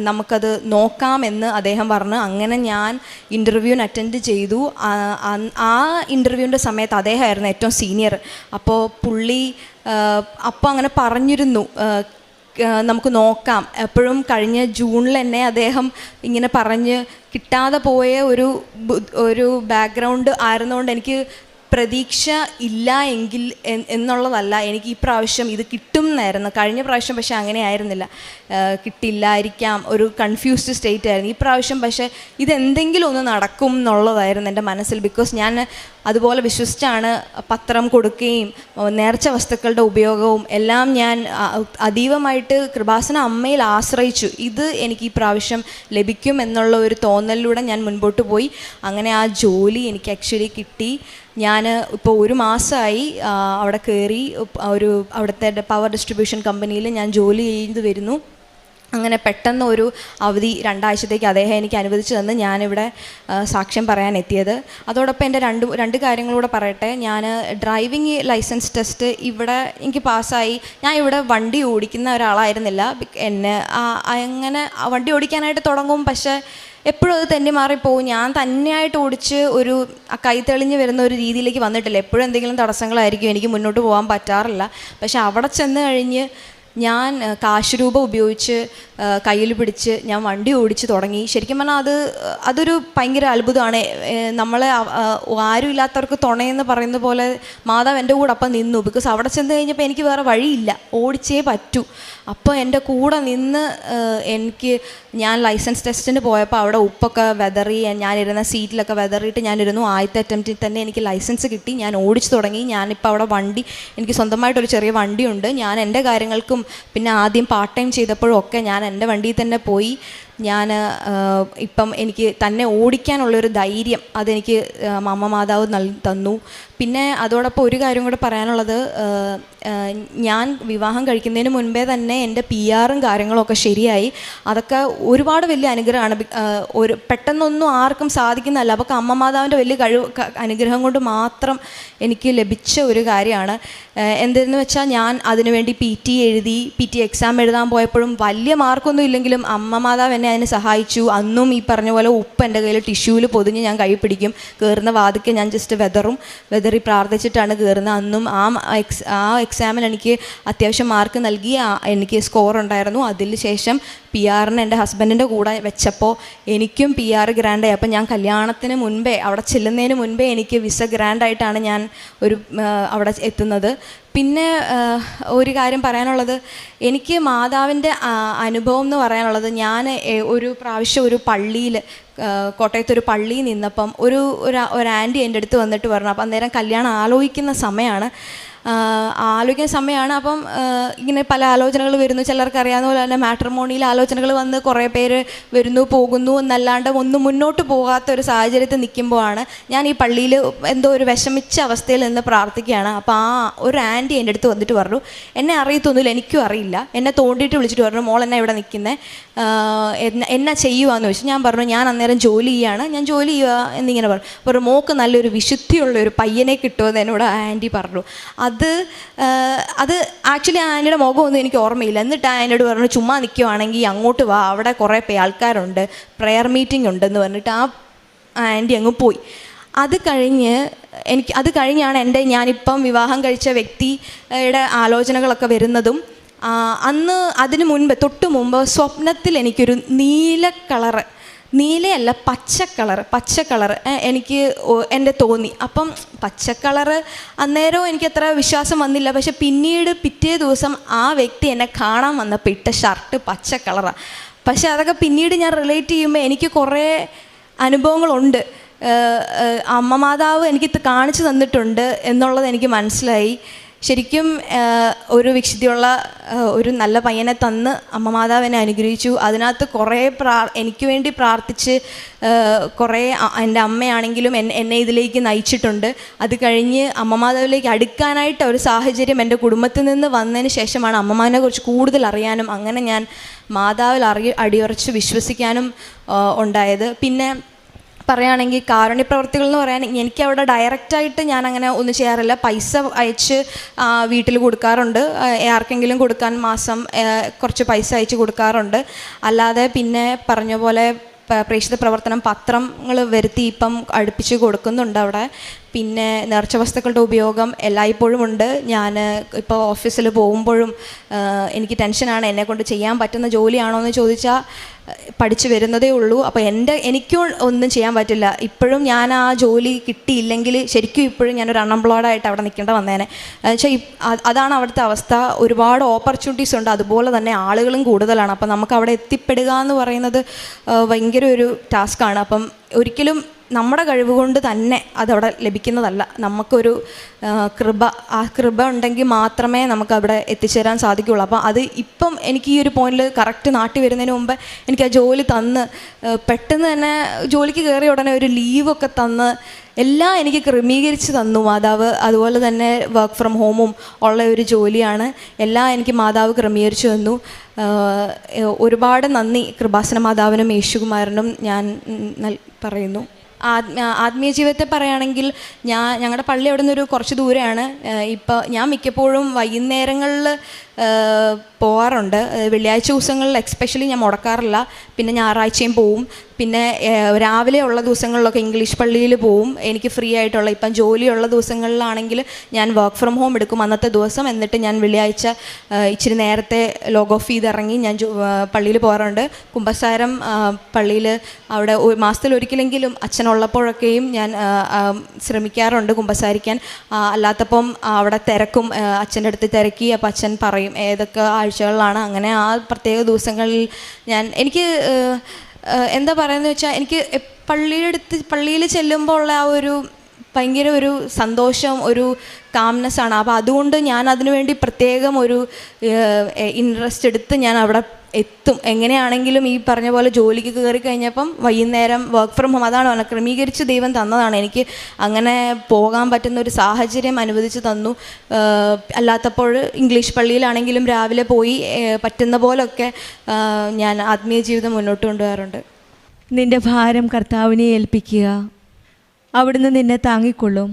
നമുക്കത് നോക്കാമെന്ന് അദ്ദേഹം പറഞ്ഞു. അങ്ങനെ ഞാൻ ഇൻ്റർവ്യൂവിന് അറ്റൻഡ് ചെയ്തു. ആ ഇൻ്റർവ്യൂവിൻ്റെ സമയത്ത് അദ്ദേഹമായിരുന്നു ഏറ്റവും സീനിയർ. അപ്പോൾ പുള്ളി അപ്പോൾ അങ്ങനെ പറഞ്ഞിരുന്നു നമുക്ക് നോക്കാം. എപ്പോഴും കഴിഞ്ഞ ജൂണിൽ തന്നെ അദ്ദേഹം ഇങ്ങനെ പറഞ്ഞ് കിട്ടാതെ പോയ ഒരു ബാക്ക്ഗ്രൗണ്ട് ആയിരുന്നുകൊണ്ട് എനിക്ക് പ്രതീക്ഷ ഇല്ല എങ്കിൽ എന്നുള്ളതല്ല, എനിക്ക് ഈ പ്രാവശ്യം ഇത് കിട്ടും എന്നായിരുന്നു. കഴിഞ്ഞ പ്രാവശ്യം പക്ഷേ അങ്ങനെ ആയിരുന്നില്ല, കിട്ടില്ലായിരിക്കാം, ഒരു കൺഫ്യൂസ്ഡ് സ്റ്റേറ്റ് ആയിരുന്നു. ഈ പ്രാവശ്യം പക്ഷേ ഇതെന്തെങ്കിലും ഒന്ന് നടക്കും എന്നുള്ളതായിരുന്നു എൻ്റെ മനസ്സിൽ. ബിക്കോസ് ഞാൻ അതുപോലെ വിശ്വസിച്ചാണ് പത്രം കൊടുക്കുകയും നേർച്ച വസ്തുക്കളുടെ ഉപയോഗവും എല്ലാം ഞാൻ അതീവമായിട്ട് കൃപാസന അമ്മയിൽ ആശ്രയിച്ചു. ഇത് എനിക്ക് ഈ പ്രാവശ്യം ലഭിക്കും എന്നുള്ള ഒരു തോന്നലിലൂടെ ഞാൻ മുൻപോട്ട് പോയി. അങ്ങനെ ആ ജോലി എനിക്ക് ആക്ച്വലി കിട്ടി. ഞാൻ ഇപ്പോൾ 1 മാസമായി അവിടെ കയറി. അവിടുത്തെ പവർ ഡിസ്ട്രിബ്യൂഷൻ കമ്പനിയിൽ ഞാൻ ജോലി ചെയ്ത് വരുന്നു. അങ്ങനെ പെട്ടെന്ന് ഒരു അവധി 2 ആഴ്ചത്തേക്ക് അദ്ദേഹം എനിക്ക് അനുവദിച്ചു തന്ന് ഞാനിവിടെ സാക്ഷ്യം പറയാൻ എത്തിയത്. അതോടൊപ്പം എൻ്റെ രണ്ട് കാര്യങ്ങളൂടെ പറയട്ടെ. ഞാൻ ഡ്രൈവിംഗ് ലൈസൻസ് ടെസ്റ്റ് ഇവിടെ എനിക്ക് പാസ്സായി. ഞാൻ ഇവിടെ വണ്ടി ഓടിക്കുന്ന ഒരാളായിരുന്നില്ല. എന്നെ അങ്ങനെ വണ്ടി ഓടിക്കാനായിട്ട് തുടങ്ങും, പക്ഷേ എപ്പോഴും അത് തെന്നി മാറിപ്പോവും. ഞാൻ തന്നെയായിട്ട് ഓടിച്ച് ഒരു കൈ തെളിഞ്ഞ് വരുന്ന ഒരു രീതിയിലേക്ക് വന്നിട്ടില്ല. എപ്പോഴും എന്തെങ്കിലും തടസ്സങ്ങളായിരിക്കും, എനിക്ക് മുന്നോട്ട് പോകാൻ പറ്റാറില്ല. പക്ഷെ അവിടെ ചെന്ന് കഴിഞ്ഞ് ഞാൻ കാശ് രൂപ ഉപയോഗിച്ച് കയ്യിൽ പിടിച്ച് ഞാൻ വണ്ടി ഓടിച്ച് തുടങ്ങി. ശരിക്കും പറഞ്ഞാൽ അതൊരു ഭയങ്കര അത്ഭുതമാണ്. നമ്മളെ ആരും ഇല്ലാത്തവർക്ക് തുണയെന്ന് പറയുന്ന പോലെ മാതാവ് എൻ്റെ കൂടെ അപ്പം നിന്നു. ബിക്കോസ് അവിടെ ചെന്ന് കഴിഞ്ഞപ്പോൾ എനിക്ക് വേറെ വഴിയില്ല, ഓടിച്ചേ പറ്റൂ. അപ്പോൾ എൻ്റെ കൂടെ നിന്ന് ഞാൻ ലൈസൻസ് ടെസ്റ്റിന് പോയപ്പോൾ അവിടെ ഉപ്പൊക്കെ വെതറി, ഞാനിരുന്ന സീറ്റിലൊക്കെ വെതറിയിട്ട് ഞാനിരുന്നു. ആദ്യത്തെ അറ്റംപ്റ്റിൽ തന്നെ എനിക്ക് ലൈസൻസ് കിട്ടി. ഞാൻ ഓടിച്ചു തുടങ്ങി. ഞാനിപ്പോൾ അവിടെ എനിക്ക് സ്വന്തമായിട്ടൊരു ചെറിയ വണ്ടിയുണ്ട്. ഞാൻ എൻ്റെ കാര്യങ്ങൾക്കും പിന്നെ ആദ്യം പാർട്ട് ടൈം ചെയ്തപ്പോഴും ഒക്കെ ഞാൻ എൻ്റെ വണ്ടിയിൽ തന്നെ പോയി. ഞാൻ ഇപ്പം എനിക്ക് തന്നെ ഓടിക്കാനുള്ളൊരു ധൈര്യം അതെനിക്ക് അമ്മ മാതാവ് തന്നു. പിന്നെ അതോടൊപ്പം ഒരു കാര്യം കൂടെ പറയാനുള്ളത്, ഞാൻ വിവാഹം കഴിക്കുന്നതിന് മുൻപേ തന്നെ എൻ്റെ PR-ഉം കാര്യങ്ങളൊക്കെ ശരിയായി. അതൊക്കെ ഒരുപാട് വലിയ അനുഗ്രഹമാണ്. പെട്ടെന്നൊന്നും ആർക്കും സാധിക്കുന്നതല്ല. അപ്പോൾ അമ്മ മാതാവിൻ്റെ വലിയ അനുഗ്രഹം കൊണ്ട് മാത്രം എനിക്ക് ലഭിച്ച ഒരു കാര്യമാണ്. എന്തെന്ന് വെച്ചാൽ ഞാൻ അതിനുവേണ്ടി PT എഴുതി. PT എക്സാം എഴുതാൻ പോയപ്പോഴും വലിയ മാർക്കൊന്നും ഇല്ലെങ്കിലും അമ്മ മാതാവ് എന്നെ അതിന് സഹായിച്ചു. അന്നും ഈ പറഞ്ഞ പോലെ ഉപ്പ് എൻ്റെ കയ്യിൽ ടിഷ്യൂവിൽ പൊതിഞ്ഞ് ഞാൻ കൈ പിടിക്കും. കയറുന്ന വാതിക്ക് ഞാൻ ജസ്റ്റ് വെതറി പ്രാർത്ഥിച്ചിട്ടാണ് കയറുന്നത്. അന്നും ആ എക്സാമിന് എനിക്ക് അത്യാവശ്യം മാർക്ക് നൽകി. എനിക്ക് സ്കോർ ഉണ്ടായിരുന്നു. അതിന് ശേഷം PR-ന് എൻ്റെ ഹസ്ബൻഡിൻ്റെ കൂടെ വെച്ചപ്പോൾ എനിക്കും PR ഗ്രാൻഡായി. അപ്പം ഞാൻ കല്യാണത്തിന് മുൻപേ, അവിടെ ചെല്ലുന്നതിന് മുൻപേ എനിക്ക് വിസ ഗ്രാൻഡായിട്ടാണ് ഞാൻ അവിടെ എത്തുന്നത്. പിന്നെ ഒരു കാര്യം പറയാനുള്ളത്, എനിക്ക് മാതാവിൻ്റെ അനുഭവം എന്ന് പറയാനുള്ളത്, ഞാൻ ഒരു പ്രാവശ്യം ഒരു പള്ളിയിൽ, കോട്ടയത്തൊരു പള്ളിയിൽ നിന്നപ്പം ഒരു ആൻറ്റി എൻ്റെ അടുത്ത് വന്നിട്ട് പറഞ്ഞു. അപ്പം അന്നേരം കല്യാണം ആലോചിക്കുന്ന സമയമാണ്. അപ്പം ഇങ്ങനെ പല ആലോചനകൾ വരുന്നു. ചിലർക്ക് അറിയാവുന്ന പോലെ തന്നെ മാട്രിമോണിയിൽ ആലോചനകൾ വന്ന് കുറേ പേര് വരുന്നു പോകുന്നു എന്നല്ലാണ്ട് ഒന്നും മുന്നോട്ട് പോകാത്ത ഒരു സാഹചര്യത്തിൽ നിൽക്കുമ്പോഴാണ് ഞാൻ ഈ പള്ളിയിൽ എന്തോ ഒരു വിഷമിച്ച അവസ്ഥയിൽ നിന്ന് പ്രാർത്ഥിക്കുകയാണ്. അപ്പോൾ ഒരു ആൻറ്റി എൻ്റെ അടുത്ത് വന്നിട്ട് പറഞ്ഞു, എന്നെ അറിയത്തൊന്നുമില്ല, എനിക്കും അറിയില്ല, എന്നെ തോണ്ടിയിട്ട് വിളിച്ചിട്ട് പറഞ്ഞു, മോൾ എന്നെ ഇവിടെ നിൽക്കുന്നത്, എന്നാ ചെയ്യുവാന്ന് ചോദിച്ചു. ഞാൻ പറഞ്ഞു, ഞാൻ അന്നേരം ജോലി ചെയ്യുകയാണ്, ഞാൻ ജോലി ചെയ്യുക എന്നിങ്ങനെ പറഞ്ഞു. മോൾക്ക് നല്ലൊരു വിശുദ്ധിയുള്ള ഒരു പയ്യനെ കിട്ടുമെന്ന് എന്നോട് ആൻറ്റി പറഞ്ഞു. അത് ആക്ച്വലി ആൻറ്റിയുടെ മുഖമൊന്നും എനിക്ക് ഓർമ്മയില്ല. എന്നിട്ട് ആൻറ്റിയോട് പറഞ്ഞു, ചുമ്മാ നിൽക്കുവാണെങ്കിൽ അങ്ങോട്ട് വാ, അവിടെ കുറേ ആൾക്കാരുണ്ട്, പ്രെയർ മീറ്റിംഗ് ഉണ്ടെന്ന് പറഞ്ഞിട്ട് ആ ആൻറ്റി അങ്ങ് പോയി. അത് കഴിഞ്ഞാണ് ഞാനിപ്പം വിവാഹം കഴിച്ച വ്യക്തിയുടെ ആലോചനകളൊക്കെ വരുന്നതും. അന്ന് അതിന് മുൻപ്, തൊട്ട് മുമ്പ് സ്വപ്നത്തിൽ എനിക്കൊരു നീലയല്ല പച്ച കളർ എനിക്ക് തോന്നി. അപ്പം പച്ച കളറ് അന്നേരം എനിക്ക് അത്ര വിശ്വാസം വന്നില്ല. പക്ഷെ പിറ്റേ ദിവസം ആ വ്യക്തി എന്നെ കാണാൻ വന്നപ്പോൾ ഇട്ട ഷർട്ട് പച്ച കളറാണ്. പക്ഷെ അതൊക്കെ പിന്നീട് ഞാൻ റിലേറ്റ് ചെയ്യുമ്പോൾ എനിക്ക് കുറേ അനുഭവങ്ങളുണ്ട്. അമ്മ മാതാവ് എനിക്ക് കാണിച്ചു തന്നിട്ടുണ്ട് എന്നുള്ളത് എനിക്ക് മനസ്സിലായി. ശരിക്കും ഒരു വിശുദ്ധിയുള്ള ഒരു നല്ല പയ്യനെ തന്ന് അമ്മ മാതാവ് എന്നെ അനുഗ്രഹിച്ചു. അതിനകത്ത് കുറേ എനിക്ക് വേണ്ടി പ്രാർത്ഥിച്ച് കുറേ എൻ്റെ അമ്മയാണെങ്കിലും എന്നെ ഇതിലേക്ക് നയിച്ചിട്ടുണ്ട്. അത് കഴിഞ്ഞ് അമ്മ മാതാവിലേക്ക് അടുക്കാനായിട്ട് ഒരു സാഹചര്യം എൻ്റെ കുടുംബത്തിൽ നിന്ന് വന്നതിന് ശേഷമാണ് അമ്മമാനെ കുറിച്ച് കൂടുതൽ അറിയാനും അങ്ങനെ ഞാൻ മാതാവിൽ അടിയുറച്ച് വിശ്വസിക്കാനും ഉണ്ടായത്. പിന്നെ പറയുകയാണെങ്കിൽ കാരുണ്യ പ്രവർത്തികൾ എന്ന് പറയാൻ എനിക്കവിടെ ഡയറക്റ്റായിട്ട് ഞാനങ്ങനെ ഒന്നും ചെയ്യാറില്ല. പൈസ അയച്ച് വീട്ടിൽ കൊടുക്കാറുണ്ട്. ആർക്കെങ്കിലും കൊടുക്കാൻ മാസം കുറച്ച് പൈസ അയച്ച് കൊടുക്കാറുണ്ട്. അല്ലാതെ പിന്നെ പറഞ്ഞ പോലെ പ്രേക്ഷിത പ്രവർത്തനം പത്രങ്ങൾ വരുത്തി ഇപ്പം അടുപ്പിച്ച് കൊടുക്കുന്നുണ്ട് അവിടെ. പിന്നെ നേർച്ച വസ്തുക്കളുടെ ഉപയോഗം എല്ലായ്പ്പോഴും ഉണ്ട്. ഞാൻ ഇപ്പോൾ ഓഫീസിൽ പോകുമ്പോഴും എനിക്ക് ടെൻഷനാണ്, എന്നെക്കൊണ്ട് ചെയ്യാൻ പറ്റുന്ന ജോലിയാണോ എന്ന് ചോദിച്ചാൽ പഠിച്ചു വരുന്നതേ ഉള്ളൂ. അപ്പോൾ എനിക്കും ഒന്നും ചെയ്യാൻ പറ്റില്ല. ഇപ്പോഴും ഞാൻ ആ ജോലി കിട്ടിയില്ലെങ്കിൽ ശരിക്കും ഇപ്പോഴും ഞാനൊരു അൺഎംപ്ലോയ്ഡായിട്ട് അവിടെ നിൽക്കേണ്ട വന്നേനെ. എന്നുവെച്ചാൽ അതാണ് അവിടുത്തെ അവസ്ഥ. ഒരുപാട് ഓപ്പർച്യൂണിറ്റീസ് ഉണ്ട്, അതുപോലെ തന്നെ ആളുകളും കൂടുതലാണ്. അപ്പം നമുക്ക് അവിടെ എത്തിപ്പെടുക എന്ന് പറയുന്നത് ഭയങ്കര ഒരു ടാസ്ക്കാണ്. അപ്പം ഒരിക്കലും നമ്മുടെ കഴിവ് കൊണ്ട് തന്നെ അതവിടെ ലഭിക്കുന്നതല്ല. നമുക്കൊരു ആ കൃപ ഉണ്ടെങ്കിൽ മാത്രമേ നമുക്കവിടെ എത്തിച്ചേരാൻ സാധിക്കുകയുള്ളൂ. അപ്പോൾ അത് ഇപ്പം എനിക്ക് ഈ ഒരു പോയിന്റിൽ കറക്റ്റ് നാട്ടിൽ വരുന്നതിന് മുമ്പ് എനിക്ക് ആ ജോലി തന്ന് പെട്ടെന്ന് തന്നെ ജോലിക്ക് കയറിയ ഉടനെ ഒരു ലീവൊക്കെ തന്ന് എല്ലാം എനിക്ക് ക്രമീകരിച്ച് തന്നു മാതാവ്. അതുപോലെ തന്നെ വർക്ക് ഫ്രം ഹോമും ഉള്ള ഒരു ജോലിയാണ്. എല്ലാം എനിക്ക് മാതാവ് ക്രമീകരിച്ചു തന്നു. ഒരുപാട് നന്ദി കൃപാസന മാതാവിനും യേശുകുമാരനും ഞാൻ പറയുന്നു. ആത്മീയ ജീവിതത്തെ പറയുകയാണെങ്കിൽ ഞങ്ങളുടെ പള്ളി അവിടെ നിന്നൊരു കുറച്ച് ദൂരെയാണ്. ഇപ്പോൾ ഞാൻ മിക്കപ്പോഴും വൈകുന്നേരങ്ങളിൽ പോകാറുണ്ട്. വെള്ളിയാഴ്ച ദിവസങ്ങളിൽ എക്സ്പെഷ്യലി ഞാൻ മുടക്കാറില്ല. പിന്നെ ഞായറാഴ്ചയും പോവും. പിന്നെ രാവിലെ ഉള്ള ദിവസങ്ങളിലൊക്കെ ഇംഗ്ലീഷ് പള്ളിയിൽ പോവും. എനിക്ക് ഫ്രീ ആയിട്ടുള്ള ഇപ്പം ജോലിയുള്ള ദിവസങ്ങളിലാണെങ്കിൽ ഞാൻ വർക്ക് ഫ്രം ഹോം എടുക്കും അന്നത്തെ ദിവസം. എന്നിട്ട് ഞാൻ വെള്ളിയാഴ്ച ഇച്ചിരി നേരത്തെ ലോഗ് ഓഫ് ചെയ്തിറങ്ങി ഞാൻ പള്ളിയിൽ പോകാറുണ്ട്. കുമ്പസാരം പള്ളിയിൽ അവിടെ മാസത്തിലൊരിക്കലെങ്കിലും അച്ഛനുള്ളപ്പോഴൊക്കെയും ഞാൻ ശ്രമിക്കാറുണ്ട് കുമ്പസാരിക്കാൻ. അല്ലാത്തപ്പം അവിടെ തിരക്കും, അച്ഛൻ്റെ അടുത്ത് തിരക്കി. അപ്പം അച്ഛൻ പറയും ഏതൊക്കെ ആഴ്ചകളിലാണ്. അങ്ങനെ ആ പ്രത്യേക ദിവസങ്ങളിൽ എനിക്ക് എന്താ പറയുന്നത് വെച്ചാൽ എനിക്ക് പള്ളിയിൽ ചെല്ലുമ്പോൾ ഉള്ള ആ ഒരു ഭയങ്കര ഒരു സന്തോഷം, ഒരു കാംനെസ്സാണ്. അപ്പോൾ അതുകൊണ്ട് ഞാൻ അതിനുവേണ്ടി പ്രത്യേകം ഒരു ഇൻട്രസ്റ്റ് എടുത്ത് ഞാൻ അവിടെ എത്തും. എങ്ങനെയാണെങ്കിലും ഈ പറഞ്ഞ പോലെ ജോലിക്ക് കയറി കഴിഞ്ഞപ്പം വൈകുന്നേരം വർക്ക് ഫ്രം ഹോം അതാണ് പറഞ്ഞത്, ക്രമീകരിച്ച് ദൈവം തന്നതാണ്. എനിക്ക് അങ്ങനെ പോകാൻ പറ്റുന്ന ഒരു സാഹചര്യം അനുവദിച്ച് തന്നു. അല്ലാത്തപ്പോൾ ഇംഗ്ലീഷ് പള്ളിയിലാണെങ്കിലും രാവിലെ പോയി പറ്റുന്ന പോലൊക്കെ ഞാൻ ആത്മീയ ജീവിതം മുന്നോട്ട് കൊണ്ടുപോകാറുണ്ട്. നിൻ്റെ ഭാരം കർത്താവിനെ ഏൽപ്പിക്കുക, അവിടുന്ന് നിന്നെ താങ്ങിക്കൊള്ളും.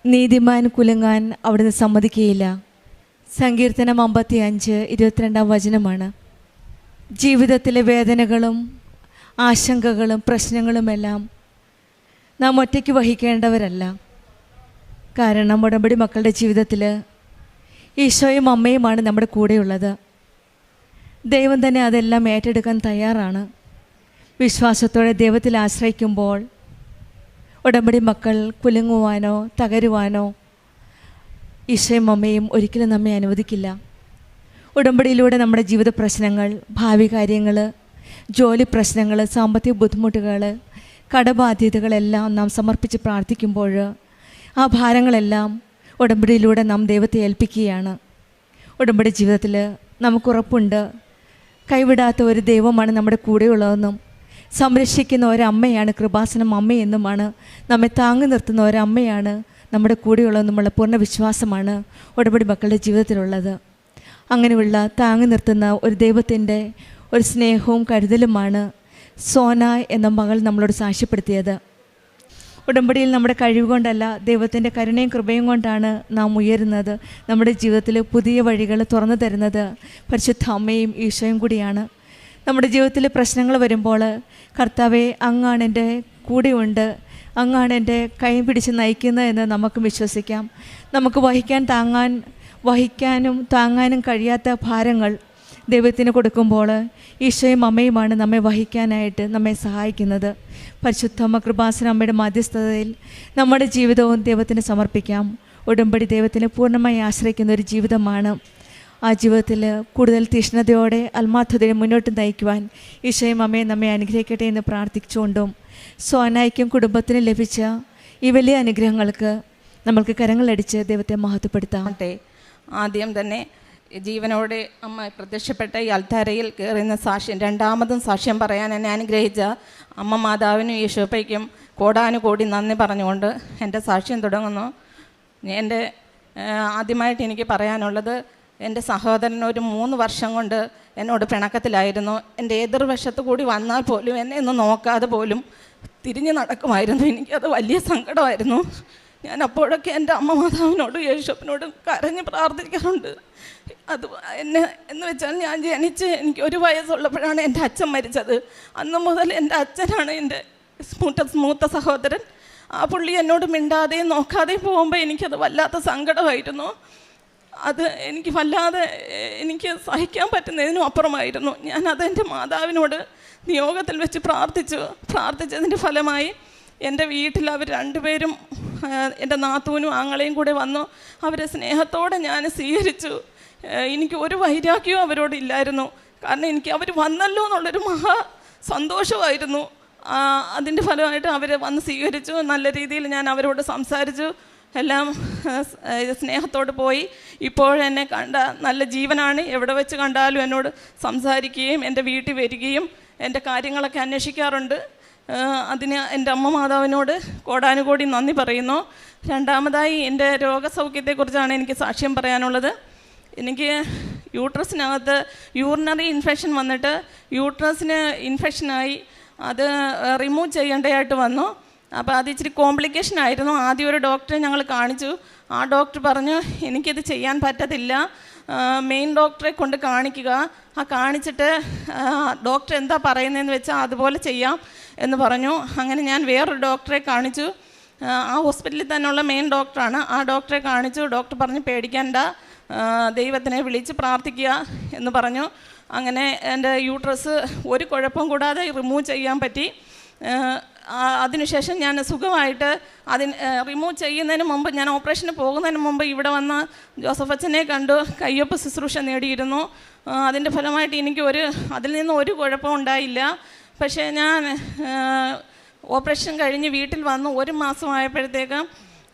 നീതിമാൻ കുലുങ്ങാൻ അവിടുന്ന് സമ്മതിക്കുകയില്ല. സങ്കീർത്തനം 55:22 വചനമാണ്. ജീവിതത്തിലെ വേദനകളും ആശങ്കകളും പ്രശ്നങ്ങളുമെല്ലാം നാം ഒറ്റയ്ക്ക് വഹിക്കേണ്ടവരല്ല. കാരണം ഉടമ്പടി മക്കളുടെ ജീവിതത്തിൽ ഈശോയും അമ്മയുമാണ് നമ്മുടെ കൂടെയുള്ളത്. ദൈവം തന്നെ അതെല്ലാം ഏറ്റെടുക്കാൻ തയ്യാറാണ്. വിശ്വാസത്തോടെ ദൈവത്തിൽ ആശ്രയിക്കുമ്പോൾ ഉടമ്പടി മക്കൾ കുലുങ്ങുവാനോ തകരുവാനോ ഈശോയും അമ്മയും ഒരിക്കലും നമ്മെ അനുവദിക്കില്ല. ഉടമ്പടിയിലൂടെ നമ്മുടെ ജീവിത പ്രശ്നങ്ങൾ, ഭാവി കാര്യങ്ങൾ, ജോലി പ്രശ്നങ്ങൾ, സാമ്പത്തിക ബുദ്ധിമുട്ടുകൾ, കടബാധ്യതകളെല്ലാം നാം സമർപ്പിച്ച് പ്രാർത്ഥിക്കുമ്പോൾ ആ ഭാരങ്ങളെല്ലാം ഉടമ്പടിയിലൂടെ നാം ദൈവത്തെ ഏൽപ്പിക്കുകയാണ്. ഉടമ്പടി ജീവിതത്തിൽ നമുക്കുറപ്പുണ്ട്, കൈവിടാത്ത ഒരു ദൈവമാണ് നമ്മുടെ കൂടെയുള്ളതെന്നും സംരക്ഷിക്കുന്ന ഒരമ്മയാണ് കൃപാസനം അമ്മയെന്നുമാണ്, നമ്മെ താങ്ങി നിർത്തുന്ന ഒരമ്മയാണ് നമ്മുടെ കൂടെയുള്ളതെന്നുമുള്ള പൂർണ്ണ വിശ്വാസമാണ് ഉടമ്പടി മക്കളുടെ ജീവിതത്തിലുള്ളത്. അങ്ങനെയുള്ള താങ്ങി നിർത്തുന്ന ഒരു ദൈവത്തിൻ്റെ ഒരു സ്നേഹവും കരുതലുമാണ് സോന എന്ന മകൾ നമ്മളോട് സാക്ഷ്യപ്പെടുത്തിയത്. ഉടമ്പടിയിൽ നമ്മുടെ കഴിവ് കൊണ്ടല്ല, ദൈവത്തിൻ്റെ കരുണയും കൃപയും കൊണ്ടാണ് നാം ഉയരുന്നത്. നമ്മുടെ ജീവിതത്തിൽ പുതിയ വഴികൾ തുറന്നു തരുന്നത് പരിശുദ്ധ അമ്മയും ഈശോയും കൂടിയാണ്. നമ്മുടെ ജീവിതത്തിൽ പ്രശ്നങ്ങൾ വരുമ്പോൾ കർത്താവേ അങ്ങാണ് എൻ്റെ കൂടെയുണ്ട്, അങ്ങാണ് എൻ്റെ കൈ പിടിച്ച് നയിക്കുന്നത് എന്ന് നമുക്ക് വിശ്വസിക്കാം. നമുക്ക് വഹിക്കാനും താങ്ങാനും കഴിയാത്ത ഭാരങ്ങൾ ദൈവത്തിന് കൊടുക്കുമ്പോൾ ഈശോയും അമ്മയുമാണ് നമ്മെ വഹിക്കാനായിട്ട് നമ്മെ സഹായിക്കുന്നത്. പരിശുദ്ധമ്മ കൃപാസന അമ്മയുടെ മധ്യസ്ഥതയിൽ നമ്മുടെ ജീവിതവും ദൈവത്തിന് സമർപ്പിക്കാം. ഉടമ്പടി ദൈവത്തിന് പൂർണ്ണമായി ആശ്രയിക്കുന്ന ഒരു ജീവിതമാണ്. ആ ജീവിതത്തിൽ കൂടുതൽ തീഷ്ണതയോടെ ആത്മാർത്ഥതയോടെ മുന്നോട്ട് നയിക്കുവാൻ ഈശോയും അമ്മയെ നമ്മെ അനുഗ്രഹിക്കട്ടെ എന്ന് പ്രാർത്ഥിച്ചുകൊണ്ടും സോനായ്ക്കും കുടുംബത്തിനും ലഭിച്ച ഈ വലിയ അനുഗ്രഹങ്ങൾക്ക് നമ്മൾക്ക് കരങ്ങളടിച്ച് ദൈവത്തെ മഹത്വപ്പെടുത്താം. ആദ്യം തന്നെ ജീവനോടെ അമ്മ പ്രത്യക്ഷപ്പെട്ട ഈ അൽത്താരയിൽ കയറുന്ന സാക്ഷ്യം, രണ്ടാമതും സാക്ഷ്യം പറയാൻ എന്നെ അനുഗ്രഹിച്ച അമ്മ മാതാവിനും യേശോപ്പയ്ക്കും കോടാനുകോടി നന്ദി പറഞ്ഞുകൊണ്ട് എൻ്റെ സാക്ഷ്യം തുടങ്ങുന്നു. എൻ്റെ ആദ്യമായിട്ട് എനിക്ക് പറയാനുള്ളത്, എൻ്റെ സഹോദരൻ ഒരു 3 വർഷം കൊണ്ട് എന്നോട് പിണക്കത്തിലായിരുന്നു. എൻ്റെ എതിർവശത്ത് കൂടി വന്നാൽ പോലും എന്നെ ഒന്ന് നോക്കാതെ പോലും തിരിഞ്ഞ് നടക്കുമായിരുന്നു. എനിക്കത് വലിയ സങ്കടമായിരുന്നു. ഞാൻ അപ്പോഴൊക്കെ എൻ്റെ അമ്മ മാതാവിനോടും യേശുവിനോടും കരഞ്ഞ് പ്രാർത്ഥിക്കാറുണ്ട്. അത് എന്ന് വെച്ചാൽ ഞാൻ ജനിച്ച് എനിക്ക് 1 വയസ്സുള്ളപ്പോഴാണ് എൻ്റെ അച്ഛൻ മരിച്ചത്. അന്ന് മുതൽ എൻ്റെ അച്ഛനാണ് എൻ്റെ മൂത്ത സഹോദരൻ. ആ പുള്ളി എന്നോട് മിണ്ടാതെയും നോക്കാതെയും പോകുമ്പോൾ എനിക്കത് വല്ലാത്ത സങ്കടമായിരുന്നു. അത് എനിക്ക് വല്ലാതെ എനിക്ക് സഹിക്കാൻ പറ്റുന്നതിനും അപ്പുറമായിരുന്നു. ഞാൻ അതെൻ്റെ മാതാവിനോട് നിയോഗത്തിൽ വെച്ച് പ്രാർത്ഥിച്ചതിൻ്റെ ഫലമായി എൻ്റെ വീട്ടിൽ അവർ രണ്ടുപേരും, എൻ്റെ നാത്തൂനും ആങ്ങളെയും കൂടെ വന്നു. അവരെ സ്നേഹത്തോടെ ഞാൻ സ്വീകരിച്ചു. എനിക്ക് ഒരു വൈരാഗ്യവും അവരോടില്ലായിരുന്നു. കാരണം എനിക്ക് അവർ വന്നല്ലോ എന്നുള്ളൊരു മഹാ സന്തോഷമായിരുന്നു. അതിൻ്റെ ഫലമായിട്ട് അവർ വന്ന് സ്വീകരിച്ചു. നല്ല രീതിയിൽ ഞാൻ അവരോട് സംസാരിച്ചു, എല്ലാം സ്നേഹത്തോട് പോയി. ഇപ്പോഴെന്നെ കണ്ട നല്ല ജീവനാണ്. എവിടെ വെച്ച് കണ്ടാലും എന്നോട് സംസാരിക്കുകയും എൻ്റെ വീട്ടിൽ വരികയും എൻ്റെ കാര്യങ്ങളൊക്കെ അന്വേഷിക്കാറുണ്ട്. അതിന് എൻ്റെ അമ്മ മാതാവിനോട് കോടാനുകോടി നന്ദി പറയുന്നു. രണ്ടാമതായി എൻ്റെ രോഗസൗഖ്യത്തെക്കുറിച്ചാണ് എനിക്ക് സാക്ഷ്യം പറയാനുള്ളത്. എനിക്ക് യൂട്രസിനകത്ത് യൂറിനറി ഇൻഫെക്ഷൻ വന്നിട്ട് യൂട്രസിന് ഇൻഫെക്ഷനായി അത് റിമൂവ് ചെയ്യേണ്ടതായിട്ട് വന്നു. അപ്പോൾ അത് ഇച്ചിരി കോംപ്ലിക്കേഷൻ ആയിരുന്നു. ആദ്യം ഒരു ഡോക്ടറെ ഞങ്ങൾ കാണിച്ചു. ആ ഡോക്ടർ പറഞ്ഞു എനിക്കിത് ചെയ്യാൻ പറ്റത്തില്ല, മെയിൻ ഡോക്ടറെ കൊണ്ട് കാണിക്കുക, ആ കാണിച്ചിട്ട് ഡോക്ടർ എന്താ പറയുന്നതെന്ന് വെച്ചാൽ അതുപോലെ ചെയ്യാം എന്ന് പറഞ്ഞു. അങ്ങനെ ഞാൻ വേറൊരു ഡോക്ടറെ കാണിച്ചു. ആ ഹോസ്പിറ്റലിൽ തന്നെയുള്ള മെയിൻ ഡോക്ടറാണ്. ആ ഡോക്ടറെ കാണിച്ചു. ഡോക്ടർ പറഞ്ഞു പേടിക്കണ്ട, ദൈവത്തിനെ വിളിച്ച് പ്രാർത്ഥിക്കുക എന്ന് പറഞ്ഞു. അങ്ങനെ എൻ്റെ യൂട്രസ് ഒരു കുഴപ്പം കൂടാതെ റിമൂവ് ചെയ്യാൻ പറ്റി. അതിനുശേഷം ഞാൻ സുഖമായിട്ട് റിമൂവ് ചെയ്യുന്നതിന് മുമ്പ്, ഞാൻ ഓപ്പറേഷന് പോകുന്നതിന് മുമ്പ് ഇവിടെ വന്ന് ജോസഫ് അച്ഛനെ കണ്ടു കയ്യൊപ്പ് ശുശ്രൂഷ നേടിയിരുന്നു. അതിൻ്റെ ഫലമായിട്ട് എനിക്ക് അതിൽ നിന്ന് ഒരു കുഴപ്പവും ഉണ്ടായില്ല. പക്ഷേ ഞാൻ ഓപ്പറേഷൻ കഴിഞ്ഞ് വീട്ടിൽ വന്നു 1 മാസമായപ്പോഴത്തേക്കും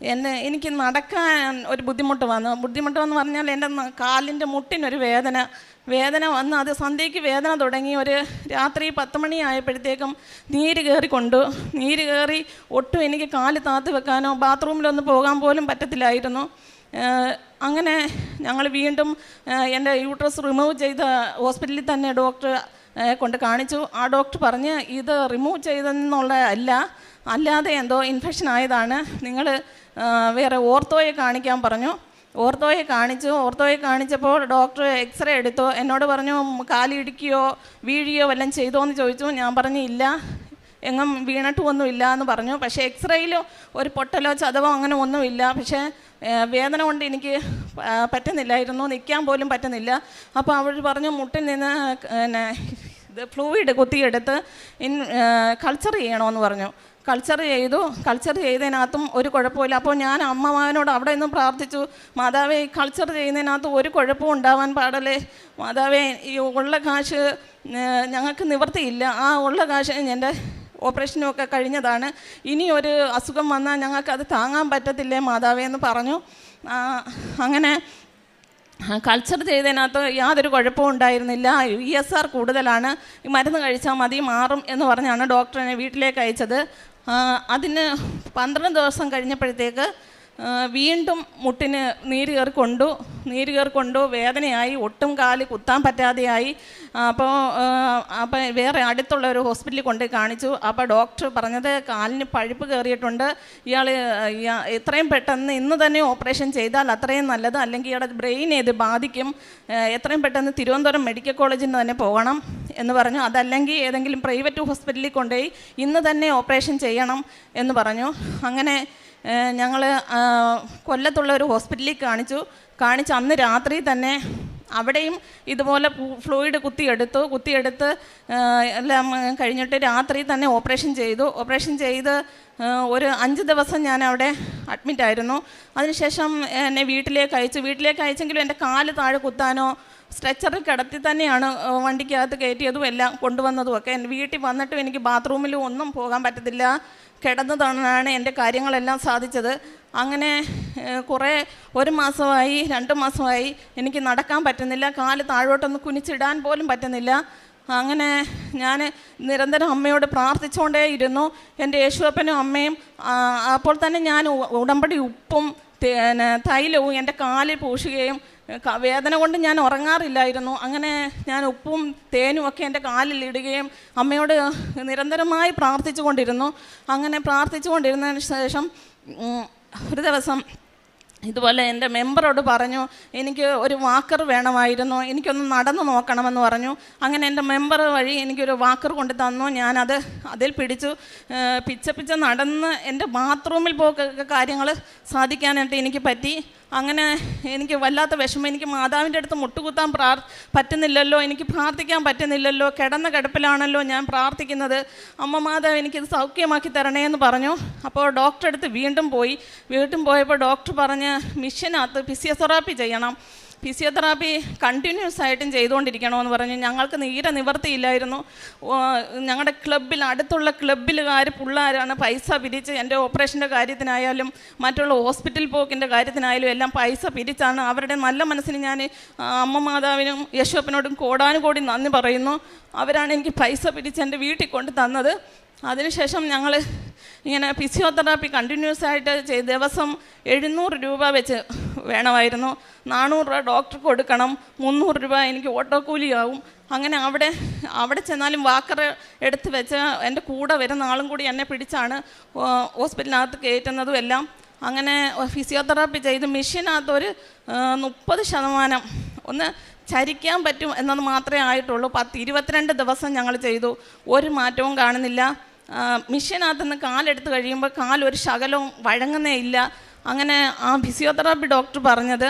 എനിക്ക് നടക്കാൻ ഒരു ബുദ്ധിമുട്ട് വന്നു പറഞ്ഞാൽ എൻ്റെ കാലിൻ്റെ മുട്ടിനൊരു വേദന വന്ന് അത് സന്ധ്യയ്ക്ക് വേദന തുടങ്ങി. ഒരു രാത്രി 10 മണി ആയപ്പോഴത്തേക്കും നീര് കയറി ഒട്ടും എനിക്ക് കാല് താത്ത് വെക്കാനോ ബാത്റൂമിലൊന്ന് പോകാൻ പോലും പറ്റത്തില്ലായിരുന്നു. അങ്ങനെ ഞങ്ങൾ വീണ്ടും എൻ്റെ യൂട്രസ് റിമൂവ് ചെയ്ത ഹോസ്പിറ്റലിൽ തന്നെ ഡോക്ടറെ കൊണ്ട് കാണിച്ചു. ആ ഡോക്ടർ പറഞ്ഞ് ഇത് റിമൂവ് ചെയ്തെന്നുള്ള അല്ലാതെ എന്തോ ഇൻഫെക്ഷൻ ആയതാണ്, നിങ്ങൾ വേറെ ഓർത്തോയെ കാണിക്കാൻ പറഞ്ഞു. ഓർത്തോയെ കാണിച്ചപ്പോൾ ഡോക്ടർ എക്സ്റേ എടുത്തു. എന്നോട് പറഞ്ഞു കാലിടിക്കുകയോ വീഴുകയോ വല്ലതും ചെയ്തോ എന്ന് ചോദിച്ചു. ഞാൻ പറഞ്ഞു ഇല്ല, എങ്ങും വീണിട്ടുമൊന്നുമില്ല എന്ന് പറഞ്ഞു. പക്ഷേ എക്സ്റേയിൽ ഒരു പൊട്ടലോ ചതവോ അങ്ങനെ ഒന്നുമില്ല. പക്ഷേ വേദന കൊണ്ട് എനിക്ക് പറ്റുന്നില്ലായിരുന്നു, നിൽക്കാൻ പോലും പറ്റുന്നില്ല. അപ്പോൾ അവർ പറഞ്ഞു മുട്ടിൽ നിന്ന് ഇത് ഫ്ലൂയിഡ് കുത്തിയെടുത്ത് കൾച്ചർ ചെയ്യണമെന്ന് പറഞ്ഞു. കൾച്ചർ ചെയ്തതിനകത്തും ഒരു കുഴപ്പമില്ല. അപ്പോൾ ഞാൻ അമ്മമാനോട് അവിടെ നിന്നും പ്രാർത്ഥിച്ചു, മാതാവേ കൾച്ചർ ചെയ്യുന്നതിനകത്ത് ഒരു കുഴപ്പവും ഉണ്ടാവാൻ പാടല്ലേ മാതാവേ, ഈ ഉള്ള കാശ് ഞങ്ങൾക്ക് നിവൃത്തിയില്ല, ആ ഉള്ള കാശ് എൻ്റെ ഓപ്പറേഷനുമൊക്കെ കഴിഞ്ഞതാണ്, ഇനി ഒരു അസുഖം വന്നാൽ ഞങ്ങൾക്കത് താങ്ങാൻ പറ്റത്തില്ലേ മാതാവേ എന്ന് പറഞ്ഞു. അങ്ങനെ കൾച്ചർ ചെയ്തതിനകത്ത് യാതൊരു കുഴപ്പവും ഉണ്ടായിരുന്നില്ല. ESR കൂടുതലാണ്, ഈ മരുന്ന് കഴിച്ചാൽ മതി മാറും എന്ന് പറഞ്ഞാണ് ഡോക്ടറിനെ വീട്ടിലേക്ക് അയച്ചത്. അതിന് 12 ദിവസം കഴിഞ്ഞപ്പോഴത്തേക്ക് വീണ്ടും മുട്ടിന് നീര് കയറിക്കൊണ്ടു വേദനയായി, ഒട്ടും കാല് കുത്താൻ പറ്റാതെയായി. അപ്പോൾ വേറെ അടുത്തുള്ള ഒരു ഹോസ്പിറ്റലിൽ കൊണ്ട് കാണിച്ചു. അപ്പോൾ ഡോക്ടർ പറഞ്ഞത് കാലിന് പഴുപ്പ് കയറിയിട്ടുണ്ട്, ഇയാൾ എത്രയും പെട്ടെന്ന് ഇന്ന് തന്നെ ഓപ്പറേഷൻ ചെയ്താൽ അത്രയും നല്ലത്, അല്ലെങ്കിൽ ഇയാളുടെ ബ്രെയിൻ ഇത് ബാധിക്കും, എത്രയും പെട്ടെന്ന് തിരുവനന്തപുരം മെഡിക്കൽ കോളേജിൽ തന്നെ പോകണം എന്ന് പറഞ്ഞു. അതല്ലെങ്കിൽ ഏതെങ്കിലും പ്രൈവറ്റ് ഹോസ്പിറ്റലിൽ കൊണ്ടുപോയി ഇന്ന് തന്നെ ഓപ്പറേഷൻ ചെയ്യണം എന്ന് പറഞ്ഞു. അങ്ങനെ ഞങ്ങൾ കൊല്ലത്തുള്ള ഒരു ഹോസ്പിറ്റലിൽ കാണിച്ച് അന്ന് രാത്രി തന്നെ അവിടെയും ഇതുപോലെ ഫ്ലൂയിഡ് കുത്തിയെടുത്ത് എല്ലാം കഴിഞ്ഞിട്ട് രാത്രി തന്നെ ഓപ്പറേഷൻ ചെയ്ത് ഒരു 5 ദിവസം ഞാൻ അവിടെ അഡ്മിറ്റായിരുന്നു. അതിനുശേഷം എന്നെ വീട്ടിലേക്ക് അയച്ചെങ്കിലും എൻ്റെ കാല് താഴെ കുത്താനോ സ്ട്രെച്ചറിൽ കിടത്തി തന്നെയാണ് വണ്ടിക്കകത്ത് കയറ്റിയതും എല്ലാം കൊണ്ടുവന്നതും ഒക്കെ. എൻ്റെ വീട്ടിൽ വന്നിട്ടും എനിക്ക് ബാത്റൂമിലും ഒന്നും പോകാൻ പറ്റത്തില്ല, കിടന്നതാണ് എൻ്റെ കാര്യങ്ങളെല്ലാം സാധിച്ചത്. അങ്ങനെ കുറേ 1 മാസമായി 2 മാസമായി എനിക്ക് നടക്കാൻ പറ്റുന്നില്ല, കാല് താഴോട്ടൊന്ന് കുനിച്ചിടാൻ പോലും പറ്റുന്നില്ല. അങ്ങനെ ഞാൻ നിരന്തരം അമ്മയോട് പ്രാർത്ഥിച്ചുകൊണ്ടേയിരുന്നു. എൻ്റെ യേശുവപ്പനും അമ്മയും അപ്പോൾ തന്നെ ഞാൻ ഉടമ്പടി ഉപ്പും തൈലവും എൻ്റെ കാലിൽ പൂശുകയും, വേദന കൊണ്ട് ഞാൻ ഉറങ്ങാറില്ലായിരുന്നു. അങ്ങനെ ഞാൻ ഉപ്പും തേനും ഒക്കെ എൻ്റെ കാലിൽ ഇടുകയും അമ്മയോട് നിരന്തരമായി പ്രാർത്ഥിച്ചു കൊണ്ടിരുന്നു. അങ്ങനെ പ്രാർത്ഥിച്ചു കൊണ്ടിരുന്നതിന് ശേഷം ഒരു ദിവസം ഇതുപോലെ എൻ്റെ മെമ്പറോട് പറഞ്ഞു എനിക്ക് ഒരു വാക്കർ വേണമായിരുന്നു, എനിക്കൊന്ന് നടന്നു നോക്കണമെന്ന് പറഞ്ഞു. അങ്ങനെ എൻ്റെ മെമ്പർ വഴി എനിക്കൊരു വാക്കർ കൊണ്ട് തന്നു. ഞാനത് അതിൽ പിടിച്ചു പിച്ച നടന്ന് എൻ്റെ ബാത്റൂമിൽ പോയി കാര്യങ്ങൾ സാധിക്കാനായിട്ട് എനിക്ക് പറ്റി. അങ്ങനെ എനിക്ക് വല്ലാത്ത വിഷമം. എനിക്ക് മാതാവിൻ്റെ അടുത്ത് മുട്ടുകുത്താൻ പറ്റുന്നില്ലല്ലോ, എനിക്ക് പ്രാർത്ഥിക്കാൻ പറ്റുന്നില്ലല്ലോ, കിടന്ന കിടപ്പിലാണല്ലോ ഞാൻ പ്രാർത്ഥിക്കുന്നത്. അമ്മ മാതാവ് എനിക്കിത് സൗഖ്യമാക്കി തരണേ എന്ന് പറഞ്ഞു. അപ്പോൾ ഡോക്ടറെ അടുത്ത് വീണ്ടും പോയപ്പോൾ ഡോക്ടർ പറഞ്ഞ് മിഷനകത്ത് ഫിസിയോതെറാപ്പി ചെയ്യണം, ഫിസിയോതെറാപ്പി കണ്ടിന്യൂസ് ആയിട്ടും ചെയ്തുകൊണ്ടിരിക്കണമെന്ന് പറഞ്ഞു. ഞങ്ങൾക്ക് തീരെ നിവർത്തിയില്ലായിരുന്നു. ഞങ്ങളുടെ ക്ലബ്ബിൽ, അടുത്തുള്ള ക്ലബ്ബിലുകാർ പിള്ളേരാണ് പൈസ പിരിച്ച് എൻ്റെ ഓപ്പറേഷൻ്റെ കാര്യത്തിനായാലും മറ്റുള്ള ഹോസ്പിറ്റൽ പോക്കിൻ്റെ കാര്യത്തിനായാലും എല്ലാം പൈസ പിരിച്ചാണ്. അവരുടെ നല്ല മനസ്സിന് ഞാൻ അമ്മ മാതാവിനും യേശുവപ്പനോടും കോടാനുകോടി നന്ദി പറയുന്നു. അവരാണ് എനിക്ക് പൈസ പിരിച്ച് എൻ്റെ വീട്ടിൽ കൊണ്ട് തന്നത്. അതിനുശേഷം ഞങ്ങൾ ഇങ്ങനെ ഫിസിയോതെറാപ്പി കണ്ടിന്യൂസ് ആയിട്ട് ദിവസം 700 രൂപ വെച്ച് വേണമായിരുന്നു. 400 രൂപ ഡോക്ടർക്ക് കൊടുക്കണം, 300 രൂപ എനിക്ക് ഓട്ടോ കൂലിയാവും. അങ്ങനെ അവിടെ ചെന്നാലും വാക്കർ എടുത്ത് വെച്ച് എൻ്റെ കൂടെ വരുന്ന ആളും കൂടി എന്നെ പിടിച്ചാണ് ഹോസ്പിറ്റലിനകത്ത് കയറ്റുന്നതും എല്ലാം. അങ്ങനെ ഫിസിയോതെറാപ്പി ചെയ്ത് മെഷീനകത്തൊരു 30% ഒന്ന് ചരിക്കാൻ പറ്റും എന്നത് മാത്രമേ ആയിട്ടുള്ളൂ. 22 ദിവസം ഞങ്ങൾ ചെയ്തു, ഒരു മാറ്റവും കാണുന്നില്ല. മെഷീനകത്തുനിന്ന് കാലെടുത്ത് കഴിയുമ്പോൾ കാലൊരു ശകലവും വഴങ്ങുന്നേ ഇല്ല. അങ്ങനെ ആ ഫിസിയോതെറാപ്പി ഡോക്ടർ പറഞ്ഞത്,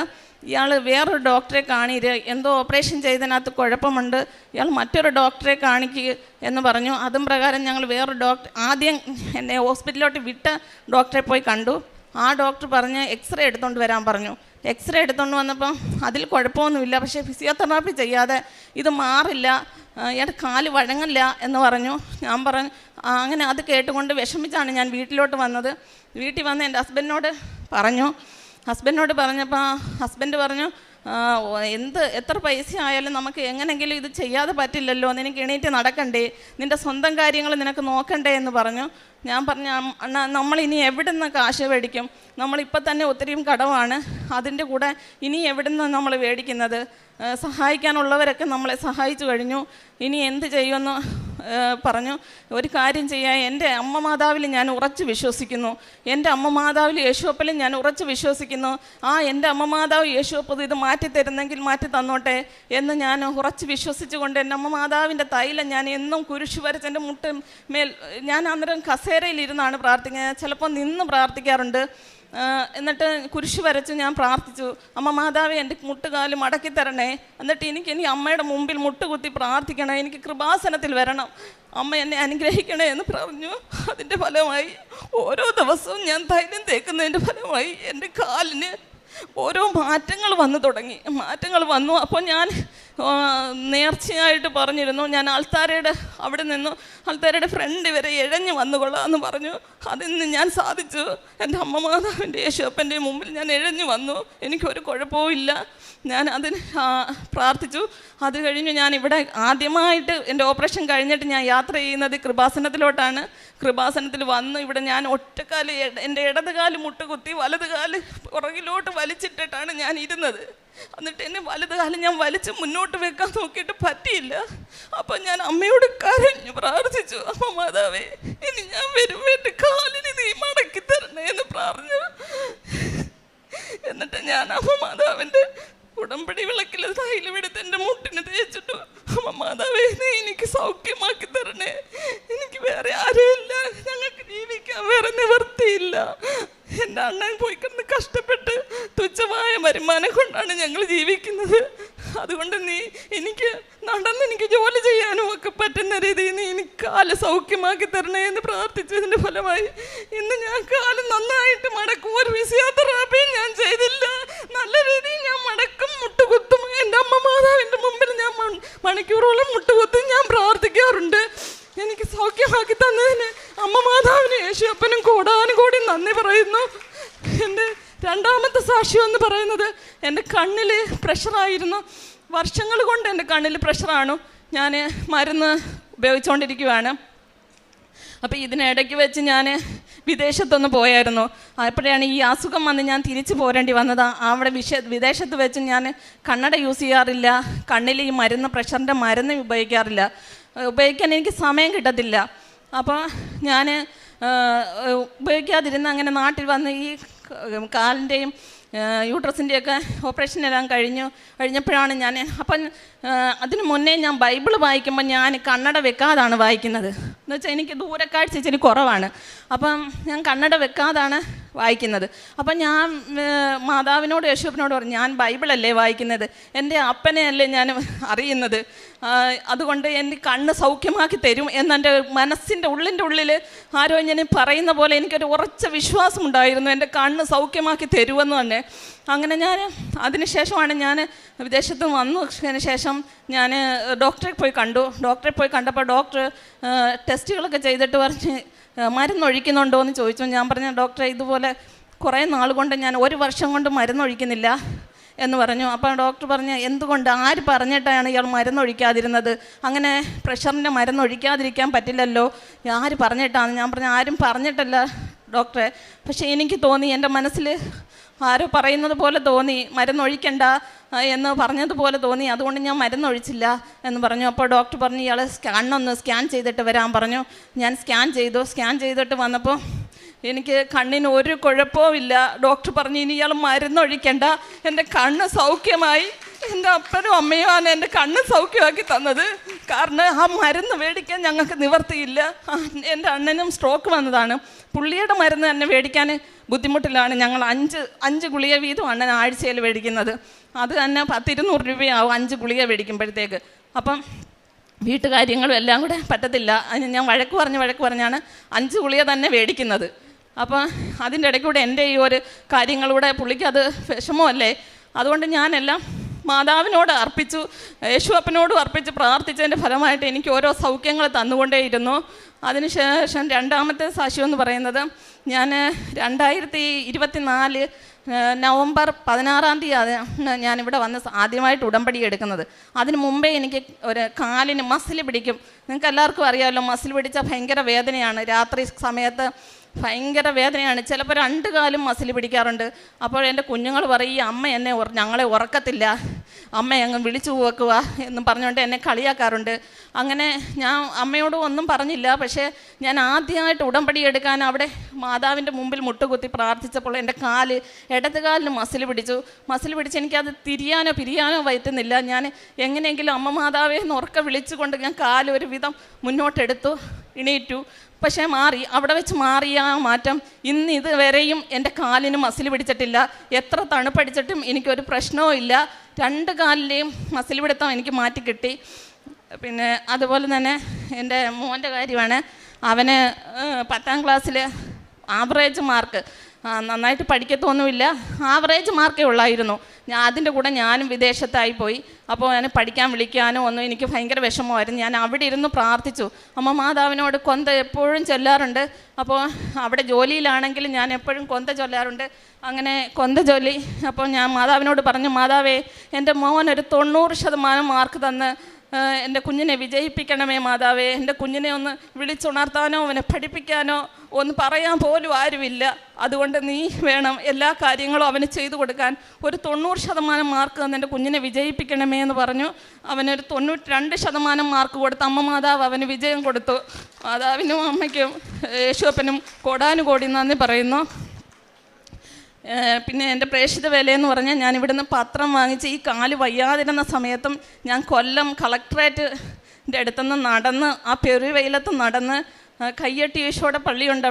ഇയാൾ വേറൊരു ഡോക്ടറെ കാണിര്, എന്തോ ഓപ്പറേഷൻ ചെയ്തതിനകത്ത് കുഴപ്പമുണ്ട്, ഇയാൾ മറ്റൊരു ഡോക്ടറെ കാണിക്കുക എന്ന് പറഞ്ഞു. അതും പ്രകാരം ഞങ്ങൾ വേറൊരു ഡോക്ടർ, ആദ്യം എന്നെ ഹോസ്പിറ്റലിലോട്ട് വിട്ട ഡോക്ടറെ പോയി കണ്ടു. ആ ഡോക്ടർ പറഞ്ഞ് എക്സ്റേ എടുത്തുകൊണ്ട് വരാൻ പറഞ്ഞു. എക്സ്റേ എടുത്തുകൊണ്ട് വന്നപ്പം അതിൽ കുഴപ്പമൊന്നുമില്ല, പക്ഷേ ഫിസിയോതെറാപ്പി ചെയ്യാതെ ഇത് മാറില്ല, ഇയാളുടെ കാല് വഴങ്ങില്ല എന്ന് പറഞ്ഞു. ഞാൻ പറഞ്ഞു അങ്ങനെ അത് കേട്ടുകൊണ്ട് വിഷമിച്ചാണ് ഞാൻ വീട്ടിലോട്ട് വന്നത്. വീട്ടിൽ വന്ന് എൻ്റെ ഹസ്ബൻഡിനോട് പറഞ്ഞപ്പോൾ ഹസ്ബൻഡ് പറഞ്ഞു, എത്ര പൈസ ആയാലും നമുക്ക് എങ്ങനെയെങ്കിലും ഇത് ചെയ്യാതെ പറ്റില്ലല്ലോ, നിനക്ക് എണീറ്റ് നടക്കണ്ടേ, നിൻ്റെ സ്വന്തം കാര്യങ്ങൾ നിനക്ക് നോക്കണ്ടേ എന്ന് പറഞ്ഞു. ഞാൻ പറഞ്ഞു, അണ്ണാ നമ്മളിനി എവിടെ നിന്ന് കാശ് മേടിക്കും, നമ്മളിപ്പോൾ തന്നെ ഒത്തിരിയും കടമാണ്, അതിൻ്റെ കൂടെ ഇനി എവിടെ നിന്ന് നമ്മൾ മേടിക്കുന്നത്, സഹായിക്കാനുള്ളവരൊക്കെ നമ്മളെ സഹായിച്ചു കഴിഞ്ഞു, ഇനി എന്ത് ചെയ്യുമെന്ന് പറഞ്ഞു. ഒരു കാര്യം ചെയ്യാൻ, എൻ്റെ അമ്മ മാതാവിൽ ഞാൻ ഉറച്ച് വിശ്വസിക്കുന്നു, എൻ്റെ അമ്മ മാതാവിൽ യേശുവപ്പലും ഞാൻ ഉറച്ച് വിശ്വസിക്കുന്നു. എൻ്റെ അമ്മ മാതാവ് യേശുവപ്പത് ഇത് മാറ്റി തരുന്നെങ്കിൽ മാറ്റി തന്നോട്ടെ എന്ന് ഞാൻ ഉറച്ച് വിശ്വസിച്ചുകൊണ്ട് എൻ്റെ അമ്മ മാതാവിൻ്റെ തൈലം ഞാൻ എന്നും കുരിശ് വരച്ച് എൻ്റെ മേൽ, ഞാൻ അന്നേരം കസേരയിലിരുന്നാണ് പ്രാർത്ഥിക്കുന്നത്, ചിലപ്പോൾ നിന്ന് പ്രാർത്ഥിക്കാറുണ്ട്. എന്നിട്ട് കുരിശ് വരച്ച് ഞാൻ പ്രാർത്ഥിച്ചു, അമ്മ മാതാവേ എൻ്റെ മുട്ടുകാല് മടക്കി തരണേ, എന്നിട്ട് എനിക്ക് അമ്മയുടെ മുമ്പിൽ മുട്ടുകുത്തി പ്രാർത്ഥിക്കണേ, എനിക്ക് കൃപാസനത്തിൽ വരണം, അമ്മ എന്നെ അനുഗ്രഹിക്കണേ എന്ന് പറഞ്ഞു. അതിൻ്റെ ഫലമായി ഓരോ ദിവസവും ഞാൻ തൈലം തേക്കുന്നതിൻ്റെ ഫലമായി എൻ്റെ കാലിന് ഓരോ മാറ്റങ്ങൾ വന്നു. അപ്പോൾ ഞാൻ നേർച്ചയായിട്ട് പറഞ്ഞിരുന്നു, ഞാൻ ആൾത്താരയുടെ ഫ്രണ്ട് വരെ ഇഴഞ്ഞു വന്നുകൊള്ളാമെന്ന് പറഞ്ഞു. അതിന് ഞാൻ സാധിച്ചു. എൻ്റെ അമ്മ മാതാവിൻ്റെ യേശുവപ്പൻ്റെ മുമ്പിൽ ഞാൻ ഇഴഞ്ഞു വന്നു, എനിക്കൊരു കുഴപ്പവും ഇല്ല. ഞാൻ അതിന് പ്രാർത്ഥിച്ചു. അത് കഴിഞ്ഞ് ഞാൻ ഇവിടെ ആദ്യമായിട്ട് എൻ്റെ ഓപ്പറേഷൻ കഴിഞ്ഞിട്ട് ഞാൻ യാത്ര ചെയ്യുന്നത് കൃപാസനത്തിലോട്ടാണ്. കൃപാസനത്തിൽ വന്ന് ഇവിടെ ഞാൻ ഒറ്റക്കാല്, എൻ്റെ ഇടതുകാല് മുട്ടുകുത്തി വലതുകാല് പുറകിലോട്ട് വലിച്ചിട്ടിട്ടാണ് ഞാൻ ഇരുന്നത്. എന്നിട്ട് എന്നെ വലതുകാലം ഞാൻ വലിച്ച് മുന്നോട്ട് വെക്കാൻ നോക്കിയിട്ട് പറ്റിയില്ല. അപ്പം ഞാൻ അമ്മയോട് കരഞ്ഞു പ്രാർത്ഥിച്ചു, അമ്മ മാതാവേ ഇനി ഞാൻ വരുമ്പോൾ എൻ്റെ കാലിന് നീ മടക്കി തരണേ എന്ന് പറഞ്ഞു. എന്നിട്ട് ഞാൻ അമ്മ മാതാവിൻ്റെ ഉടമ്പടി വിളക്കിൽ തൈലമെടുത്ത് എൻ്റെ മുട്ടിന് തേച്ചിട്ടു, അമ്മ മാതാവേ നീ എനിക്ക് സൗഖ്യമാക്കി തരണേ, എനിക്ക് വേറെ ആരുമില്ല, ഞങ്ങൾക്ക് ജീവിക്കാൻ വേറെ നിവർത്തിയില്ല, എൻ്റെ അണ്ണൻ പോയി കിടന്ന് കഷ്ടപ്പെട്ട് തുച്ഛമായ വരുമാനം കൊണ്ടാണ് ഞങ്ങൾ ജീവിക്കുന്നത്, അതുകൊണ്ട് നീ എനിക്ക് എനിക്ക് ജോലി ചെയ്യാനും ഒക്കെ പറ്റുന്ന രീതിയിൽ നീ എനിക്ക് കാല് സൗഖ്യമാക്കി തരണേ എന്ന് പ്രാർത്ഥിച്ചതിൻ്റെ ഫലമായി ഇന്ന് ഞാൻ കാല് നന്നായിട്ട് മടക്കും. ഒരു ഫിസിയോതെറാപ്പിയും ഞാൻ ചെയ്തില്ല, നല്ല രീതിയിൽ ഞാൻ മടക്കും, മുട്ടുകുത്തും. എൻ്റെ അമ്മ മാതാവിൻ്റെ മുമ്പിൽ ഞാൻ മണിക്കൂറോളം മുട്ടുകുത്തും, ഞാൻ പ്രാർത്ഥിക്കാറുണ്ട്. എനിക്ക് സൗഖ്യമാക്കി തന്നതിന് അമ്മ മാതാവിന് യേശുവപ്പനും കോടാനുകോടി നന്ദി പറയുന്നു. എൻ്റെ രണ്ടാമത്തെ സാക്ഷ്യം എന്ന് പറയുന്നത്, എൻ്റെ കണ്ണിൽ പ്രഷറായിരുന്നു, വർഷങ്ങൾ കൊണ്ട് എൻ്റെ കണ്ണിൽ പ്രഷറാണ്. ഞാൻ മരുന്ന് ഉപയോഗിച്ചുകൊണ്ടിരിക്കുകയാണ്. അപ്പോൾ ഇതിനിടയ്ക്ക് വെച്ച് ഞാൻ വിദേശത്തൊന്ന് പോയായിരുന്നു. അപ്പോഴാണ് ഈ അസുഖം വന്ന് ഞാൻ തിരിച്ചു പോരേണ്ടി വന്നത്. അവിടെ വിദേശത്ത് വെച്ച് ഞാൻ കണ്ണട യൂസ് ചെയ്യാറില്ല, കണ്ണിൽ ഈ മരുന്ന്, പ്രഷറിൻ്റെ മരുന്ന് ഉപയോഗിക്കാൻ എനിക്ക് സമയം കിട്ടത്തില്ല. അപ്പോൾ ഞാൻ ഉപയോഗിക്കാതിരുന്ന് അങ്ങനെ നാട്ടിൽ വന്ന് ഈ കാലിൻ്റെയും യൂട്രസിൻ്റെയൊക്കെ ഓപ്പറേഷനെല്ലാം കഴിഞ്ഞപ്പോഴാണ് ഞാൻ അതിന് മുന്നേ ഞാൻ ബൈബിൾ വായിക്കുമ്പോൾ ഞാൻ കണ്ണട വെക്കാതാണ് വായിക്കുന്നത്. എന്ന് വെച്ചാൽ എനിക്ക് ദൂരക്കാഴ്ച ഇച്ചിരി കുറവാണ്. അപ്പം ഞാൻ കണ്ണട വെക്കാതാണ് വായിക്കുന്നത്. അപ്പം ഞാൻ മാതാവിനോട് യേശുവിനോട് പറഞ്ഞു, ഞാൻ ബൈബിളല്ലേ വായിക്കുന്നത്, എൻ്റെ അപ്പനെയല്ലേ ഞാൻ അറിയുന്നത്, അതുകൊണ്ട് എൻ്റെ കണ്ണ് സൗഖ്യമാക്കി തരും എന്നെൻ്റെ മനസ്സിൻ്റെ ഉള്ളിൽ ആരോ ഇങ്ങനെ പറയുന്ന പോലെ എനിക്കൊരു ഉറച്ച വിശ്വാസമുണ്ടായിരുന്നു, എൻ്റെ കണ്ണ് സൗഖ്യമാക്കി തരുമെന്ന് തന്നെ. അങ്ങനെ ഞാൻ അതിനുശേഷമാണ് ഞാൻ വിദേശത്ത് വന്നതിന് ശേഷം ഞാൻ ഡോക്ടറെ പോയി കണ്ടു. ഡോക്ടറെ പോയി കണ്ടപ്പോൾ ഡോക്ടർ ടെസ്റ്റുകളൊക്കെ ചെയ്തിട്ട് പറഞ്ഞ് മരുന്നൊഴിക്കുന്നുണ്ടോ എന്ന് ചോദിച്ചു. ഞാൻ പറഞ്ഞു, ഡോക്ടറെ ഇതുപോലെ കുറേ നാൾ കൊണ്ട് ഞാൻ 1 വർഷം കൊണ്ട് മരുന്നൊഴിക്കുന്നില്ല എന്ന് പറഞ്ഞു. അപ്പോൾ ഡോക്ടർ പറഞ്ഞു, എന്തുകൊണ്ട്, ആര് പറഞ്ഞിട്ടാണ് ഇയാൾ മരുന്നൊഴിക്കാതിരുന്നത്, അങ്ങനെ പ്രഷറിൻ്റെ മരുന്നൊഴിക്കാതിരിക്കാൻ പറ്റില്ലല്ലോ, ആര് പറഞ്ഞിട്ടാണ്? ഞാൻ പറഞ്ഞു, ആരും പറഞ്ഞിട്ടല്ല ഡോക്ടറെ, പക്ഷേ എനിക്ക് തോന്നി, എൻ്റെ മനസ്സിൽ ആരോ പറയുന്നത് പോലെ തോന്നി, മരുന്നൊഴിക്കണ്ട എന്ന് പറഞ്ഞതുപോലെ തോന്നി, അതുകൊണ്ട് ഞാൻ മരുന്നൊഴിച്ചില്ല എന്ന് പറഞ്ഞു. അപ്പോൾ ഡോക്ടർ പറഞ്ഞു, ഇയാൾ കണ്ണൊന്ന് സ്കാൻ ചെയ്തിട്ട് വരാൻ പറഞ്ഞു. ഞാൻ സ്കാൻ ചെയ്തിട്ട് വന്നപ്പോൾ എനിക്ക് കണ്ണിന് ഒരു കുഴപ്പവും ഇല്ല. ഡോക്ടർ പറഞ്ഞു, ഇനി ഇയാൾ മരുന്നൊഴിക്കണ്ട, എൻ്റെ കണ്ണ് സൗഖ്യമായി. എൻ്റെ അപ്പനും അമ്മയുമാണ് എൻ്റെ കണ്ണ് സൗഖ്യമാക്കി തന്നത്. കാരണം ആ മരുന്ന് മേടിക്കാൻ ഞങ്ങൾക്ക് നിവർത്തിയില്ല. എൻ്റെ അണ്ണനും സ്ട്രോക്ക് വന്നതാണ്. പുള്ളിയുടെ മരുന്ന് തന്നെ മേടിക്കാൻ ബുദ്ധിമുട്ടിലാണ്. ഞങ്ങൾ 5 ഗുളിക വീതം അണ്ണൻ ആഴ്ചയിൽ മേടിക്കുന്നത്. അത് തന്നെ 10-200 രൂപയാവും 5 ഗുളിക മേടിക്കുമ്പോഴത്തേക്ക്. അപ്പം വീട്ടുകാര്യങ്ങളും എല്ലാം കൂടെ പറ്റത്തില്ല. അതിന് ഞാൻ വഴക്ക് പറഞ്ഞാണ് 5 ഗുളിക തന്നെ മേടിക്കുന്നത്. അപ്പം അതിൻ്റെ ഇടയ്ക്കൂടെ എൻ്റെ ഈ ഒരു കാര്യങ്ങളൂടെ പുള്ളിക്ക് അത് വിഷമമല്ലേ, അതുകൊണ്ട് ഞാനെല്ലാം മാതാവിനോട് അർപ്പിച്ചു, യേശുവപ്പനോടും അർപ്പിച്ച് പ്രാർത്ഥിച്ചതിൻ്റെ ഫലമായിട്ട് എനിക്ക് ഓരോ സൗഖ്യങ്ങൾ തന്നുകൊണ്ടേയിരുന്നു. അതിനുശേഷം രണ്ടാമത്തെ സാക്ഷ്യം എന്ന് പറയുന്നത്, ഞാൻ 2024 നവംബർ 16-ാം തീയതി ഞാനിവിടെ വന്ന് ആദ്യമായിട്ട് ഉടമ്പടി എടുക്കുന്നത്. അതിന് മുമ്പേ എനിക്ക് ഒരു കാലിന് മസിൽ പിടിക്കും. നിങ്ങൾക്ക് എല്ലാവർക്കും അറിയാമല്ലോ, മസിൽ പിടിച്ചാൽ ഭയങ്കര വേദനയാണ്. രാത്രി സമയത്ത് ഭയങ്കര വേദനയാണ്. ചിലപ്പോൾ 2 കാലും മസിൽ പിടിക്കാറുണ്ട്. അപ്പോൾ എൻ്റെ കുഞ്ഞുങ്ങൾ പറയും, ഈ അമ്മ എന്നെ ഞങ്ങളെ ഉറക്കത്തില്ല, അമ്മ അങ്ങ് വിളിച്ചു വെക്കുക എന്ന് പറഞ്ഞുകൊണ്ട് എന്നെ കളിയാക്കാറുണ്ട്. അങ്ങനെ ഞാൻ അമ്മയോട് ഒന്നും പറഞ്ഞില്ല. പക്ഷേ ഞാൻ ആദ്യമായിട്ട് ഉടമ്പടി എടുക്കാൻ അവിടെ മാതാവിൻ്റെ മുമ്പിൽ മുട്ടുകുത്തി പ്രാർത്ഥിച്ചപ്പോൾ എൻ്റെ ഇടത് കാലിന് മസിൽ പിടിച്ച് എനിക്കത് പിരിയാനോ പറ്റുന്നില്ല. ഞാൻ എങ്ങനെയെങ്കിലും അമ്മ മാതാവേ എന്ന് ഉറക്കെ വിളിച്ചുകൊണ്ട് ഞാൻ കാല് ഒരു വിധം മുന്നോട്ടെടുത്തു, എണീറ്റു. പക്ഷേ അവിടെ വെച്ച് മാറിയ ആ മാറ്റം ഇന്ന് ഇതുവരെയും എൻ്റെ കാലിന് മസിൽ പിടിച്ചിട്ടില്ല. എത്ര തണുപ്പടിച്ചിട്ടും എനിക്കൊരു പ്രശ്നവും ഇല്ല. 2 കാലിലെയും മസിൽ പിടുത്തം എനിക്ക് മാറ്റി കിട്ടി. പിന്നെ അതുപോലെ തന്നെ എൻ്റെ മോൻ്റെ കാര്യമാണ്. അവന് 10ാം ക്ലാസ്സിൽ ആവറേജ് മാർക്ക്, നന്നായിട്ട് പഠിക്കത്തൊന്നുമില്ല, ആവറേജ് മാർക്കേ ഉള്ളായിരുന്നു. അതിൻ്റെ കൂടെ ഞാനും വിദേശത്തായി പോയി. അപ്പോൾ ഞാൻ പഠിക്കാൻ വിളിക്കാനോ ഒന്നും എനിക്ക് ഭയങ്കര വിഷമമായിരുന്നു. ഞാൻ അവിടെ ഇരുന്ന് പ്രാർത്ഥിച്ചു. അമ്മ മാതാവിനോട് കൊന്ത എപ്പോഴും ചൊല്ലാറുണ്ട്. അപ്പോൾ അവിടെ ജോലിയിലാണെങ്കിലും ഞാൻ എപ്പോഴും കൊന്ത ചൊല്ലാറുണ്ട്. അങ്ങനെ കൊന്ത ചൊല്ലി അപ്പോൾ ഞാൻ മാതാവിനോട് പറഞ്ഞു, മാതാവേ, എൻ്റെ മോൻ ഒരു 90% മാർക്ക് തന്ന് എൻ്റെ കുഞ്ഞിനെ വിജയിപ്പിക്കണമേ മാതാവേ. എൻ്റെ കുഞ്ഞിനെ ഒന്ന് വിളിച്ചുണർത്താനോ അവനെ പഠിപ്പിക്കാനോ ഒന്ന് പറയാൻ പോലും ആരുമില്ല. അതുകൊണ്ട് നീ വേണം എല്ലാ കാര്യങ്ങളും അവന് ചെയ്തു കൊടുക്കാൻ. ഒരു 90% മാർക്ക് തന്ന് എൻ്റെ കുഞ്ഞിനെ വിജയിപ്പിക്കണമേ എന്ന് പറഞ്ഞു. അവനൊരു 92% മാർക്ക് കൊടുത്ത് അമ്മ മാതാവ് അവന് വിജയം കൊടുത്തു. മാതാവിനും അമ്മയ്ക്കും യേശുവപ്പനും കോടാനുകോടി നന്ദി പറയുന്നു. പിന്നെ എൻ്റെ പ്രേക്ഷിത വേലയെന്ന് പറഞ്ഞാൽ ഞാൻ ഇവിടുന്ന് പത്രം വാങ്ങിച്ച് ഈ കാല് വയ്യാതിരുന്ന സമയത്തും ഞാൻ കൊല്ലം കളക്ടറേറ്റിൻ്റെ അടുത്തുനിന്ന് നടന്ന് ആ പെരുവെയിലത്ത് നടന്ന് കയ്യട്ടി യേശുവിടെ പള്ളിയുണ്ട്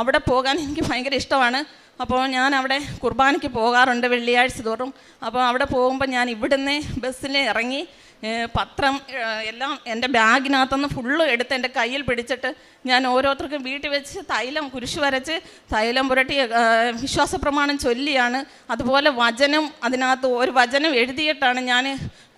അവിടെ പോകാൻ എനിക്ക് ഭയങ്കര ഇഷ്ടമാണ്. അപ്പോൾ ഞാൻ അവിടെ കുർബാനയ്ക്ക് പോകാറുണ്ട് വെള്ളിയാഴ്ച തോറും. അപ്പോൾ അവിടെ പോകുമ്പോൾ ഞാൻ ഇവിടുന്ന് ബസ്സിൽ ഇറങ്ങി പത്രം എല്ലാം എൻ്റെ ബാഗിനകത്തുനിന്ന് ഫുള്ള് എടുത്ത് എൻ്റെ കയ്യിൽ പിടിച്ചിട്ട് ഞാൻ ഓരോരുത്തർക്കും വീട്ടിൽ വെച്ച് കുരിശ് വരച്ച് തൈലം പുരട്ടി വിശ്വാസപ്രമാണം ചൊല്ലിയാണ്. അതുപോലെ വചനം, അതിനകത്ത് ഒരു വചനം എഴുതിയിട്ടാണ് ഞാൻ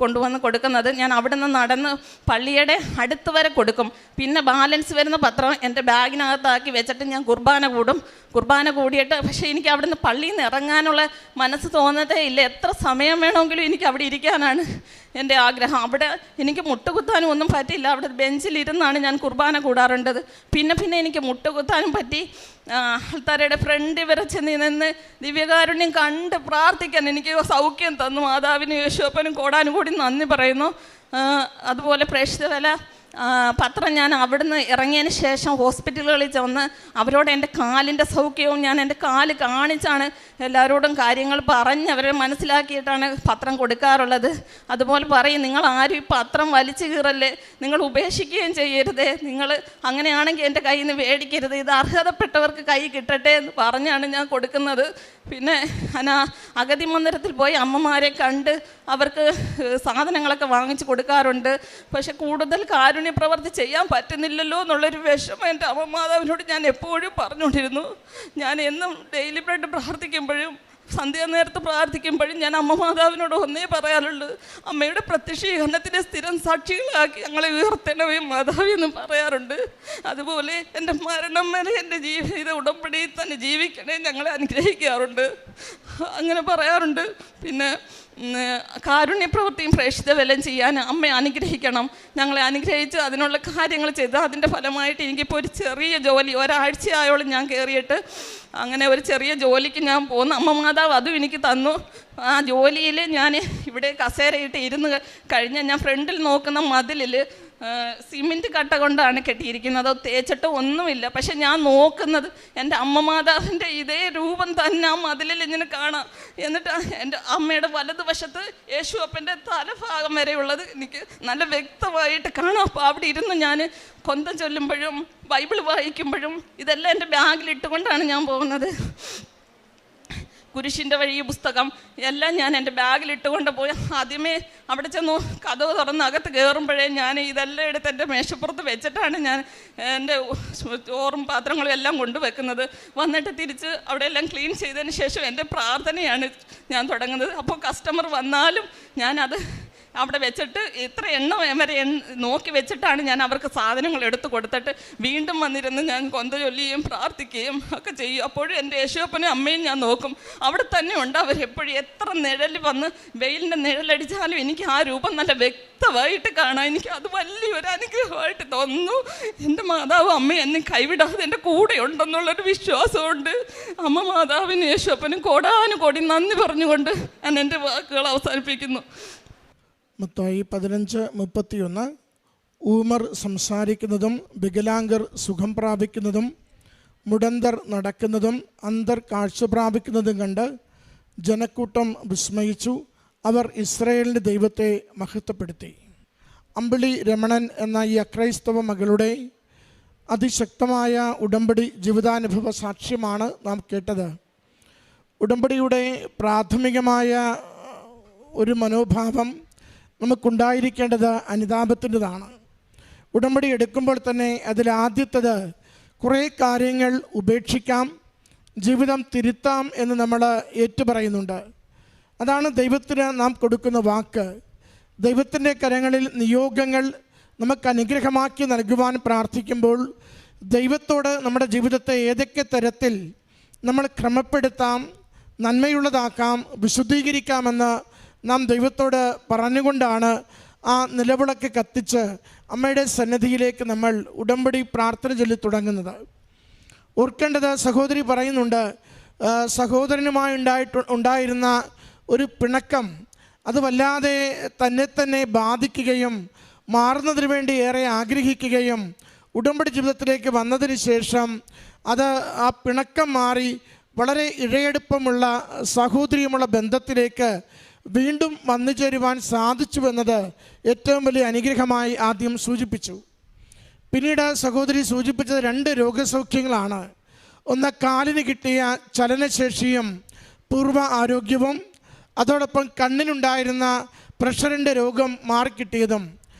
കൊണ്ടുവന്ന് കൊടുക്കുന്നത്. ഞാൻ അവിടെ നിന്ന് നടന്ന് പള്ളിയുടെ അടുത്ത് വരെ കൊടുക്കും. പിന്നെ ബാലൻസ് വരുന്ന പത്രം എൻ്റെ ബാഗിനകത്താക്കി വെച്ചിട്ട് ഞാൻ കുർബാന കൂടിയിട്ട്, പക്ഷേ എനിക്ക് അവിടെ നിന്ന് പള്ളിയിൽ നിന്ന് ഇറങ്ങാനുള്ള മനസ്സ് തോന്നതേ ഇല്ല. എത്ര സമയം വേണമെങ്കിലും എനിക്ക് അവിടെ ഇരിക്കാനാണ് എൻ്റെ ആഗ്രഹം. അവിടെ എനിക്ക് മുട്ടുകുത്താനും ഒന്നും പറ്റില്ല. അവിടെ ബെഞ്ചിലിരുന്നാണ് ഞാൻ കുർബാന കൂടാറുണ്ടത്. പിന്നെ എനിക്ക് മുട്ടുകുത്താനും പറ്റി. ആൾക്കാരുടെ ഫ്രണ്ട് വിറച്ച് നിന്ന് ദിവ്യകാരുണ്യം കണ്ട് പ്രാർത്ഥിക്കാൻ എനിക്ക് സൗഖ്യം തന്നു. മാതാവിനും യേശുവപ്പനും കോടാനും കൂടി നന്ദി പറയുന്നു. അതുപോലെ പ്രേക്ഷിത വേല പത്രം ഞാൻ അവിടുന്ന് ഇറങ്ങിയതിന് ശേഷം ഹോസ്പിറ്റലുകളിൽ ചെന്ന് അവരോട് എൻ്റെ കാലിൻ്റെ സൗഖ്യവും ഞാൻ എൻ്റെ കാല് കാണിച്ചാണ് എല്ലാവരോടും കാര്യങ്ങൾ പറഞ്ഞ് അവരെ മനസ്സിലാക്കിയിട്ടാണ് പത്രം കൊടുക്കാറുള്ളത്. അതുപോലെ പറയും, നിങ്ങൾ ആരും ഈ പത്രം വലിച്ചു കീറല്ലേ, നിങ്ങൾ ഉപേക്ഷിക്കുകയും ചെയ്യരുതേ, നിങ്ങൾ അങ്ങനെയാണെങ്കിൽ എൻ്റെ കയ്യിൽ നിന്ന് മേടിക്കരുത്, ഇത് അർഹതപ്പെട്ടവർക്ക് കൈ കിട്ടട്ടെ എന്ന് പറഞ്ഞാണ് ഞാൻ കൊടുക്കുന്നത്. പിന്നെ അഗതി മന്ദിരത്തിൽ പോയി അമ്മമാരെ കണ്ട് അവർക്ക് സാധനങ്ങളൊക്കെ വാങ്ങിച്ച് കൊടുക്കാറുണ്ട്. പക്ഷെ കൂടുതൽ കാരുണ്യ പ്രവൃത്തി ചെയ്യാൻ പറ്റുന്നില്ലല്ലോ എന്നുള്ളൊരു വിഷമം എൻ്റെ അമ്മ മാതാവിനോട് ഞാൻ എപ്പോഴും പറഞ്ഞുകൊണ്ടിരുന്നു. ഞാൻ എന്നും ഡെയിലി ബ്രെഡ് പ്രാർത്ഥിക്കുമ്പോഴും സന്ധ്യാനേരത്ത് പ്രാർത്ഥിക്കുമ്പോഴും ഞാൻ അമ്മ മാതാവിനോട് ഒന്നേ പറയാറുള്ളൂ, അമ്മയുടെ പ്രത്യക്ഷീകരണത്തിൻ്റെ സ്ഥിരം സാക്ഷികളാക്കി ഞങ്ങളെ ഉയർത്തണമേ മാതാവി എന്ന് പറയാറുണ്ട്. അതുപോലെ എൻ്റെ മരണം വരെ എൻ്റെ ജീവിത ഉടമ്പടിയിൽ തന്നെ ജീവിക്കണേ ഞങ്ങളെ അനുഗ്രഹിക്കാറുണ്ട്, അങ്ങനെ പറയാറുണ്ട്. പിന്നെ കാരുണ്യപ്രവൃത്തിയും പ്രേക്ഷിത വലം ചെയ്യാൻ അമ്മയെ അനുഗ്രഹിക്കണം, ഞങ്ങളെ അനുഗ്രഹിച്ച് അതിനുള്ള കാര്യങ്ങൾ ചെയ്ത് അതിൻ്റെ ഫലമായിട്ട് എനിക്കിപ്പോൾ ഒരു ചെറിയ ജോലി ഒരാഴ്ചയായോളം ഞാൻ കയറിയിട്ട് അങ്ങനെ ഒരു ചെറിയ ജോലിക്ക് ഞാൻ പോന്നു. അമ്മ മാതാവ് അതും എനിക്ക് തന്നു. ആ ജോലിയിൽ ഞാൻ ഇവിടെ കസേരയിട്ട് ഇരുന്ന് കഴിഞ്ഞ് ഞാൻ ഫ്രണ്ടിൽ നോക്കുന്ന മതിലിൽ സിമെൻറ്റ് കട്ട കൊണ്ടാണ് കെട്ടിയിരിക്കുന്നത്, അത് തേച്ചിട്ട് ഒന്നുമില്ല. പക്ഷെ ഞാൻ നോക്കുന്നത് എൻ്റെ അമ്മ മാതാവിൻ്റെ ഇതേ രൂപം തന്നെ ആ മതിലിൽ ഇങ്ങനെ കാണാം. എന്നിട്ട് എൻ്റെ അമ്മയുടെ വലതുവശത്ത് യേശു അപ്പൻ്റെ തലഭാഗം വരെയുള്ളത് എനിക്ക് നല്ല വ്യക്തമായിട്ട് കാണാം. അപ്പോൾ അവിടെ ഇരുന്ന് ഞാൻ കൊന്തം ചൊല്ലുമ്പോഴും ബൈബിൾ വായിക്കുമ്പോഴും ഇതെല്ലാം എൻ്റെ ബാഗിലിട്ടുകൊണ്ടാണ് ഞാൻ പോകുന്നത്. കുരിശിൻ്റെ വഴി പുസ്തകം എല്ലാം ഞാൻ എൻ്റെ ബാഗിലിട്ടുകൊണ്ട് പോയി ആദ്യമേ അവിടെ ചെന്നു കതവ് തുറന്ന് അകത്ത് കയറുമ്പോഴേ ഞാൻ ഇതെല്ലാം എടുത്ത് എൻ്റെ മേശപ്പുറത്ത് വെച്ചിട്ടാണ് ഞാൻ എൻ്റെ ചോറും പാത്രങ്ങളും എല്ലാം കൊണ്ടുവെക്കുന്നത്. വന്നിട്ട് തിരിച്ച് അവിടെ എല്ലാം ക്ലീൻ ചെയ്തതിന് ശേഷം എൻ്റെ പ്രാർത്ഥനയാണ് ഞാൻ തുടങ്ങുന്നത്. അപ്പോൾ കസ്റ്റമർ വന്നാലും ഞാനത് അവിടെ വെച്ചിട്ട് ഇത്ര എണ്ണം വരെ നോക്കി വെച്ചിട്ടാണ് ഞാൻ അവർക്ക് സാധനങ്ങൾ എടുത്ത് കൊടുത്തിട്ട് വീണ്ടും വന്നിരുന്ന് ഞാൻ കൊന്ത ചൊല്ലുകയും പ്രാർത്ഥിക്കുകയും ഒക്കെ ചെയ്യും. അപ്പോഴും എൻ്റെ യേശുവപ്പനും അമ്മയും ഞാൻ നോക്കും, അവിടെ തന്നെ ഉണ്ട് അവരെപ്പോഴും. എത്ര നിഴൽ വന്ന് വെയിലിൻ്റെ നിഴലടിച്ചാലും എനിക്ക് ആ രൂപം നല്ല വ്യക്തമായിട്ട് കാണാം. എനിക്ക് അത് വലിയൊരു അനുഗ്രഹമായിട്ട് തോന്നുന്നു. എൻ്റെ മാതാവ് അമ്മ എന്നെ കൈവിടാതെ എൻ്റെ കൂടെ ഉണ്ടെന്നുള്ളൊരു വിശ്വാസമുണ്ട്. അമ്മ മാതാവിനും യേശുവപ്പനും കോടാനുകോടി നന്ദി പറഞ്ഞുകൊണ്ട് ഞാൻ എൻ്റെ വാക്കുകൾ അവസാനിപ്പിക്കുന്നു. മത്തായി 15:31 ഊമർ സംസാരിക്കുന്നതും വികലാംഗർ സുഖം പ്രാപിക്കുന്നതും മുടന്തർ നടക്കുന്നതും അന്ധർ കാഴ്ച പ്രാപിക്കുന്നതും കണ്ട് ജനക്കൂട്ടം വിസ്മയിച്ചു. അവർ ഇസ്രായേലിൻ്റെ ദൈവത്തെ മഹത്വപ്പെടുത്തി. അമ്പിളി രമണൻ എന്ന ഈ അക്രൈസ്തവ മകളുടെ അതിശക്തമായ ഉടമ്പടി ജീവിതാനുഭവ സാക്ഷ്യമാണ് നാം കേട്ടത്. ഉടമ്പടിയുടെ പ്രാഥമികമായ ഒരു മനോഭാവം നമുക്കുണ്ടായിരിക്കേണ്ടത് അനുതാപത്തിൻ്റെതാണ്. ഉടമ്പടി എടുക്കുമ്പോൾ തന്നെ അതിലാദ്യത്തത് കുറേ കാര്യങ്ങൾ ഉപേക്ഷിക്കാം, ജീവിതം തിരുത്താം എന്ന് നമ്മൾ ഏറ്റുപറയുന്നുണ്ട്. അതാണ് ദൈവത്തിന് നാം കൊടുക്കുന്ന വാക്ക്. ദൈവത്തിൻ്റെ കരങ്ങളിൽ നിയോഗങ്ങൾ നമുക്ക് അനുഗ്രഹമാക്കി നൽകുവാൻ പ്രാർത്ഥിക്കുമ്പോൾ ദൈവത്തോട് നമ്മുടെ ജീവിതത്തെ ഏതൊക്കെ തരത്തിൽ നമ്മൾ ക്രമപ്പെടുത്താം, നന്മയുള്ളതാക്കാം, വിശുദ്ധീകരിക്കാമെന്ന് നാം ദൈവത്തോട് പറഞ്ഞുകൊണ്ടാണ് ആ നിലവിളക്ക് കത്തിച്ച് അമ്മയുടെ സന്നിധിയിലേക്ക് നമ്മൾ ഉടമ്പടി പ്രാർത്ഥന ചൊല്ലി തുടങ്ങുന്നത്. ഓർക്കേണ്ടത്, സഹോദരി പറയുന്നുണ്ട്, സഹോദരനുമായി ഉണ്ടായിരുന്ന ഒരു പിണക്കം അത് വല്ലാതെ തന്നെ ബാധിക്കുകയും മാറുന്നതിന് വേണ്ടി ഏറെ ആഗ്രഹിക്കുകയും ഉടമ്പടി ജീവിതത്തിലേക്ക് വന്നതിന് ശേഷം അത് ആ പിണക്കം മാറി വളരെ ഇഴയെടുപ്പമുള്ള സഹോദരിയുമുള്ള ബന്ധത്തിലേക്ക് വീണ്ടും വന്നു ചേരുവാൻ സാധിച്ചുവെന്നത് ഏറ്റവും വലിയ അനുഗ്രഹമായി ആദ്യം സൂചിപ്പിച്ചു. പിന്നീട് സഹോദരി സൂചിപ്പിച്ചത് 2 രോഗസൗഖ്യങ്ങളാണ്. ഒന്ന് കാലിന് കിട്ടിയ ചലനശേഷിയും പൂർവ്വ ആരോഗ്യവും, അതോടൊപ്പം കണ്ണിനുണ്ടായിരുന്ന പ്രഷറിൻ്റെ രോഗം മാറിക്കിട്ടിയതും.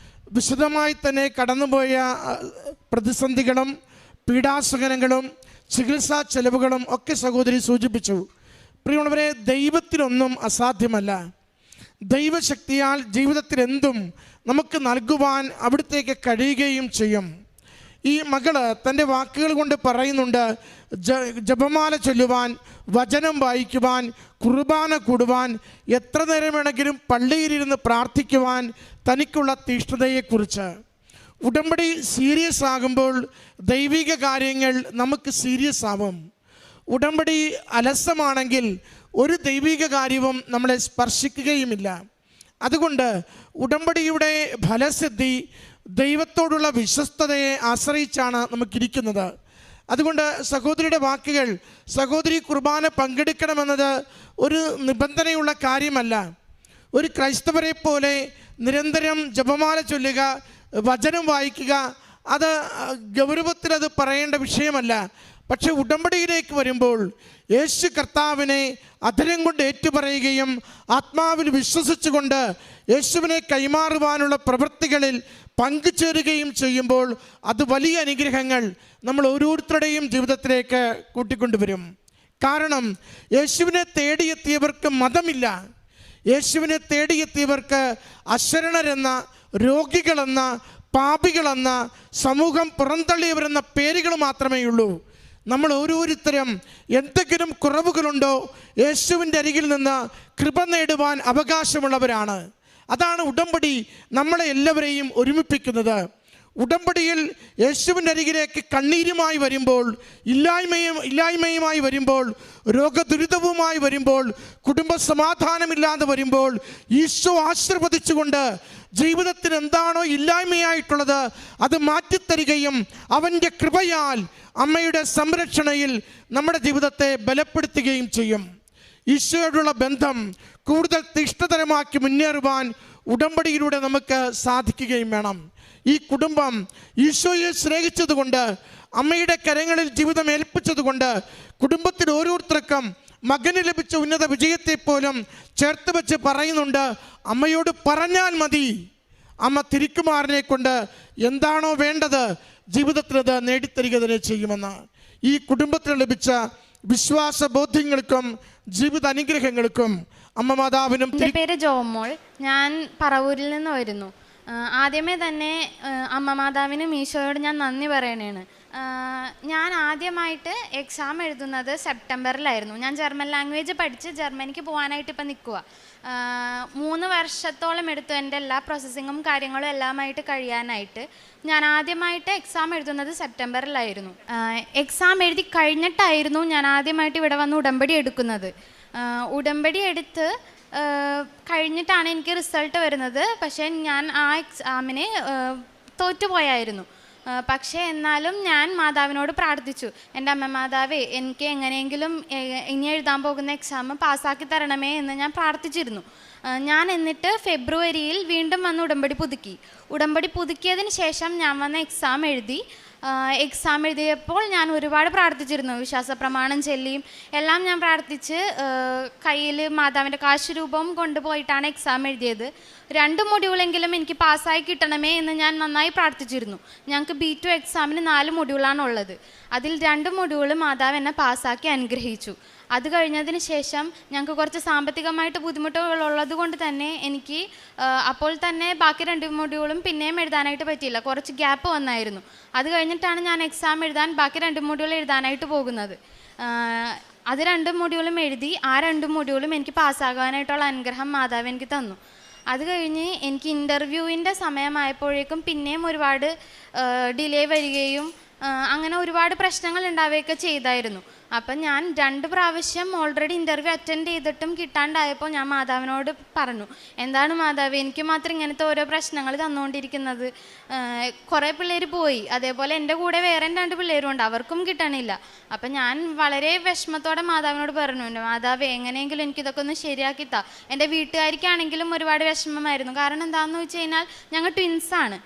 വിശദമായി തന്നെ കടന്നുപോയ പ്രതിസന്ധികളും പീഡാസഹനങ്ങളും ചികിത്സാ ചെലവുകളും ഒക്കെ സഹോദരി സൂചിപ്പിച്ചു. പ്രിയമുള്ളവരെ, ദൈവത്തിനൊന്നും അസാധ്യമല്ല. ദൈവശക്തിയാൽ ജീവിതത്തിൽ എന്തും നമുക്ക് നൽകുവാൻ അവിടുത്തേക്ക് കഴിയുകയും ചെയ്യും. ഈ മകള് തൻ്റെ വാക്കുകൾ കൊണ്ട് പറയുന്നുണ്ട്, ജപമാല ചൊല്ലുവാൻ, വചനം വായിക്കുവാൻ, കുർബാന കൂടുവാൻ, എത്ര നേരം വേണമെങ്കിലും പള്ളിയിലിരുന്ന് പ്രാർത്ഥിക്കുവാൻ തനിക്കുള്ള തീഷ്ണതയെക്കുറിച്ച്. ഉടമ്പടി സീരിയസ് ആകുമ്പോൾ ദൈവിക കാര്യങ്ങൾ നമുക്ക് സീരിയസ് ആവും. ഉടമ്പടി അലസമാണെങ്കിൽ ഒരു ദൈവിക കാര്യവും നമ്മളെ സ്പർശിക്കുകയുമില്ല. അതുകൊണ്ട് ഉടമ്പടിയുടെ ഫലസിദ്ധി ദൈവത്തോടുള്ള വിശ്വസ്തതയെ ആശ്രയിച്ചാണ് നമുക്കിരിക്കുന്നത്. അതുകൊണ്ട് സഹോദരിയുടെ വാക്കുകൾ, സഹോദരി കുർബാന പങ്കെടുക്കണമെന്നത് ഒരു നിബന്ധനയുള്ള കാര്യമല്ല. ഒരു ക്രൈസ്തവരെ പോലെ നിരന്തരം ജപമാല ചൊല്ലുക, വചനം വായിക്കുക, അത് ഗൗരവത്തിലത് പറയേണ്ട വിഷയമല്ല. പക്ഷെ ഉടമ്പടിയിലേക്ക് വരുമ്പോൾ യേശു കർത്താവിനെ അധരം കൊണ്ട് ഏറ്റുപറയുകയും ആത്മാവിൽ വിശ്വസിച്ചുകൊണ്ട് യേശുവിനെ കൈമാറുവാനുള്ള പ്രവൃത്തികളിൽ പങ്കുചേരുകയും ചെയ്യുമ്പോൾ അത് വലിയ അനുഗ്രഹങ്ങൾ നമ്മൾ ഓരോരുത്തരുടെയും ജീവിതത്തിലേക്ക് കൂട്ടിക്കൊണ്ടുവരും. കാരണം യേശുവിനെ തേടിയെത്തിയവർക്ക് മതമില്ല. യേശുവിനെ തേടിയെത്തിയവർക്ക് അശരണരെന്ന, രോഗികളെന്ന, പാപികളെന്ന, സമൂഹം പുറന്തള്ളിയവരെന്ന പേരുകൾ മാത്രമേ ഉള്ളൂ. നമ്മൾ ഓരോരുത്തരും എന്തെങ്കിലും കുറവുകളുണ്ടോ യേശുവിൻ്റെ അരികിൽ നിന്ന് കൃപ നേടുവാൻ അവകാശമുള്ളവരാണ്. അതാണ് ഉടമ്പടി നമ്മളെ എല്ലാവരെയും ഒരുമിപ്പിക്കുന്നത്. ഉടമ്പടിയിൽ യേശുവിൻ്റെ അരികിലേക്ക് കണ്ണീരുമായി വരുമ്പോൾ, ഇല്ലായ്മയുമായി വരുമ്പോൾ, രോഗദുരിതവുമായി വരുമ്പോൾ, കുടുംബ സമാധാനമില്ലാതെ വരുമ്പോൾ ഈശോ ആശീർവദിച്ചുകൊണ്ട് ജീവിതത്തിന് എന്താണോ ഇല്ലായ്മയായിട്ടുള്ളത് അത് മാറ്റിത്തരികയും അവൻ്റെ കൃപയാൽ, അമ്മയുടെ സംരക്ഷണയിൽ നമ്മുടെ ജീവിതത്തെ ബലപ്പെടുത്തുകയും ചെയ്യും. ഈശോയോടുള്ള ബന്ധം കൂടുതൽ തീഷ്ണതരമാക്കി മുന്നേറുവാൻ ഉടമ്പടിയിലൂടെ നമുക്ക് സാധിക്കുകയും വേണം. ഈ കുടുംബം ഈശോയെ സ്നേഹിച്ചതുകൊണ്ട്, അമ്മയുടെ കരങ്ങളിൽ ജീവിതം ഏൽപ്പിച്ചതുകൊണ്ട് കുടുംബത്തിൽ ഓരോരുത്തർക്കും മകന് ലഭിച്ച ഉന്നത വിജയത്തെപ്പോലും ചേർത്ത് വെച്ച് പറയുന്നുണ്ട്, അമ്മയോട് പറഞ്ഞാൽ മതി, അമ്മ തിരുക്കുമാരനെ കൊണ്ട് എന്താണോ വേണ്ടത് ജീവിതത്തിൽ അത് നേടിത്തരിക തന്നെ ചെയ്യുമെന്ന്. ഈ കുടുംബത്തിന് ലഭിച്ച വിശ്വാസ ബോധ്യങ്ങൾക്കും ജീവിത അനുഗ്രഹങ്ങൾക്കും അമ്മ മാതാവിനും. എൻ്റെ പേര് ജോമോൾ, ഞാൻ പറവൂരിൽ നിന്ന് വരുന്നു. ആദ്യമേ തന്നെ അമ്മ മാതാവിനും ഈശോയോട് ഞാൻ നന്ദി പറയണേണ്. ഞാൻ ആദ്യമായിട്ട് എക്സാം എഴുതുന്നത് സെപ്റ്റംബറിലായിരുന്നു. ഞാൻ ജർമ്മൻ ലാംഗ്വേജ് പഠിച്ച് ജർമ്മനിക്ക് പോകാനായിട്ട് ഇപ്പം നിൽക്കുക. 3 വർഷത്തോളം എടുത്തു എൻ്റെ എല്ലാ പ്രോസസ്സിങ്ങും കാര്യങ്ങളും എല്ലാമായിട്ട് കഴിയാനായിട്ട്. ഞാൻ ആദ്യമായിട്ട് എക്സാം എഴുതുന്നത് സെപ്റ്റംബറിലായിരുന്നു. എക്സാം എഴുതി കഴിഞ്ഞിട്ടായിരുന്നു ഞാൻ ആദ്യമായിട്ട് ഇവിടെ വന്ന് ഉടമ്പടി എടുക്കുന്നത്. ഉടമ്പടി എടുത്ത് കഴിഞ്ഞിട്ടാണ് എനിക്ക് റിസൾട്ട് വരുന്നത്. പക്ഷേ ഞാൻ ആ എക്സാമിന് തോറ്റുപോയായിരുന്നു. പക്ഷേ എന്നാലും ഞാൻ മാതാവിനോട് പ്രാർത്ഥിച്ചു, എൻ്റെ അമ്മ മാതാവേ, എനിക്ക് എങ്ങനെയെങ്കിലും ഇനി എഴുതാൻ പോകുന്ന എക്സാം പാസ്സാക്കി തരണമേ എന്ന് ഞാൻ പ്രാർത്ഥിച്ചിരുന്നു. ഞാൻ എന്നിട്ട് ഫെബ്രുവരിയിൽ വീണ്ടും വന്ന് ഉടമ്പടി പുതുക്കിയതിന് ശേഷം ഞാൻ വന്ന് എക്സാം എഴുതിയപ്പോൾ ഞാൻ ഒരുപാട് പ്രാർത്ഥിച്ചിരുന്നു. വിശ്വാസ പ്രമാണം ചൊല്ലിയും എല്ലാം ഞാൻ പ്രാർത്ഥിച്ച് കയ്യിൽ മാതാവിൻ്റെ കാശുരൂപം കൊണ്ടുപോയിട്ടാണ് എക്സാം എഴുതിയത്. 2 മൊഡ്യൂളെങ്കിലും എനിക്ക് പാസ്സായി കിട്ടണമേ എന്ന് ഞാൻ നന്നായി പ്രാർത്ഥിച്ചിരുന്നു. ഞങ്ങൾക്ക് B2 എക്സാമിന് 4 മൊഡ്യൂളാണുള്ളത്. അതിൽ 2 മൊഡ്യൂൾ മാതാവ് എന്നെ പാസ്സാക്കി അനുഗ്രഹിച്ചു. അത് കഴിഞ്ഞതിന് ശേഷം ഞങ്ങൾക്ക് കുറച്ച് സാമ്പത്തികമായിട്ട് ബുദ്ധിമുട്ടുകളുള്ളത് കൊണ്ട് തന്നെ എനിക്ക് അപ്പോൾ തന്നെ ബാക്കി 2 മൊഡ്യൂളും പിന്നെയും എഴുതാനായിട്ട് പറ്റിയില്ല. കുറച്ച് ഗ്യാപ്പ് വന്നായിരുന്നു. അത് കഴിഞ്ഞിട്ടാണ് ഞാൻ എക്സാം എഴുതാൻ ബാക്കി 2 മൊഡ്യൂൾ എഴുതാനായിട്ട് പോകുന്നത്. അത് 2 മൊഡ്യൂളും എഴുതി. ആ 2 മൊഡ്യൂളും എനിക്ക് പാസ്സാകാനായിട്ടുള്ള അനുഗ്രഹം മാതാവ് എനിക്ക് തന്നു. അത് കഴിഞ്ഞ് എനിക്ക് ഇൻ്റർവ്യൂവിൻ്റെ സമയമായപ്പോഴേക്കും പിന്നെയും ഒരുപാട് ഡിലേ വരികയും അങ്ങനെ ഒരുപാട് പ്രശ്നങ്ങൾ ഉണ്ടാവുകയൊക്കെ ചെയ്തായിരുന്നു. അപ്പം ഞാൻ 2 പ്രാവശ്യം ഓൾറെഡി ഇൻ്റർവ്യൂ അറ്റൻഡ് ചെയ്തിട്ടും കിട്ടാണ്ടായപ്പോൾ ഞാൻ മാതാവിനോട് പറഞ്ഞു, എന്താണ് മാതാവ് എനിക്ക് മാത്രം ഇങ്ങനത്തെ ഓരോ പ്രശ്നങ്ങൾ തന്നുകൊണ്ടിരിക്കുന്നത്? കുറേ പിള്ളേർ പോയി, അതേപോലെ എൻ്റെ കൂടെ വേറെ 2 പിള്ളേരും ഉണ്ട്, അവർക്കും കിട്ടണില്ല. അപ്പം ഞാൻ വളരെ വിഷമത്തോടെ മാതാവിനോട് പറഞ്ഞു, മാതാവ് എങ്ങനെയെങ്കിലും എനിക്കിതൊക്കെ ഒന്ന് ശരിയാക്കി താ. എൻ്റെ വീട്ടുകാർക്കാണെങ്കിലും ഒരുപാട് വിഷമമായിരുന്നു. കാരണം എന്താണെന്ന് വെച്ച് കഴിഞ്ഞാൽ ഞങ്ങൾ ട്വിൻസാണ്.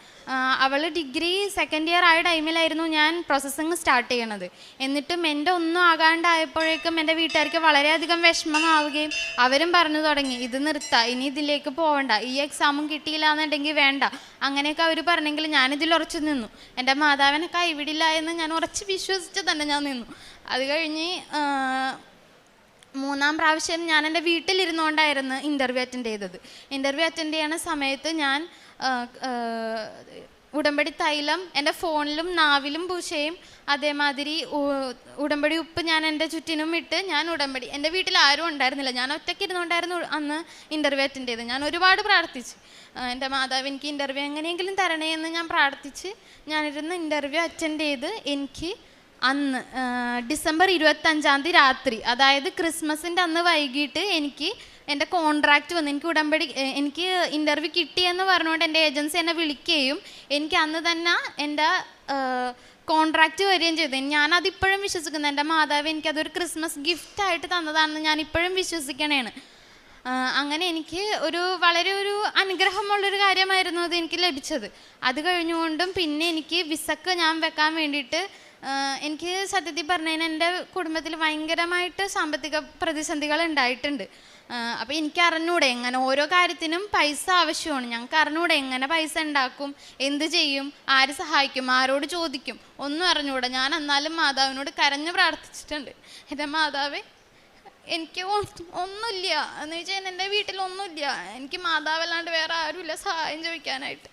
അവൾ ഡിഗ്രി സെക്കൻഡ് ഇയർ ആയ ടൈമിലായിരുന്നു ഞാൻ പ്രോസസ്സിങ് സ്റ്റാർട്ട് ചെയ്യണത്. എന്നിട്ടും എൻ്റെ ഒന്നും ആകാണ്ടായപ്പോഴേക്കും എൻ്റെ വീട്ടുകാർക്ക് വളരെയധികം വിഷമമാവുകയും അവരും പറഞ്ഞു തുടങ്ങി, ഇത് നിർത്താം, ഇനി ഇതിലേക്ക് പോകണ്ട, ഈ എക്സാമും കിട്ടിയില്ല എന്നുണ്ടെങ്കിൽ വേണ്ട, അങ്ങനെയൊക്കെ അവർ പറഞ്ഞെങ്കിൽ ഞാനിതിൽ ഉറച്ചു നിന്നു. എൻ്റെ മാതാവിനെ കൈവിടില്ല എന്ന് ഞാൻ ഉറച്ച് വിശ്വസിച്ച് തന്നെ ഞാൻ നിന്നു. അത് കഴിഞ്ഞ് 3-ാം പ്രാവശ്യം ഞാൻ എൻ്റെ വീട്ടിലിരുന്നുകൊണ്ടായിരുന്നു ഇൻ്റർവ്യൂ അറ്റൻഡ് ചെയ്തത്. ഇൻ്റർവ്യൂ അറ്റൻഡ് ചെയ്യണ സമയത്ത് ഞാൻ ഉടമ്പടി തൈലം എൻ്റെ ഫോണിലും നാവിലും പൂശയും, അതേമാതിരി ഉടമ്പടി ഉപ്പ് ഞാൻ എൻ്റെ ചുറ്റിനും ഇട്ട് ഞാൻ ഉടമ്പടി, എൻ്റെ വീട്ടിൽ ആരും ഉണ്ടായിരുന്നില്ല, ഞാൻ ഒറ്റയ്ക്ക് ഇരുന്നുകൊണ്ടായിരുന്നു അന്ന് ഇൻ്റർവ്യൂ അറ്റൻഡ് ചെയ്തത്. ഞാൻ ഒരുപാട് പ്രാർത്ഥിച്ചു, എൻ്റെ മാതാവ് എനിക്ക് ഇൻ്റർവ്യൂ എങ്ങനെയെങ്കിലും തരണേ എന്ന് ഞാൻ പ്രാർത്ഥിച്ച് ഞാനിരുന്ന് ഇൻ്റർവ്യൂ അറ്റൻഡ് ചെയ്ത് എനിക്ക് അന്ന് ഡിസംബർ 25-ാം തീയതി രാത്രി, അതായത് ക്രിസ്മസിൻ്റെ അന്ന് വൈകിട്ട് എനിക്ക് എൻ്റെ കോൺട്രാക്റ്റ് വന്നു. എനിക്ക് ഉടമ്പടി എനിക്ക് ഇൻ്റർവ്യൂ കിട്ടിയെന്ന് പറഞ്ഞുകൊണ്ട് എൻ്റെ ഏജൻസി എന്നെ വിളിക്കുകയും എനിക്ക് അന്ന് തന്നെ എൻ്റെ കോൺട്രാക്റ്റ് വരികയും ചെയ്തു. ഞാനതിപ്പോഴും വിശ്വസിക്കുന്നു. എൻ്റെ മാതാവ് എനിക്കതൊരു ക്രിസ്മസ് ഗിഫ്റ്റായിട്ട് തന്നതാണെന്ന് ഞാനിപ്പോഴും വിശ്വസിക്കണേണ്. അങ്ങനെ എനിക്ക് വളരെ ഒരു അനുഗ്രഹമുള്ളൊരു കാര്യമായിരുന്നു അത് എനിക്ക് ലഭിച്ചത്. അത് കഴിഞ്ഞുകൊണ്ടും പിന്നെ എനിക്ക് വിസക്ക് ഞാൻ വെക്കാൻ വേണ്ടിയിട്ട് എനിക്ക് സത്യത്തിൽ പറഞ്ഞാൽ എൻ്റെ കുടുംബത്തിൽ ഭയങ്കരമായിട്ട് സാമ്പത്തിക പ്രതിസന്ധികൾ ഉണ്ടായിട്ടുണ്ട്. അപ്പോൾ എനിക്ക് അറിഞ്ഞൂടെ എങ്ങനെ ഓരോ കാര്യത്തിനും പൈസ ആവശ്യമാണ്. ഞങ്ങൾക്ക് അറിഞ്ഞൂടെ എങ്ങനെ പൈസ ഉണ്ടാക്കും, എന്ത് ചെയ്യും, ആര് സഹായിക്കും, ആരോട് ചോദിക്കും, ഒന്നും അറിഞ്ഞൂടെ. ഞാൻ എന്നാലും മാതാവിനോട് കരഞ്ഞ് പ്രാർത്ഥിച്ചിട്ടുണ്ട്. എൻ്റെ മാതാവേ, എനിക്ക് ഒന്നുമില്ല എന്ന് വെച്ചാൽ എൻ്റെ വീട്ടിലൊന്നുമില്ല, എനിക്ക് മാതാവല്ലാണ്ട് വേറെ ആരുമില്ല സഹായം ചോദിക്കാനായിട്ട്,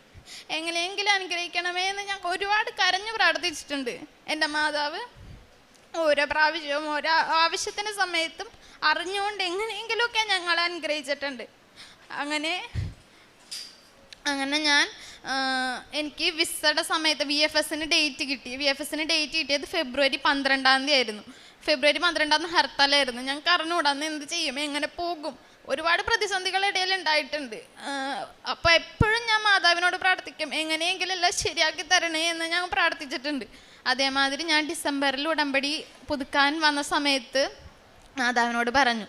എങ്ങനെയെങ്കിലും അനുഗ്രഹിക്കണമേ എന്ന് ഞാൻ ഒരുപാട് കരഞ്ഞ് പ്രാർത്ഥിച്ചിട്ടുണ്ട്. എൻ്റെ മാതാവ് ഓരോ പ്രാവശ്യവും ഓരോ ആവശ്യത്തിൻ്റെ സമയത്തും അറിഞ്ഞുകൊണ്ട് എങ്ങനെയെങ്കിലുമൊക്കെ ഞങ്ങളെ അനുഗ്രഹിച്ചിട്ടുണ്ട്. അങ്ങനെ ഞാൻ എനിക്ക് വിസയുടെ സമയത്ത് VFSന് ഡേറ്റ് കിട്ടി. VFSന് ഡേറ്റ് കിട്ടിയത് ഫെബ്രുവരി 12 ആയിരുന്നു. ഫെബ്രുവരി 12 ഹർത്താലായിരുന്നു. ഞങ്ങൾക്ക് അറിഞ്ഞൂടാ അന്ന് എന്ത് ചെയ്യും, എങ്ങനെ പോകും, ഒരുപാട് പ്രതിസന്ധികൾ ഇടയിൽ ഉണ്ടായിട്ടുണ്ട്. അപ്പോൾ എപ്പോഴും ഞാൻ മാതാവിനോട് പ്രാർത്ഥിക്കും, എങ്ങനെയെങ്കിലും എല്ലാം ശരിയാക്കി തരണേ എന്ന് ഞാൻ പ്രാർത്ഥിച്ചിട്ടുണ്ട്. അതേമാതിരി ഞാൻ ഡിസംബറിൽ ഉടമ്പടി പുതുക്കാൻ വന്ന സമയത്ത് മാതാവിനോട് പറഞ്ഞു,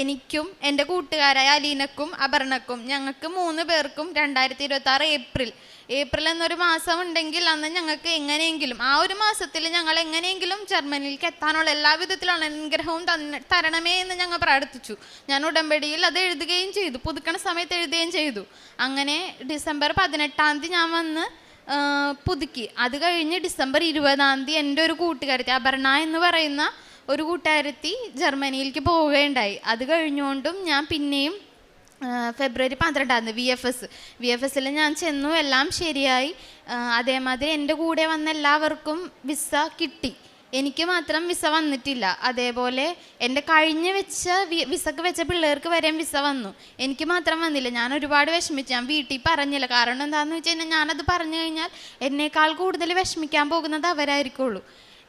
എനിക്കും എൻ്റെ കൂട്ടുകാരായ അലീനക്കും അപർണക്കും ഞങ്ങൾക്ക് 3 പേർക്കും 2026 ഏപ്രിൽ എന്നൊരു മാസം ഉണ്ടെങ്കിൽ അന്ന് ഞങ്ങൾക്ക് എങ്ങനെയെങ്കിലും ആ ഒരു മാസത്തിൽ ഞങ്ങൾ എങ്ങനെയെങ്കിലും ജർമ്മനിയിലേക്ക് എത്താനുള്ള എല്ലാവിധത്തിലുള്ള അനുഗ്രഹവും തരണമേ എന്ന് ഞങ്ങൾ പ്രാർത്ഥിച്ചു. ഞാൻ ഉടമ്പടിയിൽ അത് എഴുതുകയും ചെയ്തു, പുതുക്കണ സമയത്ത് എഴുതുകയും ചെയ്തു. അങ്ങനെ ഡിസംബർ 18 ഞാൻ വന്ന് പുതുക്കി. അത് കഴിഞ്ഞ് ഡിസംബർ 20 എൻ്റെ ഒരു കൂട്ടുകാരത്തി അപർണ എന്ന് പറയുന്ന ഒരു കൂട്ടുകാരത്തി ജർമ്മനിയിലേക്ക് പോവുകയുണ്ടായി. അത് കഴിഞ്ഞുകൊണ്ടും ഞാൻ പിന്നെയും ഫെബ്രുവരി 12 VFSൽ ഞാൻ ചെന്നു, എല്ലാം ശരിയായി. അതേമാതിരി എൻ്റെ കൂടെ വന്ന എല്ലാവർക്കും വിസ കിട്ടി, എനിക്ക് മാത്രം വിസ വന്നിട്ടില്ല. അതേപോലെ എൻ്റെ കഴിഞ്ഞ് വിസക്ക് വെച്ച പിള്ളേർക്ക് വരെയും വിസ വന്നു, എനിക്ക് മാത്രം വന്നില്ല. ഞാൻ ഒരുപാട് വിഷമിച്ചു. ഞാൻ വീട്ടിൽ പറഞ്ഞില്ല. കാരണം എന്താണെന്ന് വെച്ച് കഴിഞ്ഞാൽ ഞാനത് പറഞ്ഞു കഴിഞ്ഞാൽ എന്നേക്കാൾ കൂടുതൽ വിഷമിക്കാൻ പോകുന്നത് അവരായിരിക്കുള്ളൂ.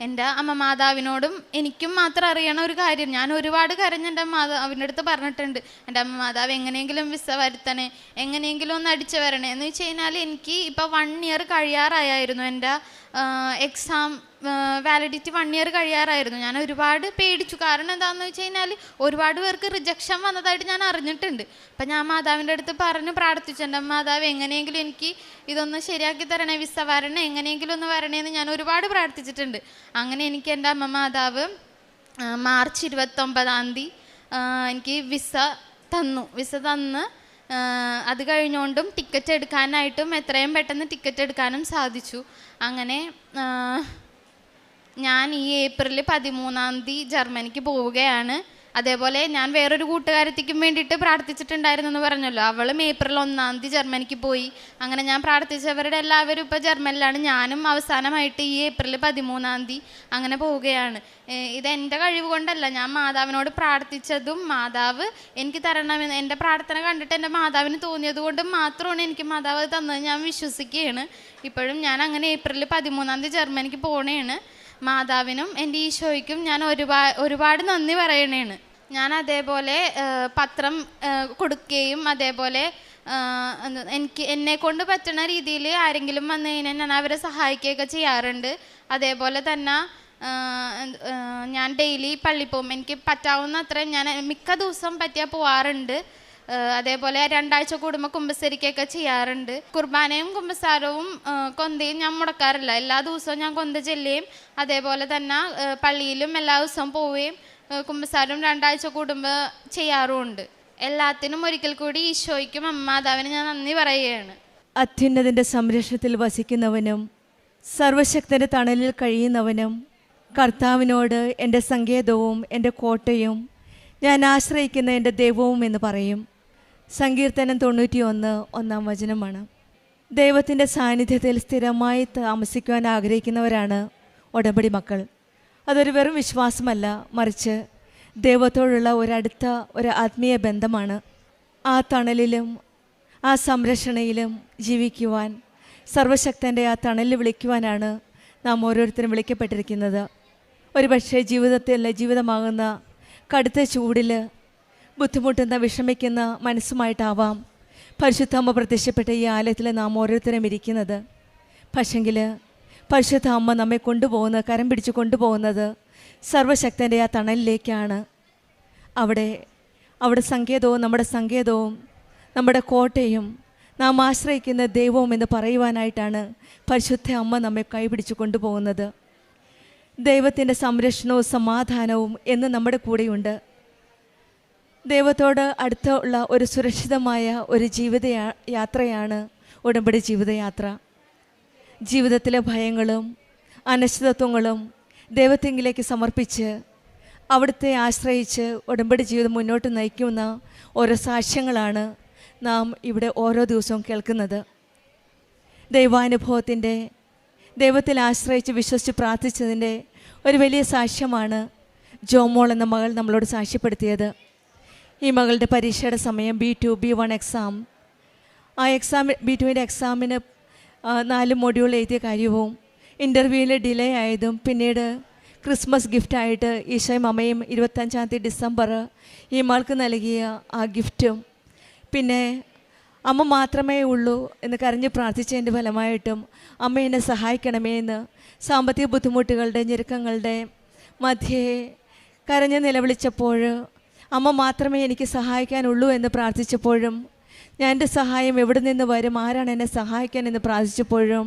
എൻ്റെ അമ്മ മാതാവിനോടും എനിക്കും മാത്രം അറിയണ ഒരു കാര്യം. ഞാൻ ഒരുപാട് കരഞ്ഞ് എൻ്റെ മാതാവിൻ്റെ അടുത്ത് പറഞ്ഞിട്ടുണ്ട്, എൻ്റെ അമ്മ മാതാവ് എങ്ങനെയെങ്കിലും വിസ വരുത്തണേ, എങ്ങനെയെങ്കിലും ഒന്ന് അടിച്ചു വരണേ എന്ന് വെച്ച് കഴിഞ്ഞാൽ എനിക്ക് ഇപ്പോൾ 1 ഇയർ കഴിയാറായിരുന്നു. എൻ്റെ എക്സാം വാലിഡിറ്റി 1 ഇയർ കഴിയാറായിരുന്നു. ഞാൻ ഒരുപാട് പേടിച്ചു. കാരണം എന്താണെന്ന് വെച്ച് കഴിഞ്ഞാൽ ഒരുപാട് പേർക്ക് റിജക്ഷൻ വന്നതായിട്ട് ഞാൻ അറിഞ്ഞിട്ടുണ്ട്. അപ്പം ഞാൻ മാതാവിൻ്റെ അടുത്ത് പറഞ്ഞു പ്രാർത്ഥിച്ചു, എൻ്റെ മാതാവ് എങ്ങനെയെങ്കിലും എനിക്ക് ഇതൊന്ന് ശരിയാക്കി തരണേ, വിസ വരണേ, എങ്ങനെയെങ്കിലും ഒന്ന് വരണേന്ന് ഞാൻ ഒരുപാട് പ്രാർത്ഥിച്ചിട്ടുണ്ട്. അങ്ങനെ എനിക്ക് എൻ്റെ അമ്മ മാതാവ് മാർച്ച് 29 എനിക്ക് വിസ തന്ന് അത് കഴിഞ്ഞുകൊണ്ടും ടിക്കറ്റ് എടുക്കാനായിട്ടും എത്രയും പെട്ടെന്ന് ടിക്കറ്റ് എടുക്കാനും സാധിച്ചു. അങ്ങനെ ഞാൻ ഈ ഏപ്രിൽ 13 ജർമ്മനിക്ക് പോവുകയാണ്. അതേപോലെ ഞാൻ വേറൊരു കൂട്ടുകാരത്തിക്കും വേണ്ടിയിട്ട് പ്രാർത്ഥിച്ചിട്ടുണ്ടായിരുന്നു എന്ന് പറഞ്ഞല്ലോ, അവളും ഏപ്രിൽ 1 ജർമ്മനിക്ക് പോയി. അങ്ങനെ ഞാൻ പ്രാർത്ഥിച്ചവരുടെ എല്ലാവരും ഇപ്പോൾ ജർമ്മനിലാണ്. ഞാനും അവസാനമായിട്ട് ഈ ഏപ്രിൽ 13 അങ്ങനെ പോവുകയാണ്. ഇത് എൻ്റെ കഴിവ് കൊണ്ടല്ല, ഞാൻ മാതാവിനോട് പ്രാർത്ഥിച്ചതും മാതാവ് എനിക്ക് തരണമെന്ന് എൻ്റെ പ്രാർത്ഥന കണ്ടിട്ട് എൻ്റെ മാതാവിന് തോന്നിയത് കൊണ്ട് മാത്രമാണ് എനിക്ക് മാതാവ് തന്നത് ഞാൻ വിശ്വസിക്കുകയാണ്. ഇപ്പോഴും ഞാൻ അങ്ങനെ ഏപ്രിൽ 13 ജർമ്മനിക്ക് പോണേണ്. മാതാവിനും എൻ്റെ ഈശോയ്ക്കും ഞാൻ ഒരുപാട് നന്ദി പറയണേണ്. ഞാൻ അതേപോലെ പത്രം കൊടുക്കുകയും അതേപോലെ എന്നെക്കൊണ്ട് പറ്റുന്ന രീതിയിൽ ആരെങ്കിലും വന്നു കഴിഞ്ഞാൽ ഞാൻ അവരെ സഹായിക്കുകയൊക്കെ ചെയ്യാറുണ്ട്. അതേപോലെ തന്നെ ഞാൻ ഡെയിലി പള്ളി പോകും. എനിക്ക് പറ്റാവുന്ന അത്രയും ഞാൻ മിക്ക ദിവസം പറ്റിയാൽ പോവാറുണ്ട്. അതേപോലെ 2 ആഴ്ച കൂടുമ്പോൾ കുമ്പസരിക്കൊക്കെ ചെയ്യാറുണ്ട്. കുർബാനയും കുമ്പസാരവും കൊന്തയും ഞാൻ മുടക്കാറില്ല. എല്ലാ ദിവസവും ഞാൻ കൊന്ത ചെല്ലുകയും അതേപോലെ തന്നെ പള്ളിയിലും എല്ലാ ദിവസവും പോവുകയും കുമ്പസാരവും 2 ആഴ്ച കൂടുമ്പോൾ ചെയ്യാറുമുണ്ട്. എല്ലാത്തിനും ഒരിക്കൽ കൂടി ഈശോയ്ക്കും അമ്മാതാവിനും ഞാൻ നന്ദി പറയുകയാണ്. അത്യുന്നതിൻ്റെ സംരക്ഷണത്തിൽ വസിക്കുന്നവനും സർവശക്തൻ്റെ തണലിൽ കഴിയുന്നവനും കർത്താവിനോട് എൻ്റെ സങ്കേതവും എൻ്റെ കോട്ടയും ഞാൻ ആശ്രയിക്കുന്ന എൻ്റെ ദൈവവും എന്ന് പറയും. സങ്കീർത്തനം 91:1 ദൈവത്തിൻ്റെ സാന്നിധ്യത്തിൽ സ്ഥിരമായി താമസിക്കുവാൻ ആഗ്രഹിക്കുന്നവരാണ് ഉടമ്പടി മക്കൾ. അതൊരു വെറും വിശ്വാസമല്ല, മറിച്ച് ദൈവത്തോടുള്ള ഒരു ആത്മീയ ബന്ധമാണ്. ആ തണലിലും ആ സംരക്ഷണയിലും ജീവിക്കുവാൻ, സർവശക്തൻ്റെ ആ തണലിൽ വിളിക്കുവാനാണ് നാം ഓരോരുത്തരും വിളിക്കപ്പെട്ടിരിക്കുന്നത്. ഒരുപക്ഷെ ജീവിതമാകുന്ന കടുത്ത ചൂടിൽ ബുദ്ധിമുട്ടുന്ന വിഷമിക്കുന്ന മനസ്സുമായിട്ടാവാം പരിശുദ്ധ അമ്മ പ്രത്യക്ഷപ്പെട്ട ഈ ആലയത്തിൽ നാം ഓരോരുത്തരും ഇരിക്കുന്നത്. പക്ഷെങ്കിൽ പരിശുദ്ധ അമ്മ നമ്മെ കൊണ്ടുപോകുന്നത്, കരം പിടിച്ച് കൊണ്ടുപോകുന്നത് സർവശക്തൻ്റെ ആ തണലിലേക്കാണ്. അവിടെ സങ്കേതവും നമ്മുടെ കോട്ടയും നാം ആശ്രയിക്കുന്ന ദൈവവും എന്ന് പറയുവാനായിട്ടാണ് പരിശുദ്ധ അമ്മ നമ്മെ കൈപിടിച്ച് കൊണ്ടുപോകുന്നത്. ദൈവത്തിൻ്റെ സംരക്ഷണവും സമാധാനവും എന്ന് നമ്മുടെ കൂടെയുണ്ട്. ദൈവത്തോട് അടുത്തുള്ള ഒരു സുരക്ഷിതമായ ഒരു യാത്രയാണ് ഉടമ്പടി ജീവിതയാത്ര. ജീവിതത്തിലെ ഭയങ്ങളും അനിശ്ചിതത്വങ്ങളും ദൈവത്തെങ്കിലേക്ക് സമർപ്പിച്ച് അവിടുത്തെ ആശ്രയിച്ച് ഉടമ്പടി ജീവിതം മുന്നോട്ട് നയിക്കുന്ന ഓരോ സാക്ഷ്യങ്ങളാണ് നാം ഇവിടെ ഓരോ ദിവസവും കേൾക്കുന്നത്. ദൈവാനുഭവത്തിൻ്റെ, ദൈവത്തിൽ ആശ്രയിച്ച് വിശ്വസിച്ച് പ്രാർത്ഥിച്ചതിൻ്റെ ഒരു വലിയ സാക്ഷ്യമാണ് ജോമോൾ എന്ന മകൾ നമ്മളോട് സാക്ഷ്യപ്പെടുത്തിയത്. ഈ മകളുടെ പരീക്ഷയുടെ സമയം B2 B1 എക്സാം, ആ B2വിൻ്റെ എക്സാമിന് 4 മൊഡ്യൂൾ എഴുതിയ കാര്യവും ഇൻ്റർവ്യൂവിൽ ഡിലേ ആയതും പിന്നീട് ക്രിസ്മസ് ഗിഫ്റ്റായിട്ട് ഈശോയും അമ്മയും 25 ഡിസംബർ ഈ മകൾക്ക് നൽകിയ ആ ഗിഫ്റ്റും, പിന്നെ അമ്മ മാത്രമേ ഉള്ളൂ എന്ന് കരഞ്ഞ് പ്രാർത്ഥിച്ചതിൻ്റെ ഫലമായിട്ടും അമ്മ എന്നെ സഹായിക്കണമേ എന്ന് സാമ്പത്തിക ബുദ്ധിമുട്ടുകളുടെ ഞെരുക്കങ്ങളുടെ മധ്യേ കരഞ്ഞ് നിലവിളിച്ചപ്പോൾ, അമ്മ മാത്രമേ എനിക്ക് സഹായിക്കാനുള്ളൂ എന്ന് പ്രാർത്ഥിച്ചപ്പോഴും, ഞാൻ എൻ്റെ സഹായം എവിടെ നിന്ന് വരും, ആരാണ് എന്നെ സഹായിക്കാൻ എന്ന് പ്രാർത്ഥിച്ചപ്പോഴും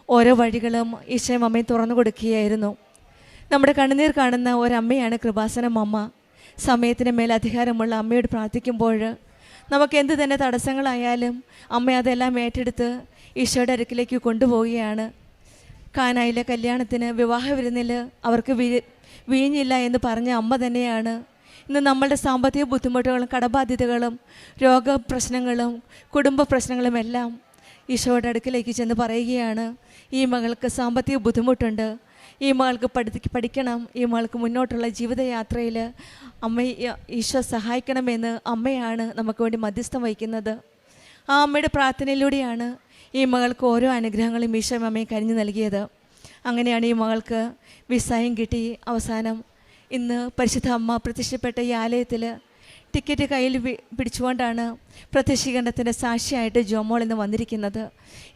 ഓരോ വഴികളും ഈശോയും അമ്മയും തുറന്നു കൊടുക്കുകയായിരുന്നു. നമ്മുടെ കണ്ണുനീർ കാണുന്ന ഒരമ്മയാണ് കൃപാസനം അമ്മ. സമയത്തിന് മേൽ അധികാരമുള്ള അമ്മയോട് പ്രാർത്ഥിക്കുമ്പോൾ നമുക്ക് എന്ത് തന്നെ തടസ്സങ്ങളായാലും അമ്മ അതെല്ലാം ഏറ്റെടുത്ത് ഈശോയുടെ അടുക്കിലേക്ക് കൊണ്ടുപോവുകയാണ്. കാനായിലെ കല്യാണത്തിന്, വിവാഹ വിരുന്നിൽ അവർക്ക് വീഞ്ഞില്ല എന്ന് പറഞ്ഞ അമ്മ തന്നെയാണ് ഇന്ന് നമ്മളുടെ സാമ്പത്തിക ബുദ്ധിമുട്ടുകളും കടബാധ്യതകളും രോഗപ്രശ്നങ്ങളും കുടുംബ പ്രശ്നങ്ങളും എല്ലാം ഈശോയുടെ അടുക്കിലേക്ക് ചെന്ന് പറയുകയാണ്, ഈ മകൾക്ക് സാമ്പത്തിക ബുദ്ധിമുട്ടുണ്ട്, ഈ മകൾക്ക് പഠിക്കണം, ഈ മകൾക്ക് മുന്നോട്ടുള്ള ജീവിതയാത്രയിൽ അമ്മ ഈശോ സഹായിക്കണമെന്ന് അമ്മയാണ് നമുക്ക് വേണ്ടി മധ്യസ്ഥം വഹിക്കുന്നത്. ആ അമ്മയുടെ പ്രാർത്ഥനയിലൂടെയാണ് ഈ മകൾക്ക് ഓരോ അനുഗ്രഹങ്ങളും ഈശോ അമ്മയെ കനിഞ്ഞു നൽകിയത്. അങ്ങനെയാണ് ഈ മകൾക്ക് വിസയും കിട്ടി. അവസാനം ഇന്ന് പരിശുദ്ധ അമ്മ പ്രത്യക്ഷപ്പെട്ട ഈ ആലയത്തിൽ ടിക്കറ്റ് കയ്യിൽ പിടിച്ചുകൊണ്ടാണ് പ്രത്യക്ഷീകരണത്തിൻ്റെ സാക്ഷിയായിട്ട് ജോമോൾ ഇന്ന് വന്നിരിക്കുന്നത്.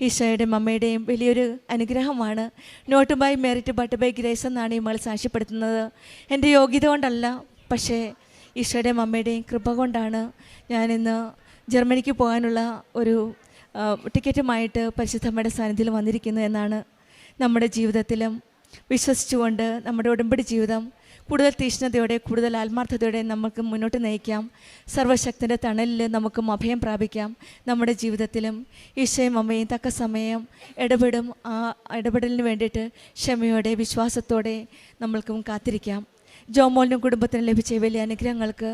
ഈശോയുടെയും അമ്മയുടെയും വലിയൊരു അനുഗ്രഹമാണ്. Not by merit but by grace എന്നാണ് ഈ മകൾ സാക്ഷ്യപ്പെടുത്തുന്നത്. എൻ്റെ യോഗ്യത കൊണ്ടല്ല, പക്ഷേ ഈശോയുടെയും അമ്മയുടെയും കൃപ കൊണ്ടാണ് ഞാനിന്ന് ജർമ്മനിക്ക് പോകാനുള്ള ഒരു ടിക്കറ്റുമായിട്ട് പരിശുദ്ധമ്മയുടെ സാന്നിധ്യത്തിൽ വന്നിരിക്കുന്നത് എന്നാണ്. നമ്മുടെ ജീവിതത്തിലും വിശ്വസിച്ചുകൊണ്ട് നമ്മുടെ ഉടമ്പടി ജീവിതം കൂടുതൽ തീഷ്ണതയോടെ, കൂടുതൽ ആത്മാർത്ഥതയോടെ നമുക്ക് മുന്നോട്ട് നയിക്കാം. സർവശക്തൻ്റെ തണലിൽ നമുക്കും അഭയം പ്രാപിക്കാം. നമ്മുടെ ജീവിതത്തിലും ഈശോയും അമ്മയും തക്ക സമയം ഇടപെടും. ആ ഇടപെടലിന് വേണ്ടിയിട്ട് ക്ഷമയോടെ, വിശ്വാസത്തോടെ നമ്മൾക്കും കാത്തിരിക്കാം. ജോമോളിനും കുടുംബത്തിനും ലഭിച്ച വലിയ അനുഗ്രഹങ്ങൾക്ക്